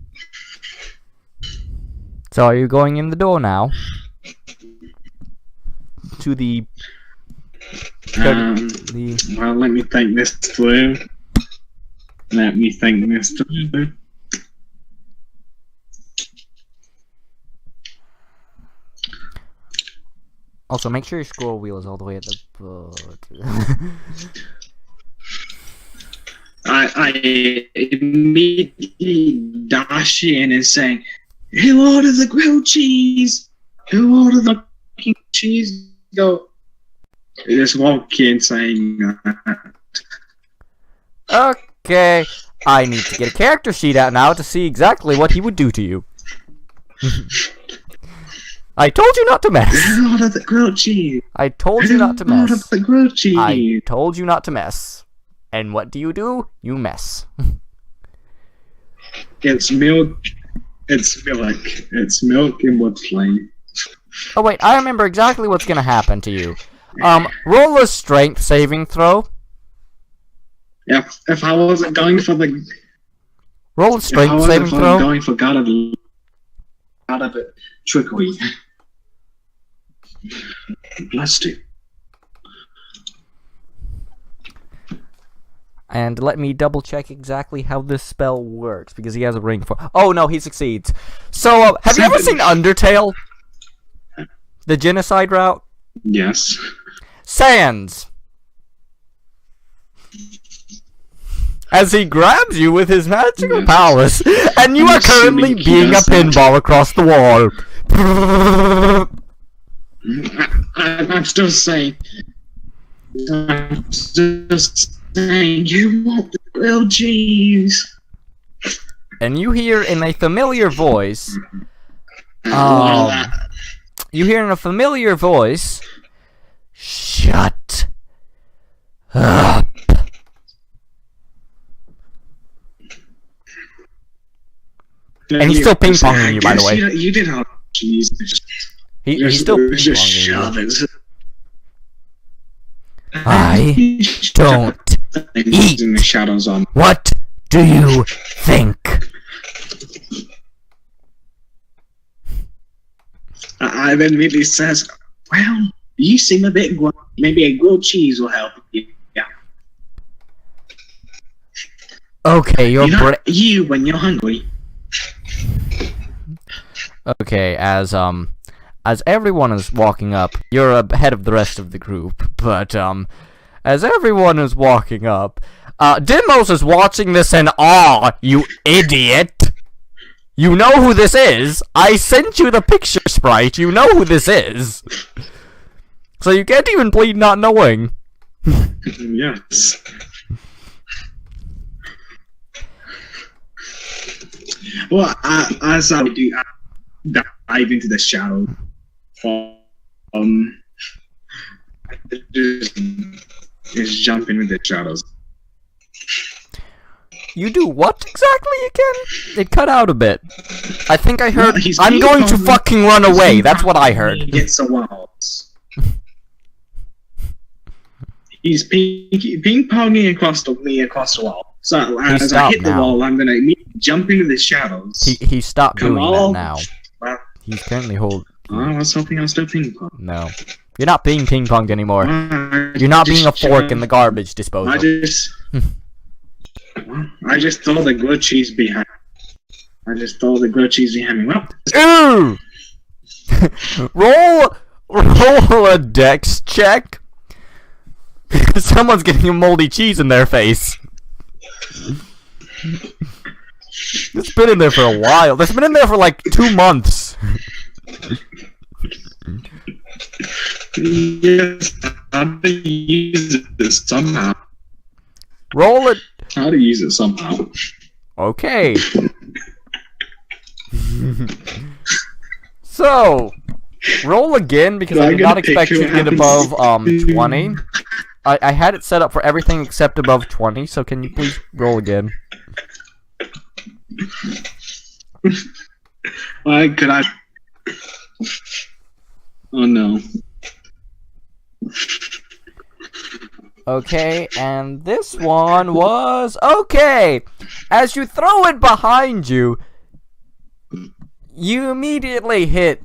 So are you going in the door now? To the... Well, let me think this through. Also, make sure your scroll wheel is all the way at the bottom. I immediately dash in and saying, "Who ordered the grilled cheese? Who ordered the fucking cheese?" Go. Just walk in saying that. Okay, I need to get a character sheet out now to see exactly what he would do to you. I told you not to mess. Who ordered the grilled cheese? I told you not to mess. Who ordered the grilled cheese? I told you not to mess. And what do? You mess. It's milk. It's milk. It's milk and what's plain. Oh wait, I remember exactly what's gonna happen to you. Roll a strength saving throw. If I wasn't going for the... Roll a strength saving throw. If I was going for God of it trickery. Bless you. And let me double check exactly how this spell works, because he has a ring for... Oh no, he succeeds. So, have you ever seen Undertale? The genocide route? Yes. Sans! As he grabs you with his magical powers, and you are currently being a pinball across the wall. I'm still saying... you want the grilled cheese. And you hear in a familiar voice... you hear in a familiar voice... Shut up. And he's still ping-ponging you, by the way. You did have cheese. He's still ping-ponging you. I don't eat. In the shadows on. What do you think? I then immediately says, "Well, you seem a bit maybe a grilled cheese will help you." Yeah. Okay, you when you're hungry. Okay, as everyone is walking up, you're ahead of the rest of the group, but, as everyone is walking up, Dimos is watching this in awe, you idiot! You know who this is! I sent you the picture sprite, you know who this is! So you can't even plead not knowing. Yes. Well, as I do, I dive into the shadow. Just jump in with the shadows. You do what exactly again? It cut out a bit. I think I heard, well, I'm going to fucking run away. That's what I heard. Against the walls. He's ping-ponging across the wall. So as I hit the wall, I'm gonna immediately jump into the shadows. He stopped doing that now. Well, He's currently holding. I was hoping I was still ping-pong. No. You're not being ping-ponged anymore. You're not being a fork in the garbage disposal. I just throw the grilled cheese behind. Me. Well, ooh! roll a dex check. Someone's getting a moldy cheese in their face. It's been in there for a while. It's been in there for like 2 months. Yes, how to use it somehow. Roll it. How to use it somehow. Okay. So, roll again because I did not expect you to get above 20. I had it set up for everything except above 20, so can you please roll again? Could I? Oh no. Okay, and this one was okay. As you throw it behind you, you immediately hit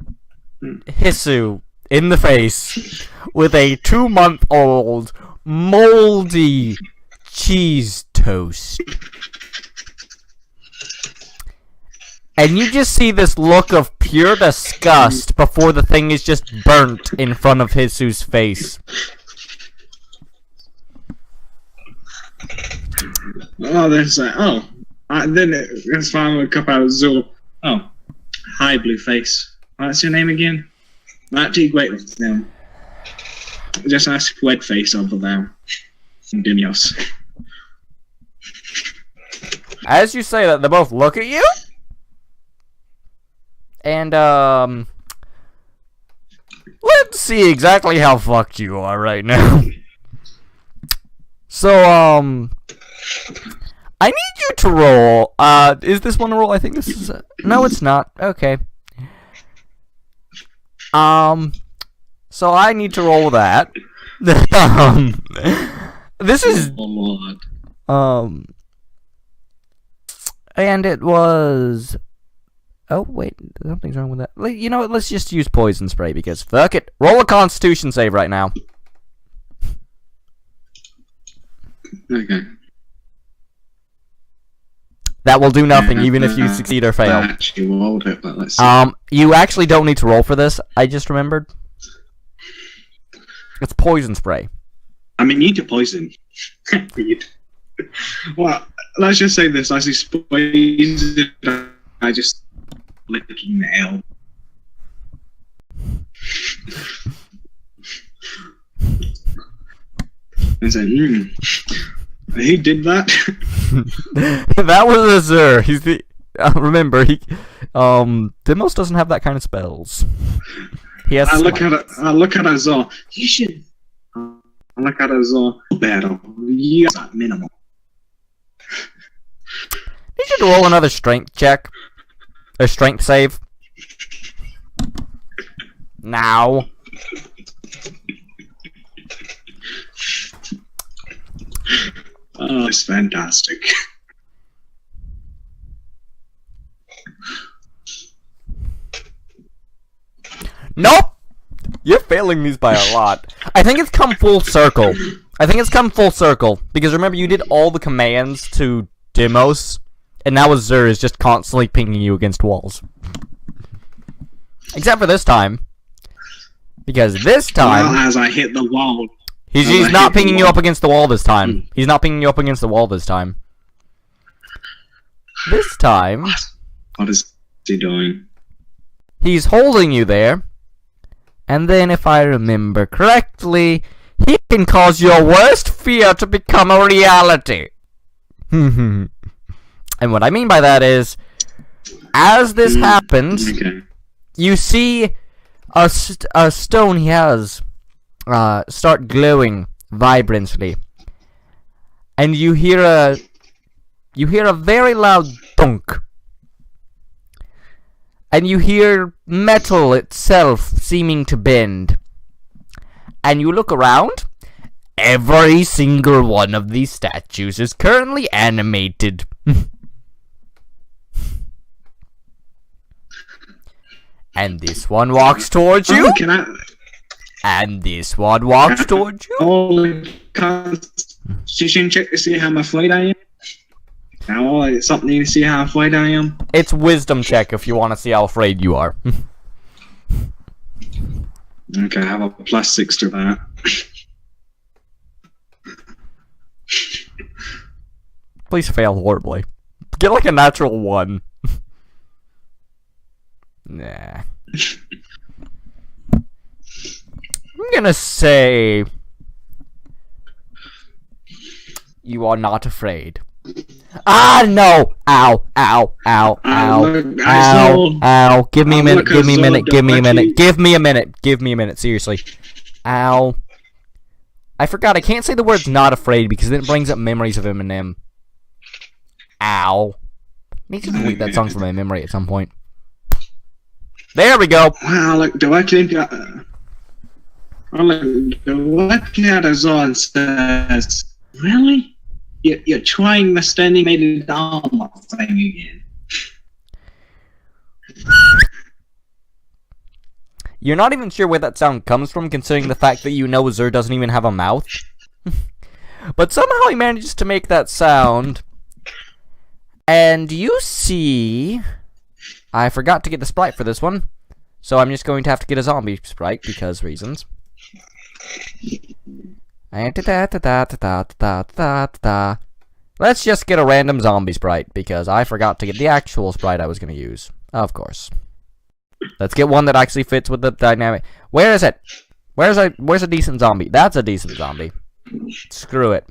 Hisu in the face with a 2-month-old moldy cheese toast. And you just see this look of pure disgust before the thing is just burnt in front of Hisu's face. Oh, there's that. Then it's finally a cup out of Zul. Oh, hi, Blueface. What's your name again? Not too great with them. Just ask Wedface over there. Dimios. As you say that, they both look at you. And, let's see exactly how fucked you are right now. So, I need you to roll. Is this one a roll? I think this is no, it's not. Okay. So I need to roll that. This is, and it was, oh, wait, something's wrong with that. You know what, let's just use poison spray, because fuck it. Roll a constitution save right now. Okay. That will do nothing, even if you succeed or fail. I actually rolled it, but let's see. You actually don't need to roll for this, I just remembered. It's poison spray. I mean, you need to poison. Well, let's just say this. As he's poisoned, I just licking the L. And said, he did that? That was a Zur. He's the... remember, Dimos doesn't have that kind of spells. He has I look at Azor. You should... I look at Azor. Battle. You got minimal. You should roll another strength check. A strength save. Now. Oh, it's fantastic. Nope! You're failing these by a lot. I think it's come full circle. Because remember, you did all the commands to Dimos, and now Zur is just constantly pinging you against walls. Except for this time. Because this time... Well, as I hit the wall... He's not pinging you up against the wall this time. He's not pinging you up against the wall this time. This time... What is he doing? He's holding you there. And then, if I remember correctly, he can cause your worst fear to become a reality. And what I mean by that is, as this happens, you see a stone he has start glowing vibrantly, and you hear a very loud thunk, and you hear metal itself seeming to bend, and you look around. Every single one of these statues is currently animated. And this one walks towards you. And this one walks towards you. Oh, constitution check to see how afraid I am. Now it's something to see how afraid I am. It's wisdom check if you want to see how afraid you are. Okay, I have a +6 to that. Please fail horribly. Get like a natural 1. Nah. I'm gonna say you are not afraid. Ah, no! Ow, ow, ow, ow, ow, ow. Give me a minute, give me a minute, give me a minute, give me a minute, give me a minute, seriously. Ow. I forgot, I can't say the words not afraid because then it brings up memories of Eminem. Ow. I need to delete that song from my memory at some point. There we go! Wow, look, do I think... Look at us all and says, really? You're trying the standing mated armor thing again. You're not even sure where that sound comes from, considering the fact that you know Zer doesn't even have a mouth. But somehow he manages to make that sound. And you see... I forgot to get the sprite for this one. So I'm just going to have to get a zombie sprite, because reasons. Let's just get a random zombie sprite, because I forgot to get the actual sprite I was going to use. Of course. Let's get one that actually fits with the dynamic. Where is it? Where's a decent zombie? That's a decent zombie. Screw it.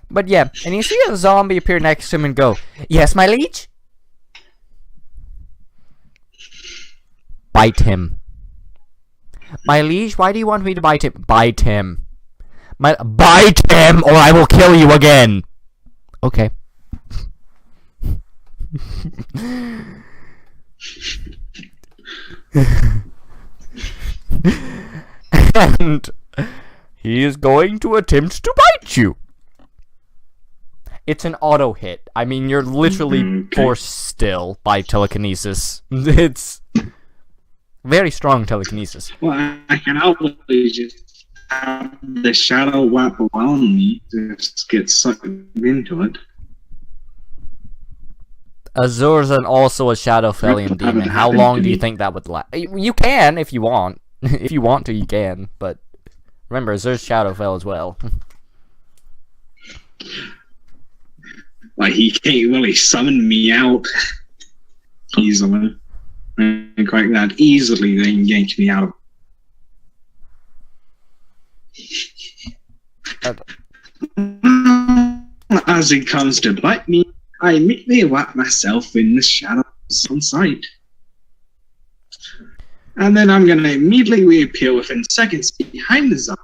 But yeah, and you see a zombie appear next to him and go, "Yes, my liege?" Bite him. My liege, why do you want me to bite him? Bite him. Bite him, or I will kill you again. Okay. And he is going to attempt to bite you. It's an auto hit. I mean, you're literally forced still by telekinesis. It's very strong telekinesis. Well, I can always just have the shadow wrap around me to just get sucked into it. Azur's also a Shadowfellian demon. How long do you think that would last? You can, if you want. If you want to, you can. But remember, Azur's Shadowfell as well. Like, he can't really summon me out easily. And quite that easily then yank me out of. As he comes to bite me, I immediately wrap myself in the shadows on sight. And then I'm going to immediately reappear within seconds behind the zombie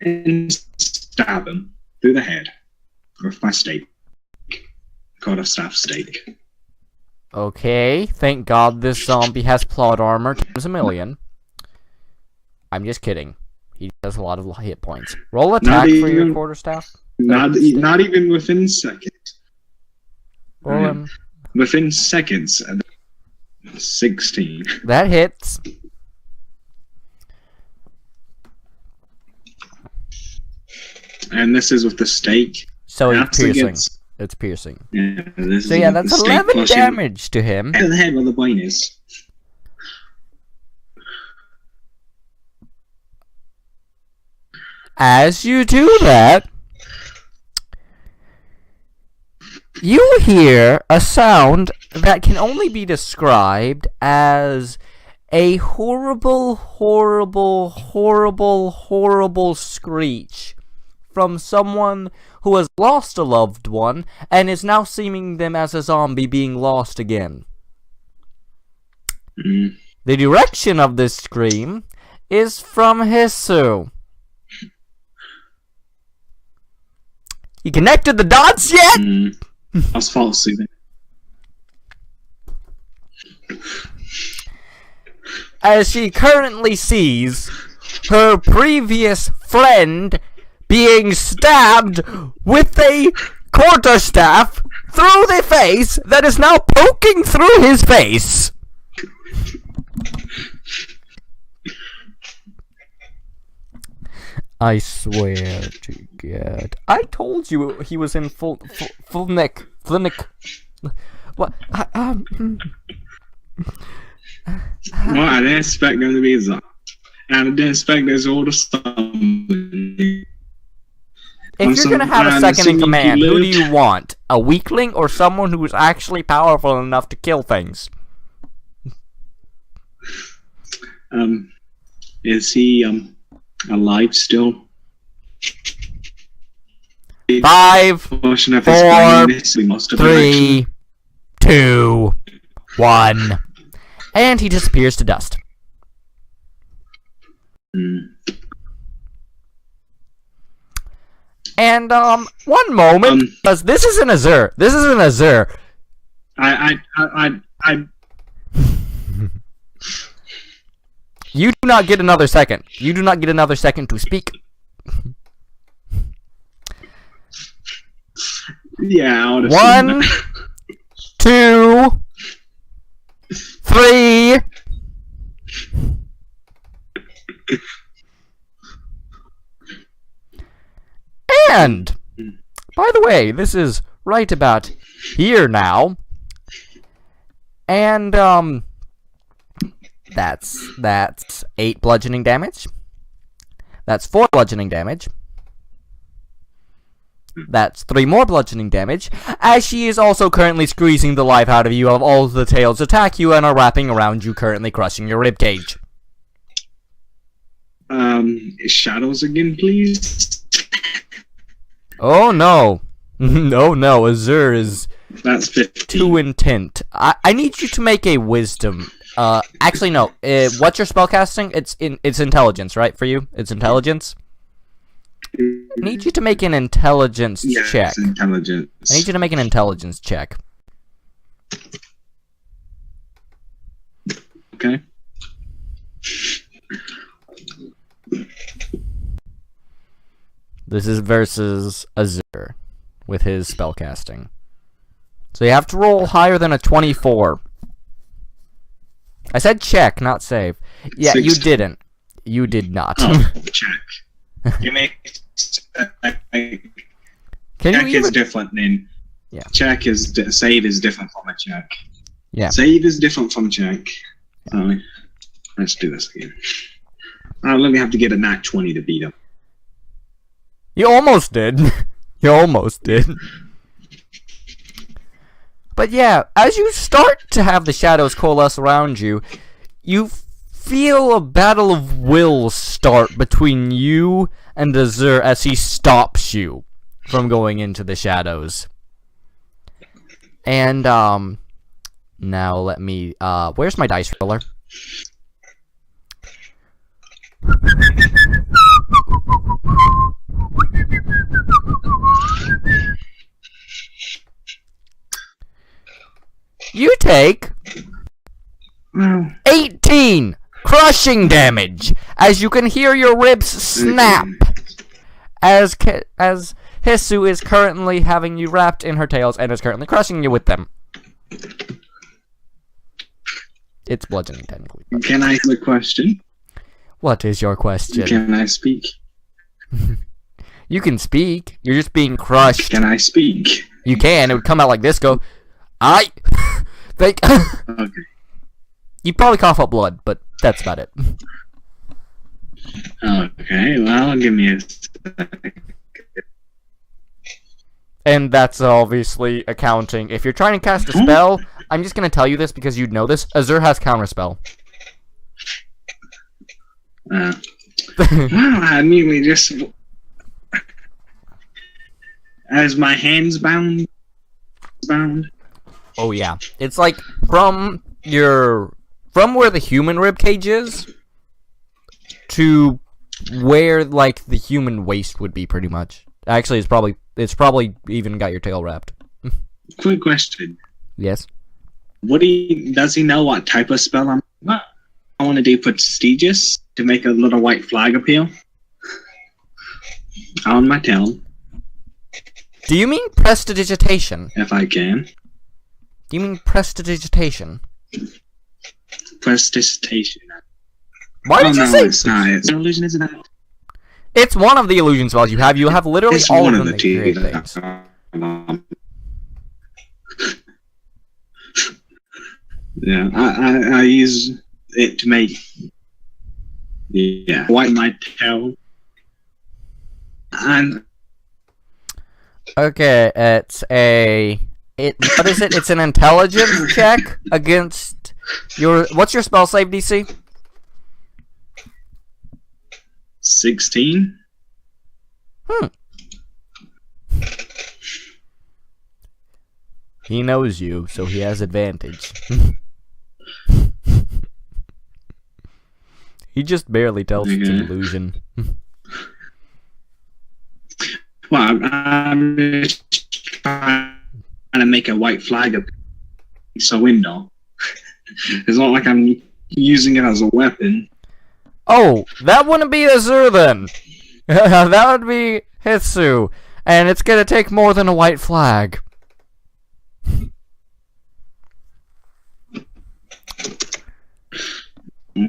and stab him through the head with my stake. Quarterstaff stake. Okay, thank God this zombie has plot armor times a million. I'm just kidding. He does a lot of hit points. Roll attack for your quarterstaff. Not even within seconds. Roll him. Within seconds. 16. That hits. And this is with the stake. So it's piercing. It's piercing. Yeah, so yeah, that's 11 damage to him. And the head where the brain is. As you do that, you hear a sound that can only be described as a horrible, horrible, horrible, horrible screech from someone who has lost a loved one and is now seeing them as a zombie being lost again. The direction of this scream is from Hisu. You connected the dots yet? That's false soothing. As she currently sees her previous friend being stabbed with a quarterstaff through the face that is now poking through his face. I swear to God. I told you he was in full nick. What? Well, I didn't expect him to be a zombie. And I didn't expect his older son. If you're gonna have a second in command, who do you want? A weakling or someone who is actually powerful enough to kill things? Is he alive still? 5, 4, 3, 2, 1, and he disappears to dust. And one moment, because this isn't Azur. This isn't Azur. I You do not get another second. You do not get another second to speak. Yeah, I would 1, 2, 3. And, by the way, this is right about here now. And, that's 8 bludgeoning damage. That's 4 bludgeoning damage. That's 3 more bludgeoning damage, as she is also currently squeezing the life out of you of all the tails attack you and are wrapping around you, currently crushing your ribcage. Shadows again, please? Oh no. No, Azure is That's 15. too intent. I need you to make a wisdom. Actually no, what's your spellcasting? It's intelligence, right, for you? It's intelligence? I need you to make an intelligence check. Yes, intelligence. I need you to make an intelligence check. Okay. This is versus Azure with his spellcasting. So you have to roll higher than a 24. I said check, not save. Yeah, 16. you didn't. You did not. Oh, check. You make Can check you is even... different than check is save is different from a check. Yeah. Save is different from check. Let's do this again. Let me have to get a nat 20 to beat him. You almost did. You almost did. But yeah, as you start to have the shadows coalesce around you, you feel a battle of wills start between you and Azure as he stops you from going into the shadows. And, now let me, where's my dice roller? You take 18 crushing damage as you can hear your ribs snap as Hisu is currently having you wrapped in her tails and is currently crushing you with them. It's bludgeoning technically. Can I ask a question? What is your question? Can I speak? You can speak. You're just being crushed. Can I speak? You can. It would come out like this. Go, I. Like. Okay. You'd probably cough up blood, but that's about it. Okay. Well, give me a second. And that's obviously accounting. If you're trying to cast a spell, I'm just gonna tell you this because you'd know this. Azure has counterspell. Wow, I immediately just... As my hands bound? Oh yeah, it's like from where the human ribcage is to where like the human waist would be, pretty much. Actually, it's probably even got your tail wrapped. Quick question. Yes. Does he know what type of spell I'm? I want to do prestigious to make a little white flag appear on my tail. Do you mean prestidigitation? If I can. Do you mean prestidigitation? Prestidigitation. Why did you say? It's not. It's an illusion, isn't it? It's one of the illusion spells you have. You have literally It's all one of of them the that two. create things. Yeah, I use it to make white my tail. And Okay, what is it? It's an intelligence check against what's your spell save DC? 16. He knows you, so he has advantage. He just barely tells it's an illusion. Well, I'm just trying to make a white flag of a window. It's not like I'm using it as a weapon. Oh, that wouldn't be Azur then. That would be Hitsu. And it's gonna take more than a white flag.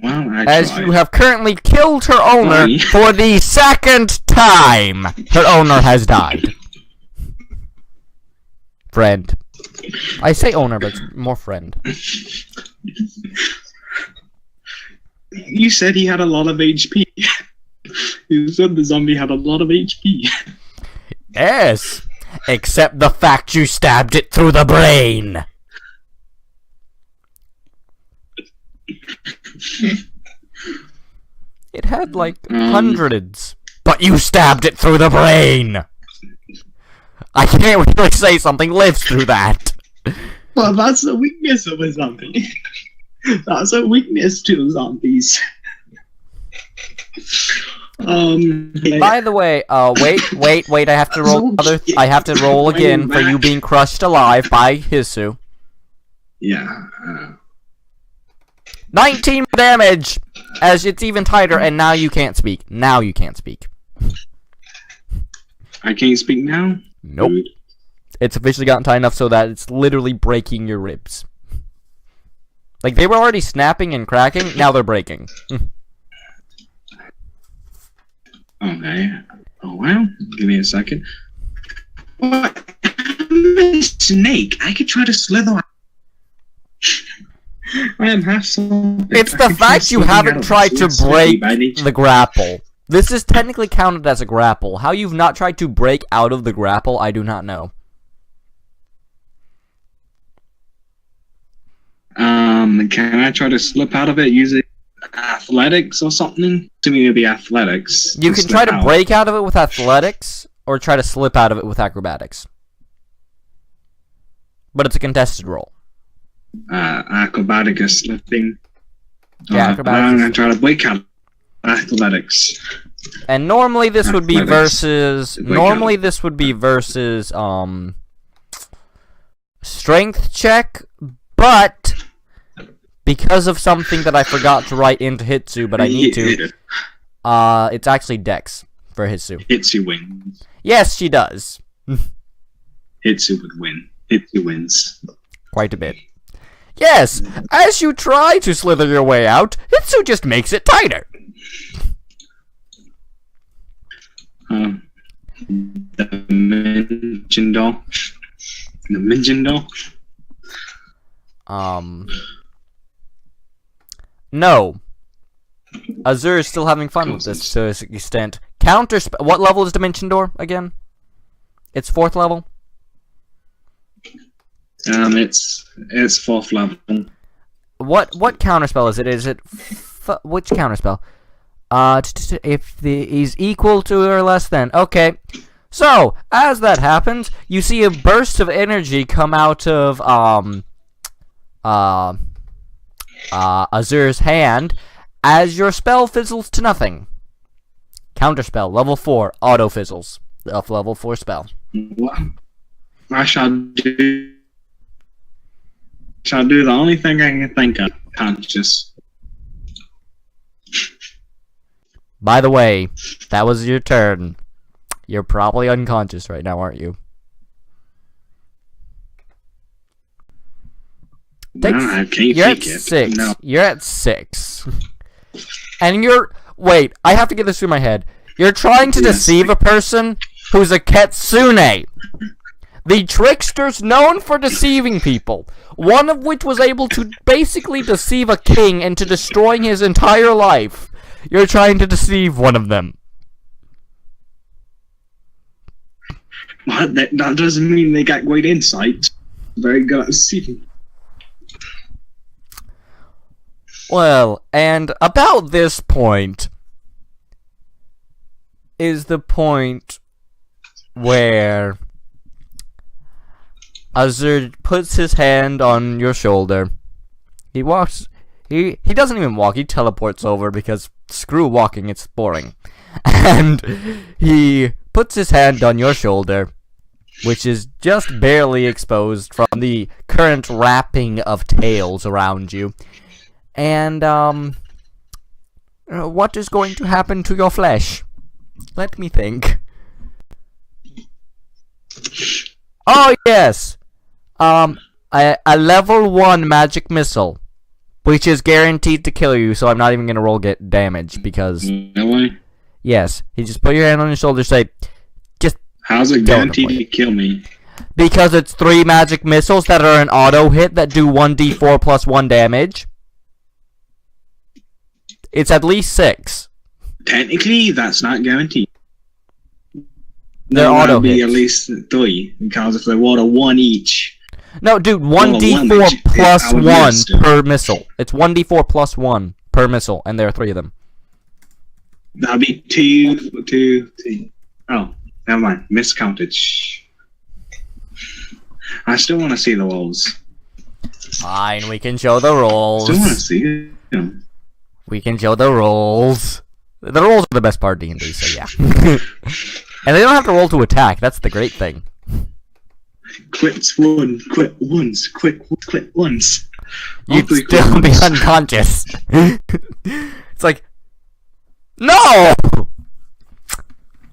Well, As you have currently killed her owner for the second time. Her owner has died. Friend. I say owner, but it's more friend. You said he had a lot of HP. You said the zombie had a lot of HP. Yes. Except the fact you stabbed it through the brain. It had like hundreds, but you stabbed it through the brain. I can't really say something lives through that. Well, that's the weakness of a zombie. That's a weakness to zombies. By the way, wait, I have to roll I have to roll again for you being crushed alive by Hisu. Yeah. 19 damage! As it's even tighter, and now you can't speak. Now you can't speak. I can't speak now? Nope. Dude. It's officially gotten tight enough so that it's literally breaking your ribs. Like, they were already snapping and cracking, now they're breaking. Okay. Oh, well, give me a second. What? I'm a snake. I could try to slither out. I am half so. It's the fact you haven't tried to break the grapple. This is technically counted as a grapple. How you've not tried to break out of the grapple, I do not know. Can I try to slip out of it using athletics or something? To me, it'd be athletics. You can try to break out of it with athletics, or try to slip out of it with acrobatics. But it's a contested roll. Acrobatic is slipping. Yeah, acrobatics. I'm gonna try to break out athletics. And normally this would be versus. Athletics. This would be versus strength check, but because of something that I forgot to write into Hitsu, but I need to, it's actually Dex for Hitsu. Hitsu wins. Yes, she does. Hitsu would win. Hitsu wins. Quite a bit. Yes, as you try to slither your way out, Hitsu just makes it tighter. The Minjin doll. The Minjin doll. No. Azur is still having fun with this to an extent. What level is Dimension Door again? It's 4th level? It's 4th level. What counterspell is it? Is it which counterspell? If is equal to or less than. Okay. So, as that happens, you see a burst of energy come out of Azur's hand as your spell fizzles to nothing. Counterspell, level 4, auto fizzles. Level 4 spell. What? I shall do the only thing I can think of. Conscious. By the way, that was your turn. You're probably unconscious right now, aren't you? I can't you're at take it. 6. No. You're at 6. And wait, I have to get this through my head. You're trying to deceive a person who's a kitsune. The tricksters known for deceiving people. One of which was able to basically deceive a king into destroying his entire life. You're trying to deceive one of them. What? That doesn't mean they got great insight. Very good at deceiving. Well, and about this point is the point where Azur puts his hand on your shoulder. He walks. He doesn't even walk. He teleports over because screw walking. It's boring. And he puts his hand on your shoulder, which is just barely exposed from the current wrapping of tails around you. And What is going to happen to your flesh? Let me think. Oh yes! A level 1 magic missile. Which is guaranteed to kill you, so I'm not even gonna roll get damage, because... No way. Yes. You just put your hand on your shoulder, say... Just... How's it guaranteed to kill me? Because it's 3 magic missiles that are an auto hit that do 1d4 plus 1 damage. It's at least 6. Technically, that's not guaranteed. They're auto be hits. At least 3, because if they were 1 each... No, dude, one 1d4 plus I would 1 miss it. per missile. It's 1d4 plus 1 per missile, and there are 3 of them. That'd be 2. Oh, never mind. Miscounted. Shh. I still want to see the rolls. Fine, we can show the rolls. Still want to see them. We can show the rolls. The rolls are the best part of D&D, so yeah. And they don't have to roll to attack, that's the great thing. Quits 1, quit once, quit once. You'd still be unconscious. It's like, no!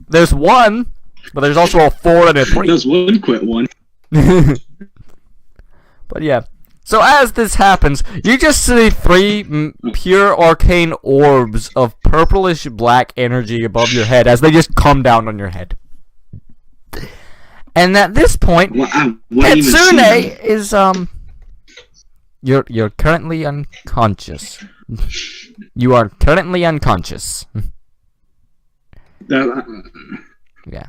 There's 1, but there's also a 4 and a 3. There's 1 quit 1. But yeah. So as this happens, you just see 3 pure arcane orbs of purplish black energy above your head as they just come down on your head. And at this point, Kitsune is you're currently unconscious. You are currently unconscious. Yeah.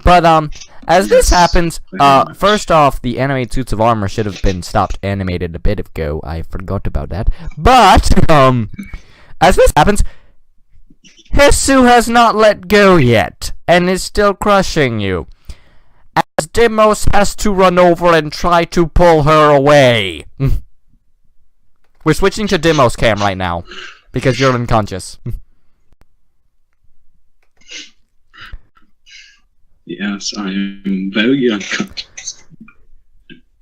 But as this happens, first off, the animated suits of armor should have been stopped animated a bit ago. I forgot about that. But as this happens, Hisu has not let go yet and is still crushing you. As Demos has to run over and try to pull her away. We're switching to Demos cam right now because you're unconscious. Yes, I am very unconscious.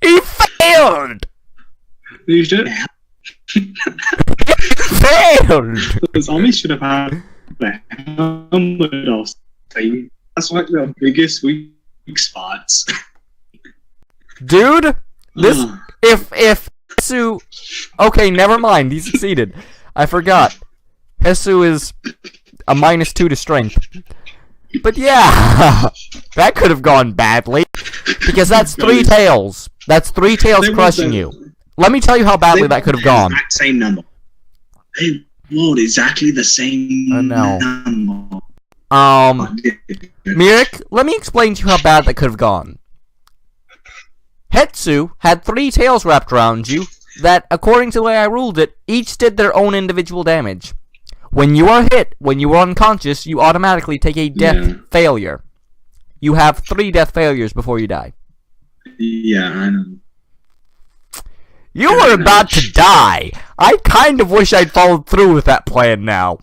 He failed! You should Failed! The zombie should have had the helmet or something. That's like the biggest weak spots. Dude, this if Hisu, okay, never mind. He succeeded. I forgot. Hisu is a -2 to strength. But yeah, that could have gone badly because that's 3 tails. That's 3 tails crushing you. Let me tell you how badly that could have gone. Exact same number. They rolled exactly the same number. Mirik, let me explain to you how bad that could have gone. Hetsu had 3 tails wrapped around you that, according to the way I ruled it, each did their own individual damage. When you are hit, when you are unconscious, you automatically take a death failure. You have 3 death failures before you die. Yeah, I know. You were about to die! I kind of wish I'd followed through with that plan now.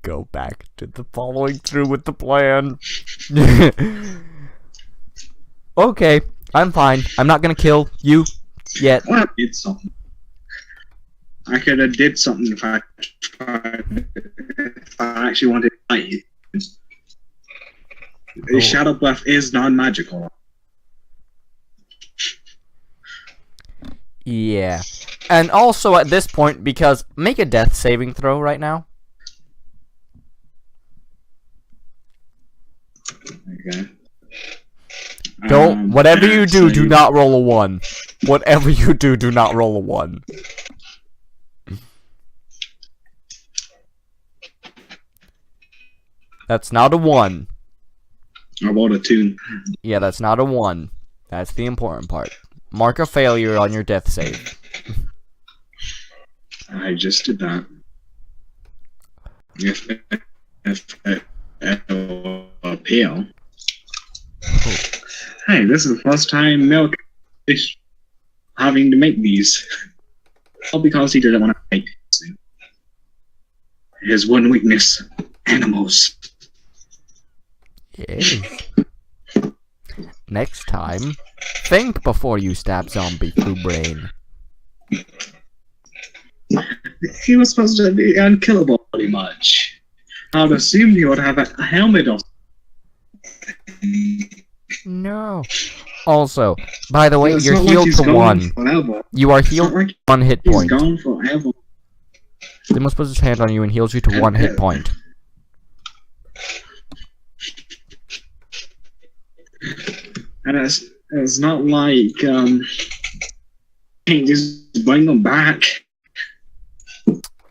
Go back to the following through with the plan. Okay, I'm fine. I'm not gonna kill you yet. I did something. I could have did something if I actually wanted to fight you. Shadow Breath is non-magical. Yeah. And also at this point, because make a death saving throw right now. Okay. Don't, whatever you do, do not roll a 1. Whatever you do, do not roll a 1. That's not a 1. I rolled a 2. Yeah, that's not a 1. That's the important part. Mark a failure on your death save. I just did that. If appeal. Hey, this is the first time Milk is having to make these. All because he didn't want to fight. His one weakness: animals. Yes. Next time, think before you stab zombie through brain. he was supposed to be unkillable pretty much. I'd assume he would have a helmet or No. Also, by the way, it's you're not like healed he's to gone 1. forever. You are It's healed not like 1 hit he's point. gone forever. Demos puts his hand on you and heals you to 1 hit point. And it's not like can't just bring them back.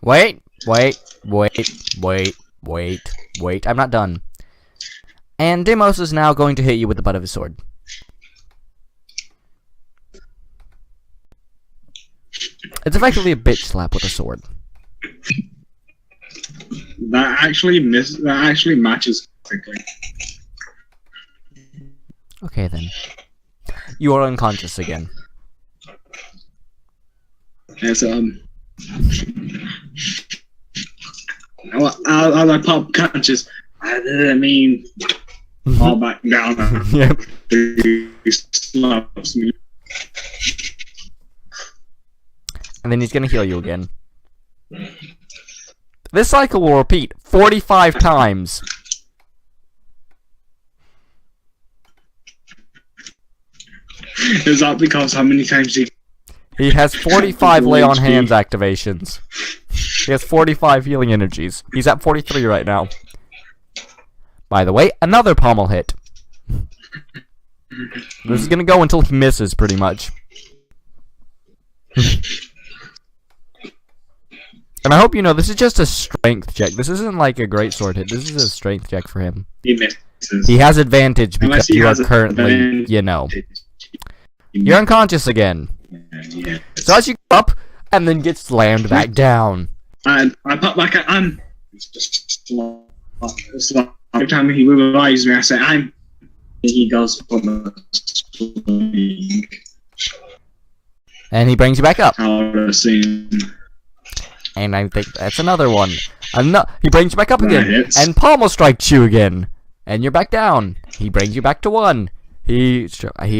Wait. I'm not done. And Demos is now going to hit you with the butt of his sword. It's effectively a bitch slap with a sword. That actually matches perfectly. Okay then. You are unconscious again. As I pop conscious. I didn't mean all back down. Yep. He slaps me. And then he's gonna heal you again. This cycle will repeat 45 times. Is that because how many times He has 45 lay on hands activations. He has 45 healing energies. He's at 43 right now. By the way, another pommel hit. This is gonna go until he misses, pretty much. And I hope you know, this is just a strength check. This isn't like a great sword hit. This is a strength check for him. he misses? He has advantage because Unless he you are has currently, advantage. you know. You're unconscious again. Yeah. So as you go up, and then get slammed back down. I pop back. I'm. Every time he revives me, I say I'm. He goes for the swing. And he brings you back up. I would assume. And I think that's another one. He brings you back up That again. hits. And pommel strikes you again. And you're back down. He brings you back to 1. He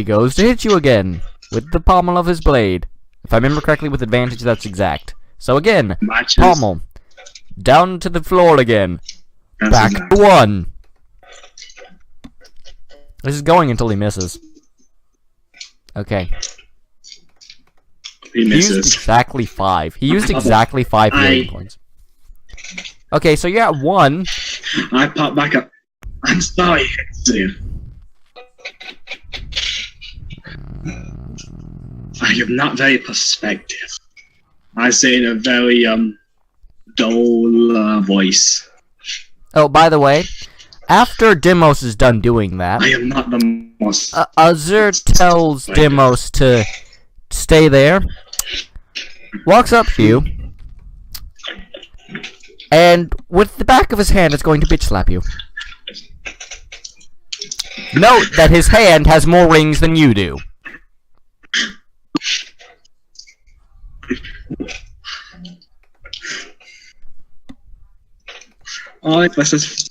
goes to hit you again. With the pommel of his blade. If I remember correctly, with advantage, that's exact. So again, Matches. pommel. Down to the floor again. That's Back exact. to 1. This is going until he misses. Okay. He He used misses. exactly 5. He used exactly 5 healing points. Okay, so you're at 1. I pop back up. I'm sorry, dude. I am not very perspective. I say in a very dull voice. Oh, by the way, after Demos is done doing that, I am not the most. Azur tells Demos to stay there, walks up to you, and with the back of his hand is going to bitch slap you. Note that his hand has more rings than you do. Oh, this is.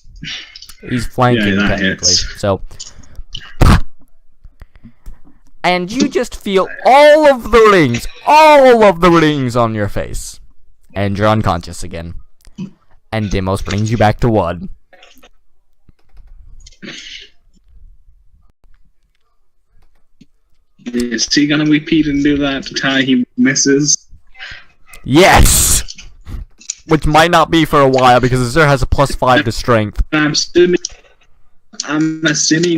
He's flanking, Yeah, that technically. hits. So, and you just feel all of the rings on your face. And you're unconscious again. And Demos brings you back to 1. Is he gonna repeat and do that until he misses? Yes! Which might not be for a while, because Azur has a +5 to strength. I'm assuming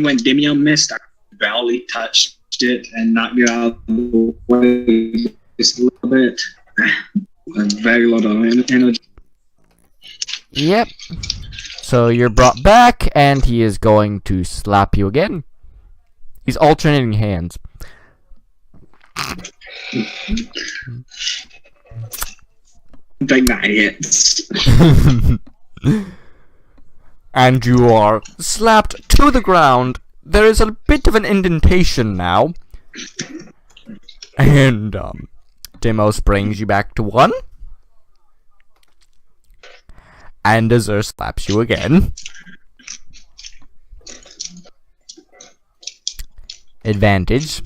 when Demian missed, I barely touched it and knocked it out of the way just a little bit. A very lot of energy. Yep. So you're brought back, and he is going to slap you again. He's alternating hands. I think that hits. And you are slapped to the ground. There is a bit of an indentation now. And, Demos brings you back to 1. And Azur slaps you again. Advantage.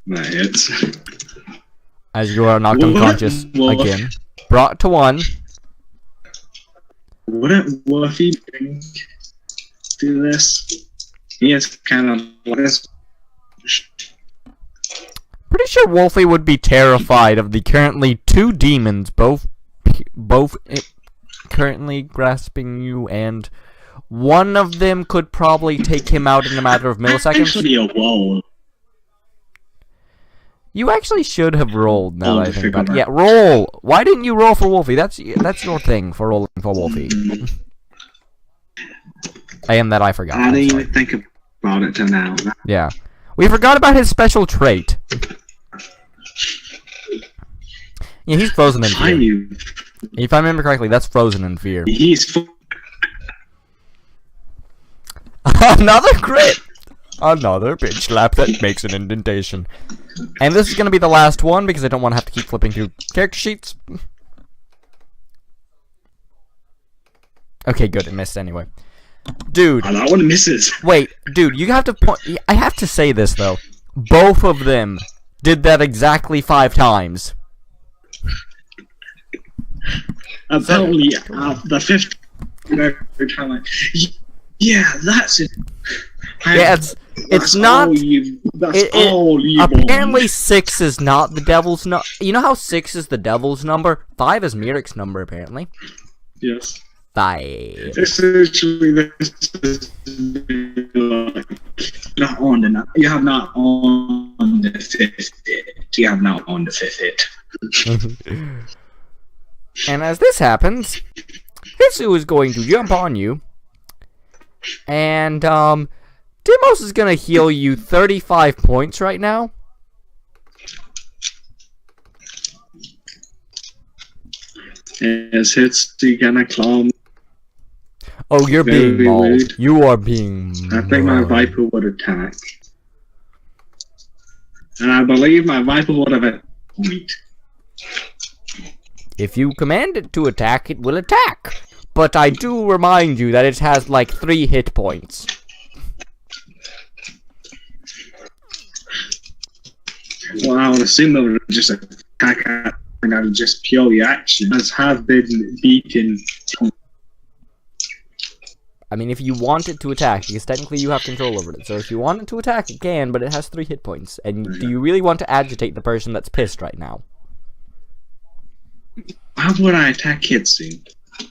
That hits. As you are knocked unconscious again. brought to 1. Wouldn't Wolfie do this? He is kind of this. Pretty sure Wolfie would be terrified of the currently 2 demons, both currently grasping you, and one of them could probably take him out in a matter of milliseconds. Actually, a wall. You actually should have rolled, now that I think about it. Yeah, roll! Why didn't you roll for Wolfie? That's your thing for rolling for Wolfie. I forgot. I didn't even think about it till now. Yeah. We forgot about his special trait. Yeah, he's frozen in fear. If I remember correctly, that's frozen in fear. He's... Another crit! Another bitch slap that makes an indentation. And this is gonna be the last one because I don't want to have to keep flipping through character sheets. Okay, good, it missed anyway. Dude. Oh, that one misses. Wait, dude, you have to point. I have to say this though. Both of them did that exactly 5 times. Apparently, the 5th time. Yeah, that's it. Yeah, it's not. Apparently, 6 is not the devil's number. You know how 6 is the devil's number? 5 is Miric's number, apparently. Yes. 5. Essentially, this is not on the. You have not on the 5th hit. You have not on the 5th hit. And as this happens, Hitsu is going to jump on you. And, Dimos is gonna heal you 35 points right now. Is Hitsu gonna claw me? Oh, you're being mauled. You are being I think my Viper would attack. And I believe my Viper would have a point. If you command it to attack, it will attack. But I do remind you that it has like 3 hit points. Well, I would assume it would just attack out of just pure reaction, as have been beaten. I mean, if you want it to attack, because technically you have control over it. So if you want it to attack, it can, but it has 3 hit points. And do you really want to agitate the person that's pissed right now? How would I attack Hitsu?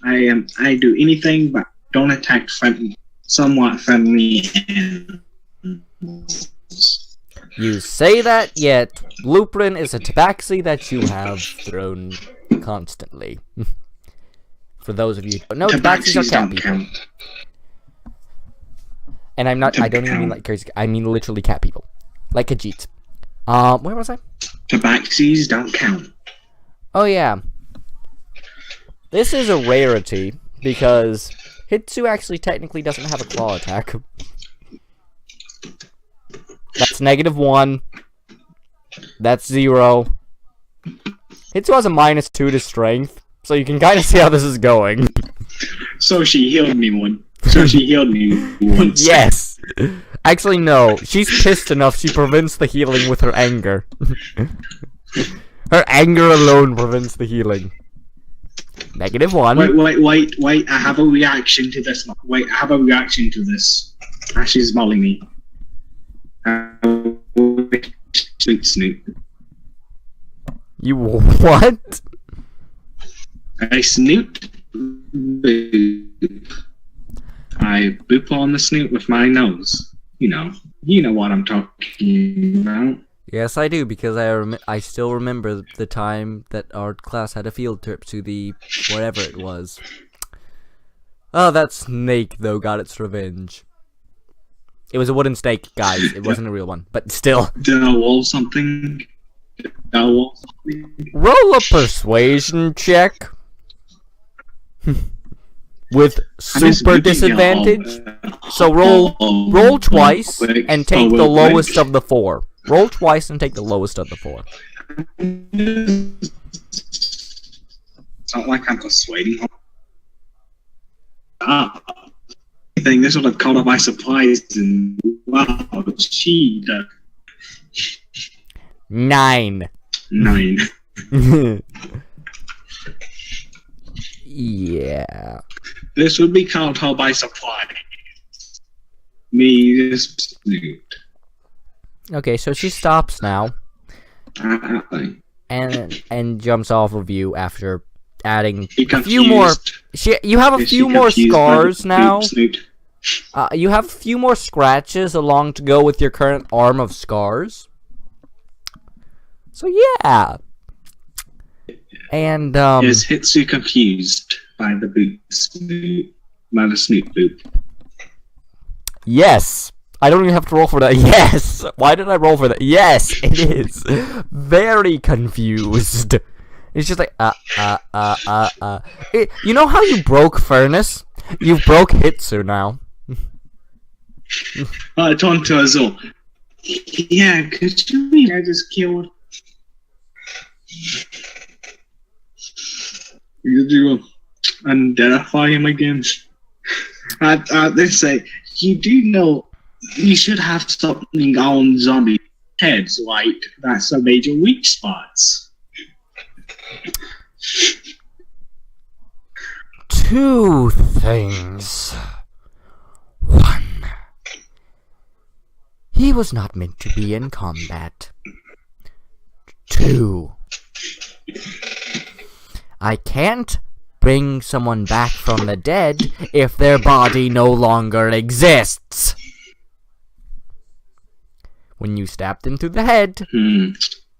I do anything but don't attack somewhat friendly animals. You say that, yet Blueprint is a tabaxi that you have thrown constantly. For those of you who don't know, tabaxis are cat people. Count. And I don't even mean like crazy, I mean literally cat people. Like Khajiit. Where was I? Tabaxis don't count. Oh yeah. This is a rarity, because Hitsu actually technically doesn't have a claw attack. That's -1. That's 0. Hitsu has a -2 to strength, so you can kind of see how this is going. So she healed me once. Yes! Actually, no. She's pissed enough she prevents the healing with her anger. Her anger alone prevents the healing. -1. Wait, I have a reaction to this. She's mauling me. Snoop. You what? I snooped. I boop on the snoot with my nose. You know what I'm talking about. Yes, I do, because I still remember the time that our class had a field trip to the whatever it was. Oh, that snake, though, got its revenge. It was a wooden snake, guys. It wasn't a real one, but still. Did I wall something? Roll a persuasion check. With super disadvantage. So roll twice and take the lowest of the 4. Roll twice and take the lowest of the 4. It's not like I'm persuading. I think this would have caught up my supplies and wow, she 9. 9. Yeah. This would be caught her by surprise. Me just Okay, so she stops now and jumps off of you after adding a few more. You have a few more scars now. You have a few more scratches along to go with your current arm of scars. So yeah. And is Hitsu confused by the Snoot boot? Yes. I don't even have to roll for that. Yes. Why did I roll for that? Yes, it is. Very confused. It's just like you know how you broke Furnace? You broke Hitsu now. Tonto as well. Yeah, could you mean I just killed? You identify him again? They say you do know you should have something on zombie heads, right? That's a major weak spots. Two things. One, he was not meant to be in combat. Two, I can't bring someone back from the dead if their body no longer exists. When you stab them through the head,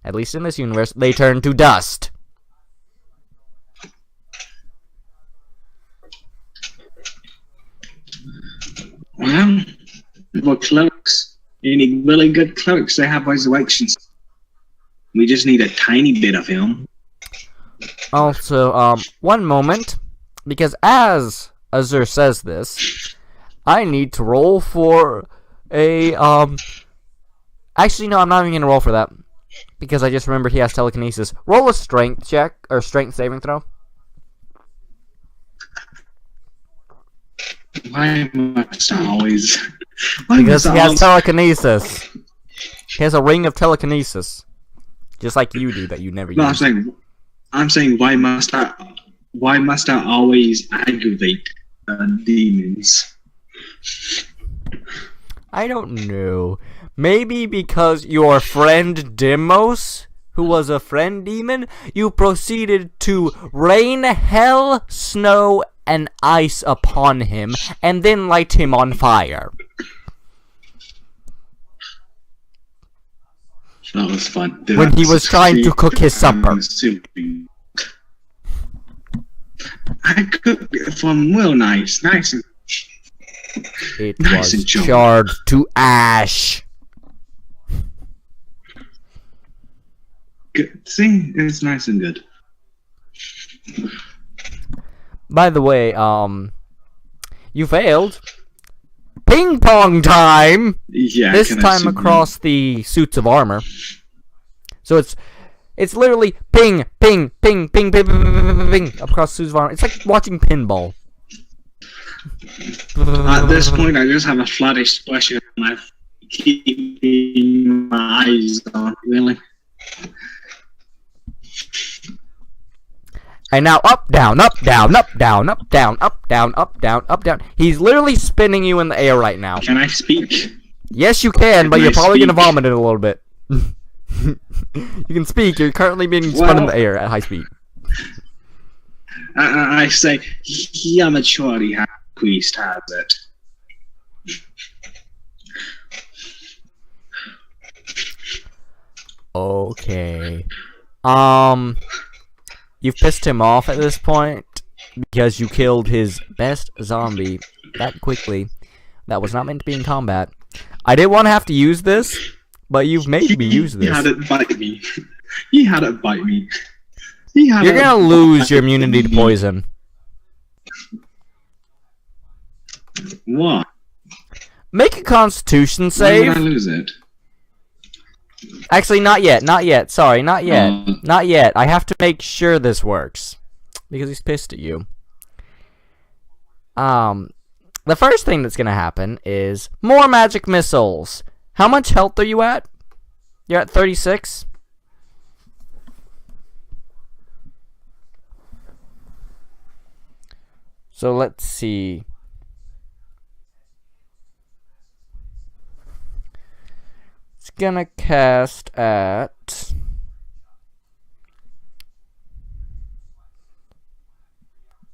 at least in this universe, they turn to dust. Well, for clerics, you need really good clerics. They have resurrections. We just need a tiny bit of him. Also, one moment, because as Azur says this, I need to roll for a, actually, no, I'm not even gonna roll for that, because I just remembered he has telekinesis. Roll a strength check, or strength saving throw. Why must I always... Because he has telekinesis. He has a ring of telekinesis. Just like you do, that you never use. I'm saying, why must I always aggravate demons? I don't know. Maybe because your friend Demos, who was a friend demon, you proceeded to rain hell, snow, and ice upon him, and then light him on fire. That was fun. When he was trying to cook his supper. I cooked it from real nice and... It was charred to ash. Good. See, it's nice and good. By the way, you failed. Ping pong time! Yeah. This time across the suits of armor. So it's literally ping, ping, ping, ping, ping, ping, ping, ping, across suits of armor. It's like watching pinball. At this point, I just have a flat expression on my keeping my eyes on, really. And now up, down, up, down, up, down, up, down, up, down, up, down, up, down. He's literally spinning you in the air right now. Can I speak? Yes, you can, but you're probably gonna vomit in a little bit. You can speak. You're currently being spun in the air at high speed. I say, yeah, maturity priest has it. Okay. You've pissed him off at this point because you killed his best zombie that quickly. That was not meant to be in combat. I didn't want to have to use this, but you've made me use this. He had it bite me. He had it bite me. You're gonna lose your immunity to poison. What? Make a Constitution save. Why would I lose it? Actually, not yet. Not yet. Sorry, not yet. Not yet. I have to make sure this works. Because he's pissed at you. The first thing that's gonna happen is more magic missiles. How much health are you at? You're at 36? So let's see. It's gonna cast at...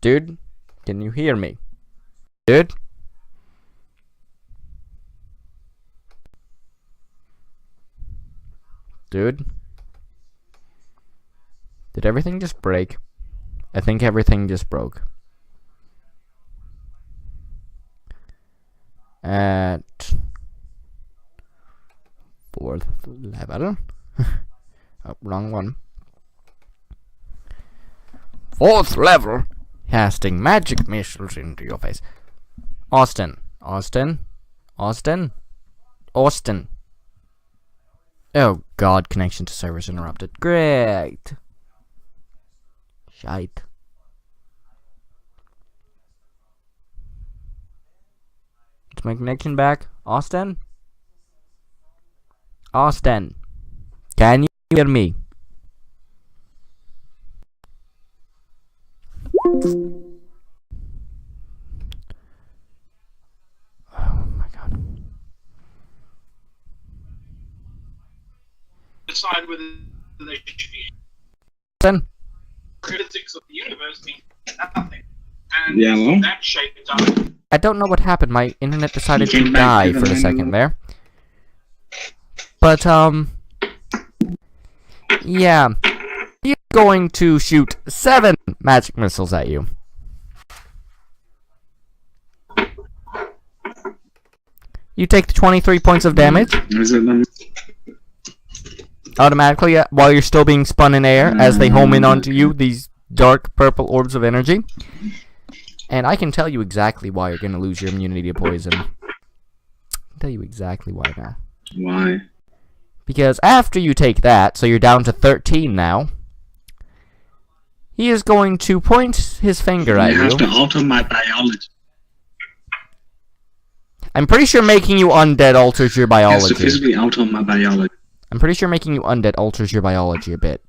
Dude, can you hear me? Dude? Dude? Did everything just break? I think everything just broke. At 4th level. Oh, wrong one. 4th level. Casting magic missiles into your face. Austin. Austin. Austin. Austin. Oh god, connection to servers interrupted. Great. Shite. Is my connection back? Austin? Austin. Can you hear me? Oh my god. Decide whether they should be Austin? critics of the universe mean nothing. And Yeah, well? that shaped up. I don't know what happened. My internet decided You to came back die to for the a second main there. But, yeah. He's going to shoot 7 magic missiles at you. You take the 23 points of damage Is it them? automatically while you're still being spun in air as they home in onto you, these dark purple orbs of energy. And I can tell you exactly why you're going to lose your immunity to poison. I can tell you exactly why now. Why? Because after you take that, so you're down to 13 now, he is going to point his finger at You have to you. alter my biology. I'm pretty sure making you undead alters your It has to biology. physically alter my biology. I'm pretty sure making you undead alters your biology a bit.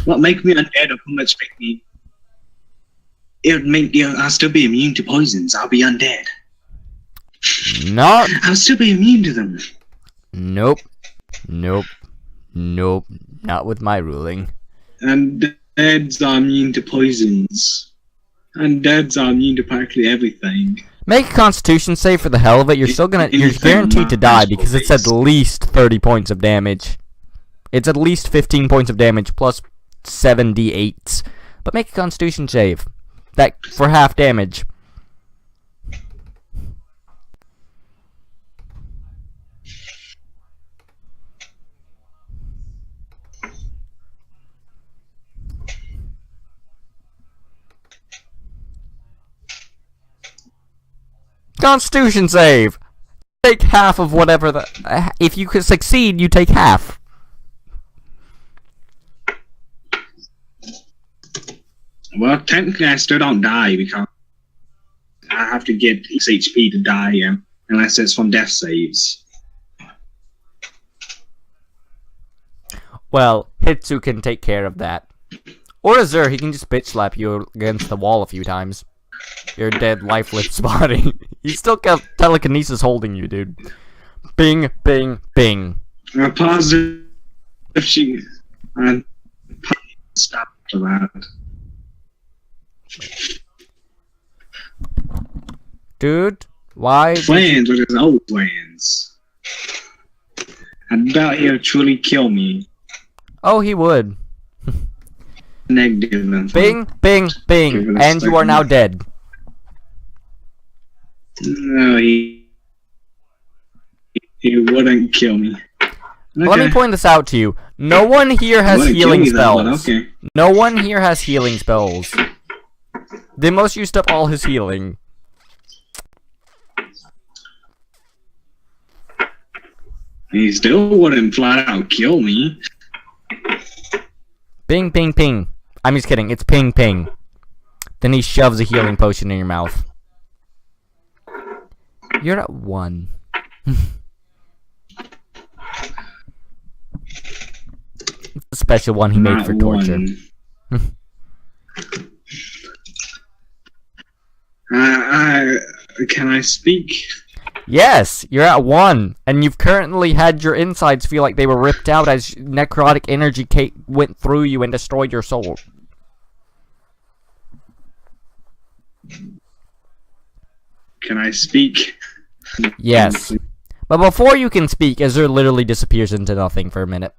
What make me undead or how much make me... It would make you... I'll still be immune to poisons. I'll be undead. Not. I'll still be immune to them. Nope. Nope. Nope. Not with my ruling. And deads are immune to poisons. And deads are immune to practically everything. Make a constitution save for the hell of it. You're still gonna. You're guaranteed to die because it's at least 30 points of damage. It's at least 15 points of damage plus 7d8s. But make a constitution save. That for half damage. Constitution save! Take half of whatever the... if you could succeed, you take half. Well, technically I still don't die because I have to get 6 HP to die, unless it's from death saves. Well, Hitsu can take care of that. Or Azur, he can just bitch slap you against the wall a few times. Your dead, lifeless body. He's still got telekinesis holding you, dude. Bing, bing, bing. I'm positive if she... stop for that. Dude, why? Plans with his old plans. I doubt he'll truly kill me. Oh, he would. Negative info. Bing, bing, Give bing. it a And you are second. now dead. No, he wouldn't kill me. Let me point this out to you. No one here has Wouldn't kill healing me though, but spells. okay. No one here has healing spells. They most used up all his healing. He still wouldn't flat out kill me. Bing, ping, ping. I'm just kidding. It's ping, ping. Then he shoves a healing potion in your mouth. You're at 1. It's a special one he made Not for torture. one. Can I speak? Yes, you're at 1, and you've currently had your insides feel like they were ripped out as necrotic energy went through you and destroyed your soul. Can I speak? Yes. But before you can speak, Azur literally disappears into nothing for a minute.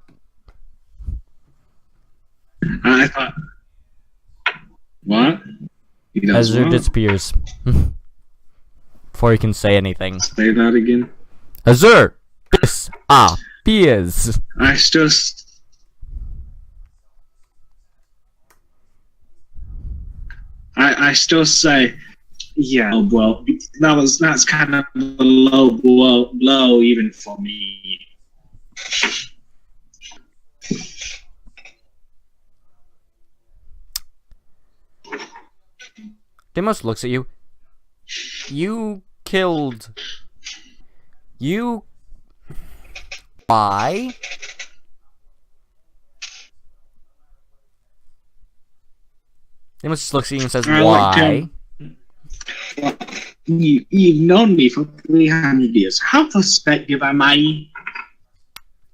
I thought... What? He does Azur what? disappears. Before he can say anything. Say that again. Azur disappears. I still... I still say... Yeah, well, that's kind of a low blow even for me. Demos looks at you. You killed... You... Why? Demos just looks at you and says, why? Well, you've known me for 300 years. How perspective am I?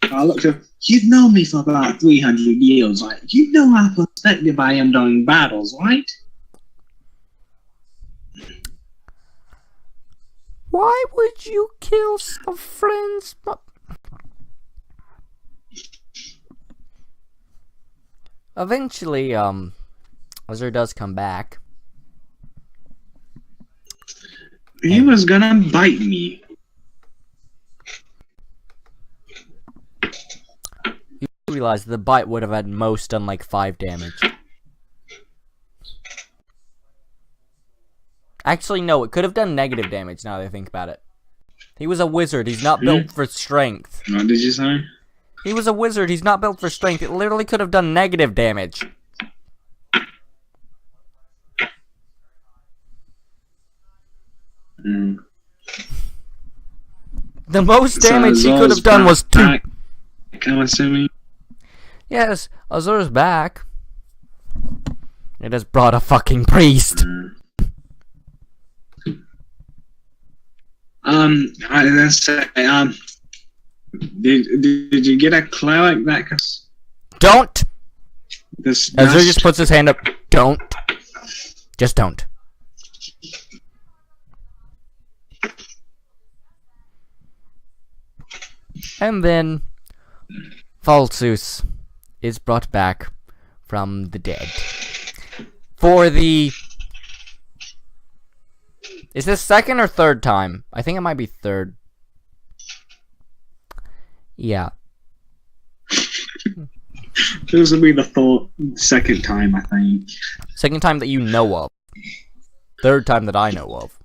I looked up. You've known me for about 300 years. Like, you know how perspective I am during battles, right? Why would you kill some friends? Eventually, Azur does come back. He was gonna bite me. You realize the bite would have at most done like 5 damage. Actually, no, it could have done negative damage now that I think about it. He was a wizard, he's not built for strength. What did you say? He was a wizard, he's not built for strength. It literally could have done negative damage. Mm. The most damage he could have done was 2. I'm assuming. Yes, Azur's back. It has brought a fucking priest. I was say, did you get a cleric that? Don't! This Azur just puts his hand up. Don't. Just don't. And then Falsus is brought back from the dead. For the... Is this second or third time? I think it might be third. Yeah. This will be the second time, I think. Second time that you know of. Third time that I know of.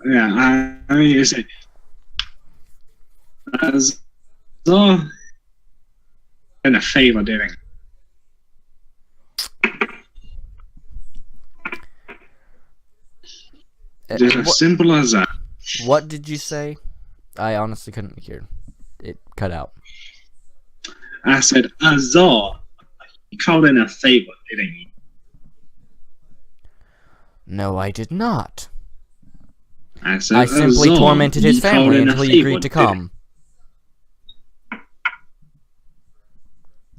Yeah, I mean, it's so in a favor doing. Just as simple as that. What did you say? I honestly couldn't hear. It cut out. I said, Azor, you called in a favor, didn't you? No, I did not. I said, I simply Azor, tormented his you called family in a until he favor, agreed to didn't come.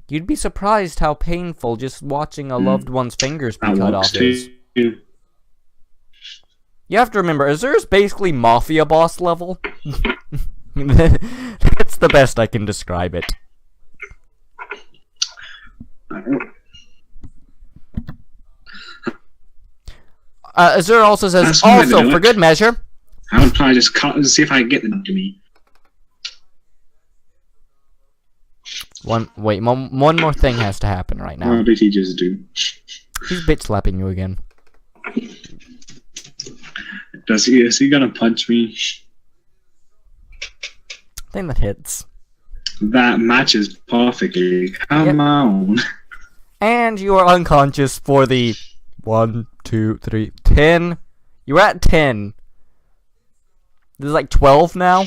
You'd be surprised how painful just watching a loved one's fingers be I cut want off is. to. You have to remember, Azur's basically mafia boss level. That's the best I can describe it. Azur also says, That's why I also, do for it. good measure, I would probably just cut and see if I can get them to me. one more thing has to happen right now. What did he just do? He's bitch slapping you again. Is he gonna punch me? I think that hits. That matches perfectly. Come on. And you are unconscious for the 1, 2, 3, 10. You're at 10. This is like 12 now.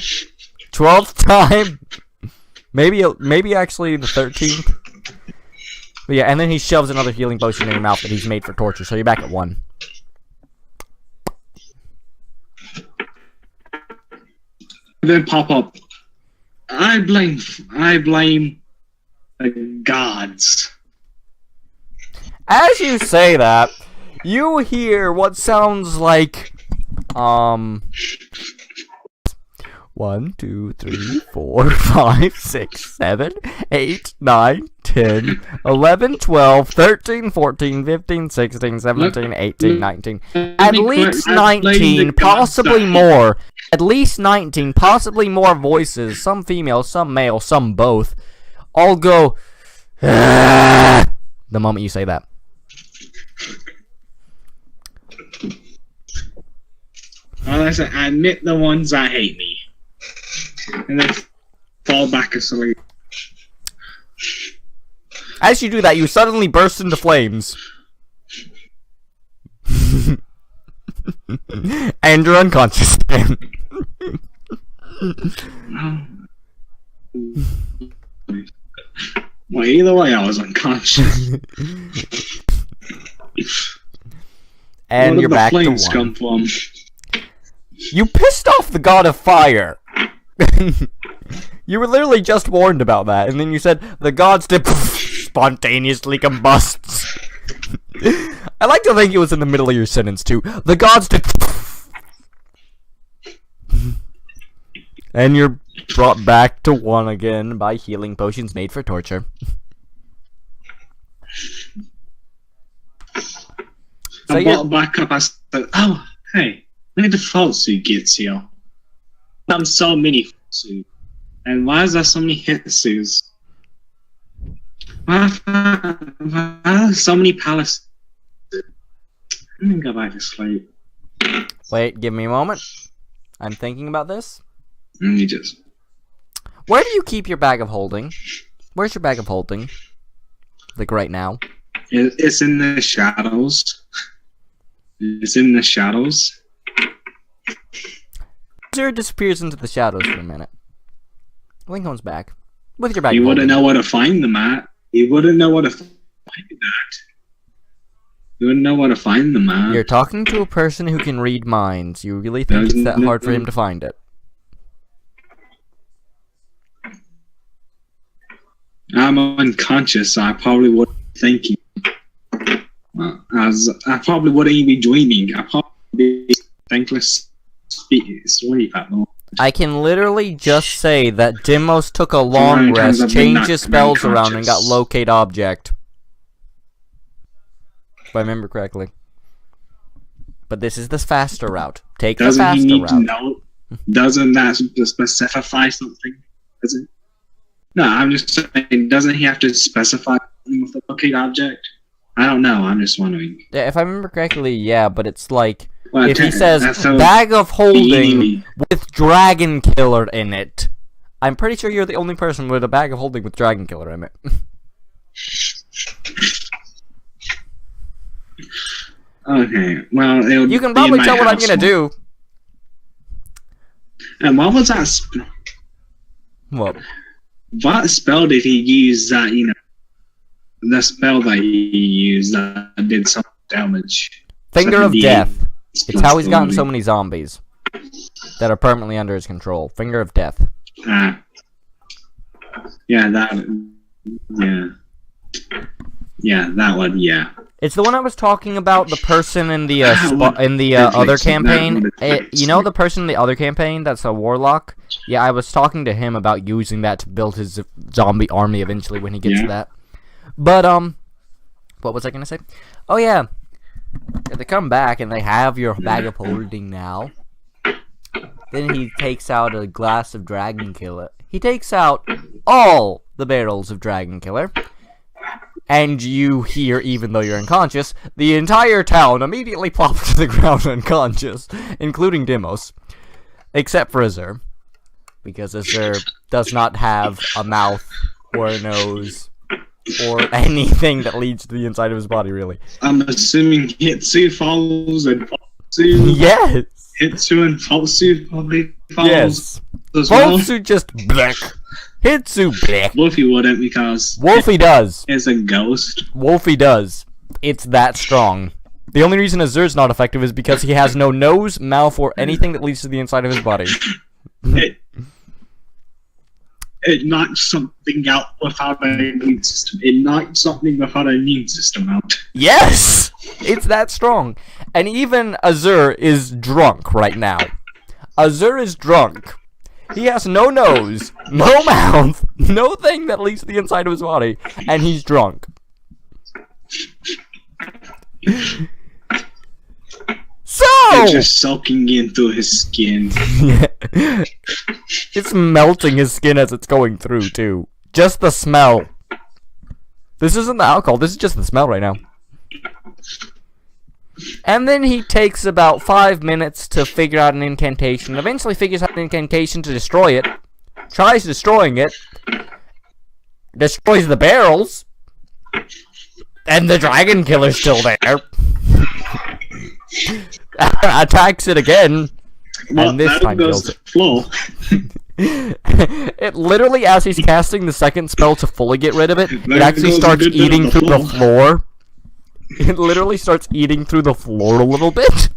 12th time. Maybe actually the 13th. But yeah, and then he shoves another healing potion in your mouth that he's made for torture. So you're back at 1. then pop up. I blame the gods. As you say that, you hear what sounds like, 1, 2, 3, 4, 5, 6, 7, 8, 9, 10, 11, 12, 13, 14, 15, 16, 17, 18, 19. At least 19, possibly more. At least 19, possibly more voices. Some female, some male, some both. All go, the moment you say that. Well, I admit the ones that hate me. And then fall back asleep. As you do that, you suddenly burst into flames. And you're unconscious again. Well, either way, I was unconscious. And Where you're did back the to flames 1. come from? You pissed off the god of fire. You were literally just warned about that, and then you said the gods did spontaneously combusts. I like to think it was in the middle of your sentence too. The gods did, and you're brought back to 1 again by healing potions made for torture. So I brought back up. I said, "Oh, hey, look at the falsu gets here. So many falsu. And why is there so many hitsus? Why are so many palaces? I'm gonna go back to sleep." Wait, give me a moment. I'm thinking about this. Let me just. Where do you keep your bag of holding? Where's your bag of holding? Like right now? It's in the shadows. It's in the shadows. Zero disappears into the shadows for a minute. Then comes back with your bag. You of wouldn't holding. know where to find them at. You wouldn't know where to find that. You wouldn't know where to find them at. You're talking to a person who can read minds. You really think it's that hard for him to find it? I'm unconscious, so I probably wouldn't be thinking. I probably wouldn't even be dreaming. I probably be thankless sleep at the moment. I can literally just say that Dimos took a long rest, changed his spells around, and got locate object. If I remember correctly. But this is the faster route. Take the Doesn't he faster need route. to know? Doesn't that specify something? Does it? No, I'm just saying, doesn't he have to specify something with the locate object? I don't know, I'm just wondering. Yeah, if I remember correctly, yeah, but it's like, Well, if he says, so bag of holding easy. with Dragon Killer in it, I'm pretty sure you're the only person with a bag of holding with Dragon Killer in it. Okay, well, it'll You can be in probably my tell what I'm house. gonna do. And what was that? What? What spell did he use that, the spell that he used that did some damage? Finger of D8 Death. It's how he's gotten so responsibility. many zombies that are permanently under his control. Finger of Death. Yeah, that one, yeah. It's the one I was talking about. The person in the That other makes sense. campaign. That You know the person in the other campaign that's a warlock. Yeah, I was talking to him about using that to build his zombie army eventually when he gets to that. But what was I gonna say? Oh yeah, if they come back and they have your bag of holding now. Then he takes out a glass of Dragon Killer. He takes out all the barrels of Dragon Killer. And you hear, even though you're unconscious, the entire town immediately plop to the ground unconscious, including Dimos. Except for Azur. Because Azur does not have a mouth or a nose or anything that leads to the inside of his body, really. I'm assuming Hitsu follows and Falsu. Yes! Hitsu and Falsu probably follows Yes. as well. Falsu just black. Hitsu black. Wolfie wouldn't because Wolfie does. it's a ghost. Wolfie does. It's that strong. The only reason Azur's not effective is because he has no nose, mouth, or anything that leads to the inside of his body. It knocks something out without an immune system. It knocked something without an immune system out. Yes! It's that strong. And even Azur is drunk right now. Azur is drunk. He has no nose, no mouth, no thing that leads to the inside of his body, and he's drunk. So! It's just soaking into his skin. It's melting his skin as it's going through, too. Just the smell. This isn't the alcohol, this is just the smell right now. And then he takes about 5 minutes to figure out an incantation. Eventually figures out an incantation to destroy it. Tries destroying it. Destroys the barrels. And the dragon killer's still there. Attacks it again. Well, and this time kills it. It literally, as he's casting the second spell to fully get rid of it, it actually starts eating through the floor. It literally starts eating through the floor a little bit.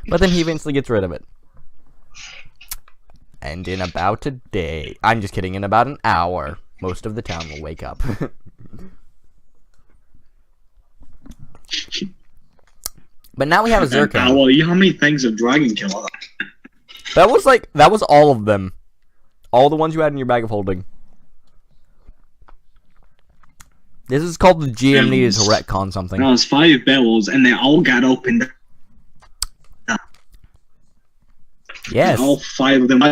But then he eventually gets rid of it. And in about a day, I'm just kidding, in about an hour, most of the town will wake up. But now we have a Zircon. Well, how many things of Dragon Killer? That was all of them. All the ones you had in your bag of holding. This is called the GM needed to retcon something. There was 5 barrels, and they all got opened up. Yes. All 5 of them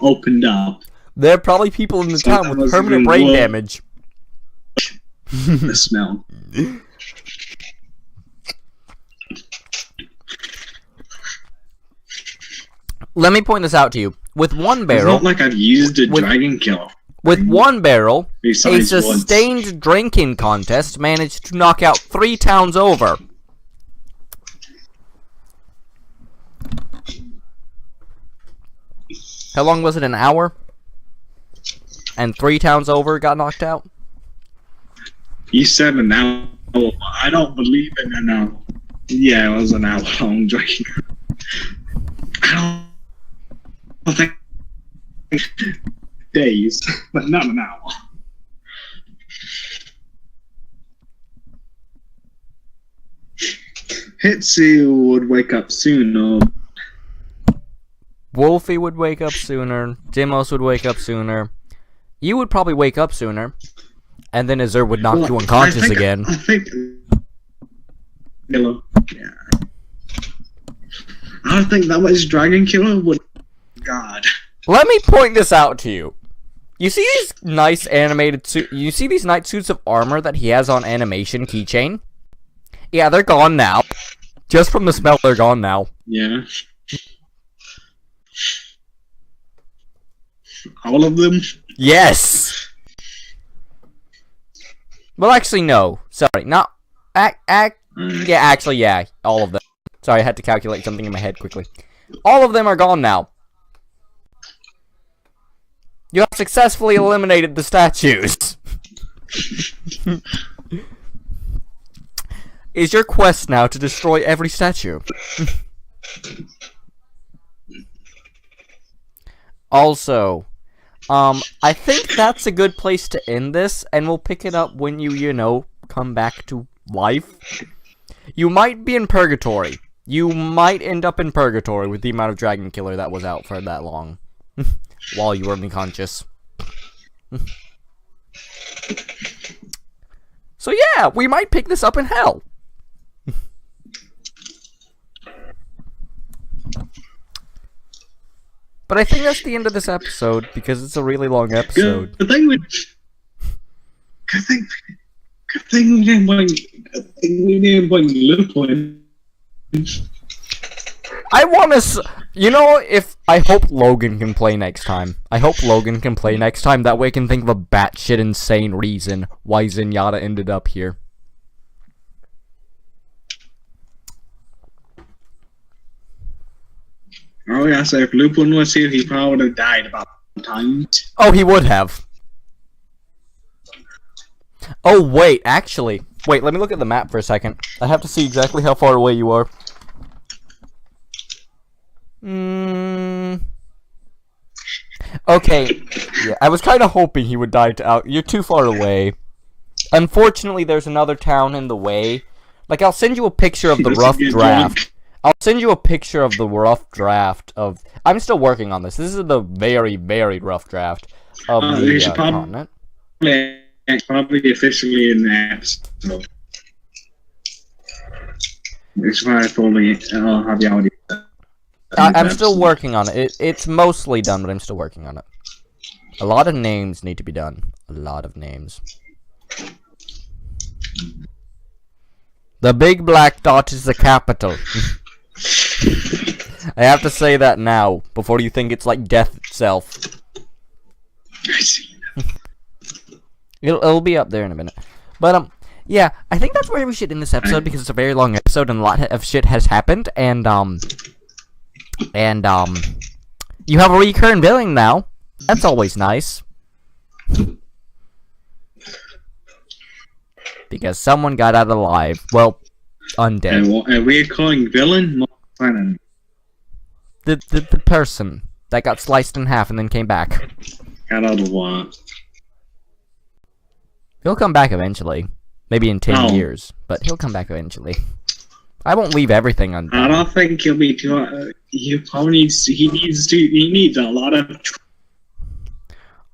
opened up. There are probably people in the town with permanent brain damage. The smell. Let me point this out to you. With one barrel... It's not like I've used a Dragon Killer. With one barrel, Besides a sustained once. drinking contest managed to knock out 3 towns over. How long was it? An hour? And 3 towns over got knocked out? You said an hour. I don't believe in an hour. Yeah, it was an hour long drinking. I don't think days, but not an hour. Hitsu would wake up sooner. Wolfie would wake up sooner. Dimos would wake up sooner. You would probably wake up sooner. And then Azur would knock you unconscious again. I think... Yeah. I don't think that much Dragon Killer would... God. Let me point this out to you. You see these nice animated suits? You see these nice suits of armor that he has on animation keychain? Yeah, they're gone now. Just from the smell, they're gone now. Yeah. All of them? Yes! Well, actually, no. Sorry, not... Yeah, actually, yeah. All of them. Sorry, I had to calculate something in my head quickly. All of them are gone now. You have successfully eliminated the statues. Is your quest now to destroy every statue? Also, I think that's a good place to end this, and we'll pick it up when you know, come back to life. You might be in purgatory. You might end up in purgatory with the amount of Dragon Killer that was out for that long. While you were unconscious. So yeah, we might pick this up in hell. But I think that's the end of this episode, because it's a really long episode. Good thing we didn't bring Lupo in. I want to, you know, I hope Logan can play next time. I hope Logan can play next time. That way I can think of a batshit insane reason why Zenyatta ended up here. Oh yeah, so if Lupin was here, he probably would have died about times. Oh, he would have. Oh, wait, actually. Wait, let me look at the map for a second. I have to see exactly how far away you are. Okay, yeah, I was kind of hoping he would die out. You're too far away. Unfortunately, there's another town in the way. Like, I'll send you a picture of the rough draft. I'll send you a picture of the rough draft of... I'm still working on this. This is the very, very rough draft of the continent. Probably officially in the episode. It's why I probably I'll have the audio. I'm still working on it. It's mostly done, but I'm still working on it. A lot of names need to be done. A lot of names. The big black dot is the capital. I have to say that now, before you think it's like death itself. I see. It'll be up there in a minute. But, yeah, I think that's where we should end this episode, because it's a very long episode and a lot of shit has happened, and you have a recurring villain now. That's always nice. Because someone got out alive. Well, undead. A recurring villain? The person that got sliced in half and then came back. Got out of what? He'll come back eventually. Maybe in 10 years. But he'll come back eventually. I won't leave everything undone. I don't think he'll be too... he needs a lot of...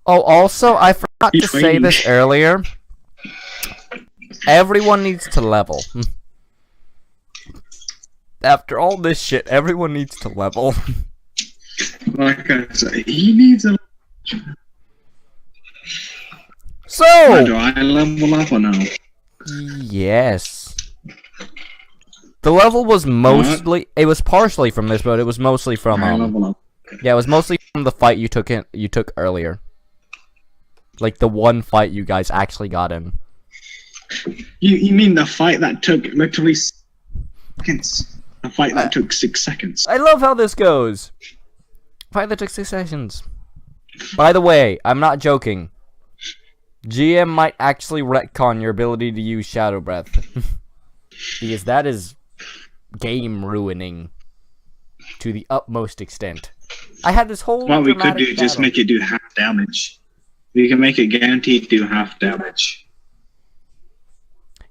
Oh, also, I forgot to say this earlier. Everyone needs to level. After all this shit, everyone needs to level. Like I said, he needs a... So! Do I level up or no? Yes. The level was mostly... It was partially from this, but it was mostly from, level up. Yeah, it was mostly from the fight you took earlier. Like, the one fight you guys actually got in. You mean the fight that took literally seconds? The fight that took 6 seconds. I love how this goes. Fight that took 6 seconds. By the way, I'm not joking. GM might actually retcon your ability to use Shadow Breath. Because that is game ruining to the utmost extent. I had this whole... What we could do, just make it do half damage. We can make it guaranteed do half damage.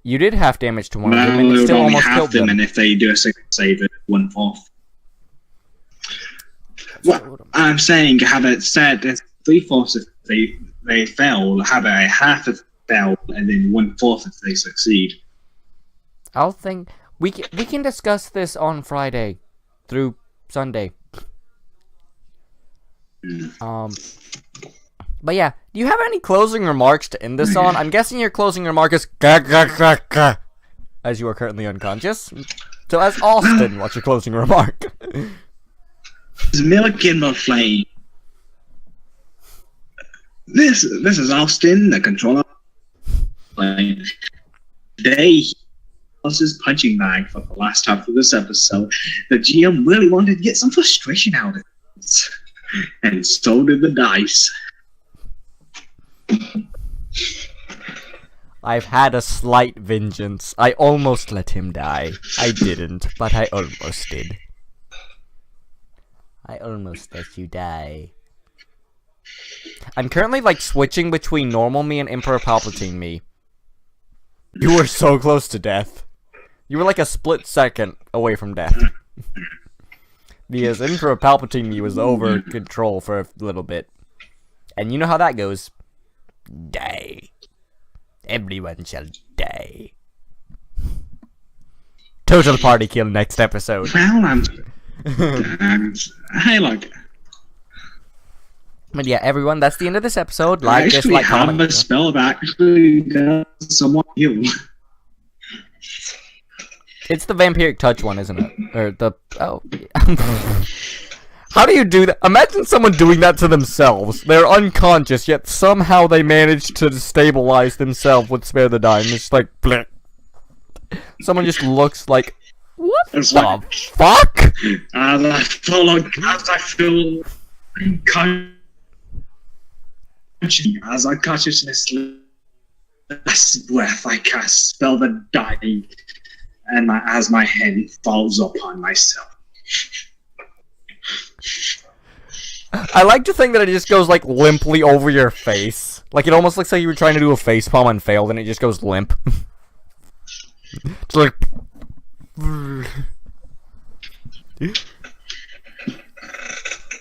You did half damage to one of them, Well, and it you would still only almost half killed them, them. and if they do a second save, it 1/4. What I'm saying, have it said as 3/4 if they fail, have a half if they fail, and then 1/4 if they succeed. I'll think we can discuss this on Friday through Sunday. But yeah, do you have any closing remarks to end this on? I'm guessing your closing remark is gah, gah, gah, gah, as you are currently unconscious. So as Austin, what's your closing remark? It's milk in my flame. This is Austin, the controller. Today, was his punching bag for the last half of this episode. The GM really wanted to get some frustration out of it, and so did the dice. I've had a slight vengeance. I almost let him die. I didn't, but I almost did. I almost let you die. I'm currently, like, switching between normal me and Emperor Palpatine me. You were so close to death. You were like a split second away from death. Because Emperor Palpatine me was over control for a little bit. And you know how that goes. Die. Everyone shall die. Total party kill next episode. Well, hey, look. But yeah, everyone, that's the end of this episode. Like, dislike, comment. I have a spell that actually does somewhat heal. It's the vampiric touch one, isn't it? Or the... Oh. How do you do that? Imagine someone doing that to themselves. They're unconscious, yet somehow they manage to stabilize themselves with Spare the Dime. It's like, bleh. Someone just looks like, what It's the like- fuck? As I feel as I consciousness last breath, I cast Spell the Dying, and as my hand falls upon myself. I like to think that it just goes like limply over your face. Like it almost looks like you were trying to do a facepalm and failed, and it just goes limp. It's like.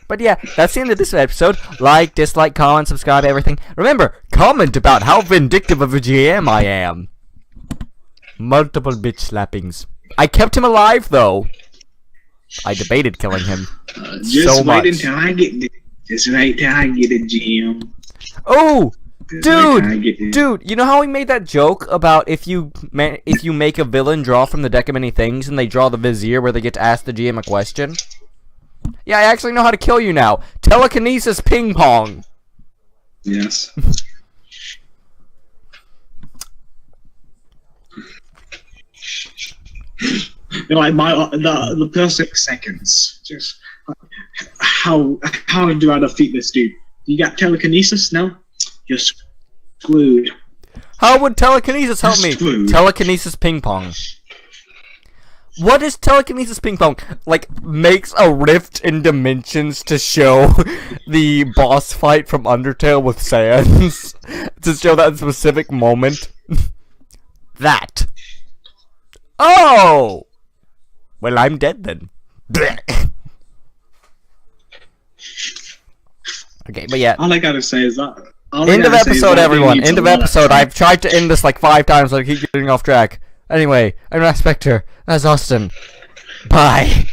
But yeah, that's the end of this episode. Like, dislike, comment, subscribe, everything. Remember, comment about how vindictive of a GM I am. Multiple bitch slappings. I kept him alive, though. I debated killing him. Just so wait much. until I get. Just wait till I get a GM. Oh, Just wait till I get dude! You know how we made that joke about if you make a villain draw from the deck of many things and they draw the Vizier where they get to ask the GM a question? Yeah, I actually know how to kill you now. Telekinesis ping pong. Yes. Like the first 6 seconds. Just how do I defeat this dude? You got telekinesis? No, you're screwed. How would telekinesis help me? Screwed. Telekinesis ping pong. What is telekinesis ping pong? Like, makes a rift in dimensions to show the boss fight from Undertale with Sans? To show that specific moment? That. Oh! Well, I'm dead then. Okay, but yeah. All I gotta say is that. End of episode, everyone. End of episode. I've tried to end this like 5 times, so I keep getting off track. Anyway, I'm not Spectre. That's Austin. Bye.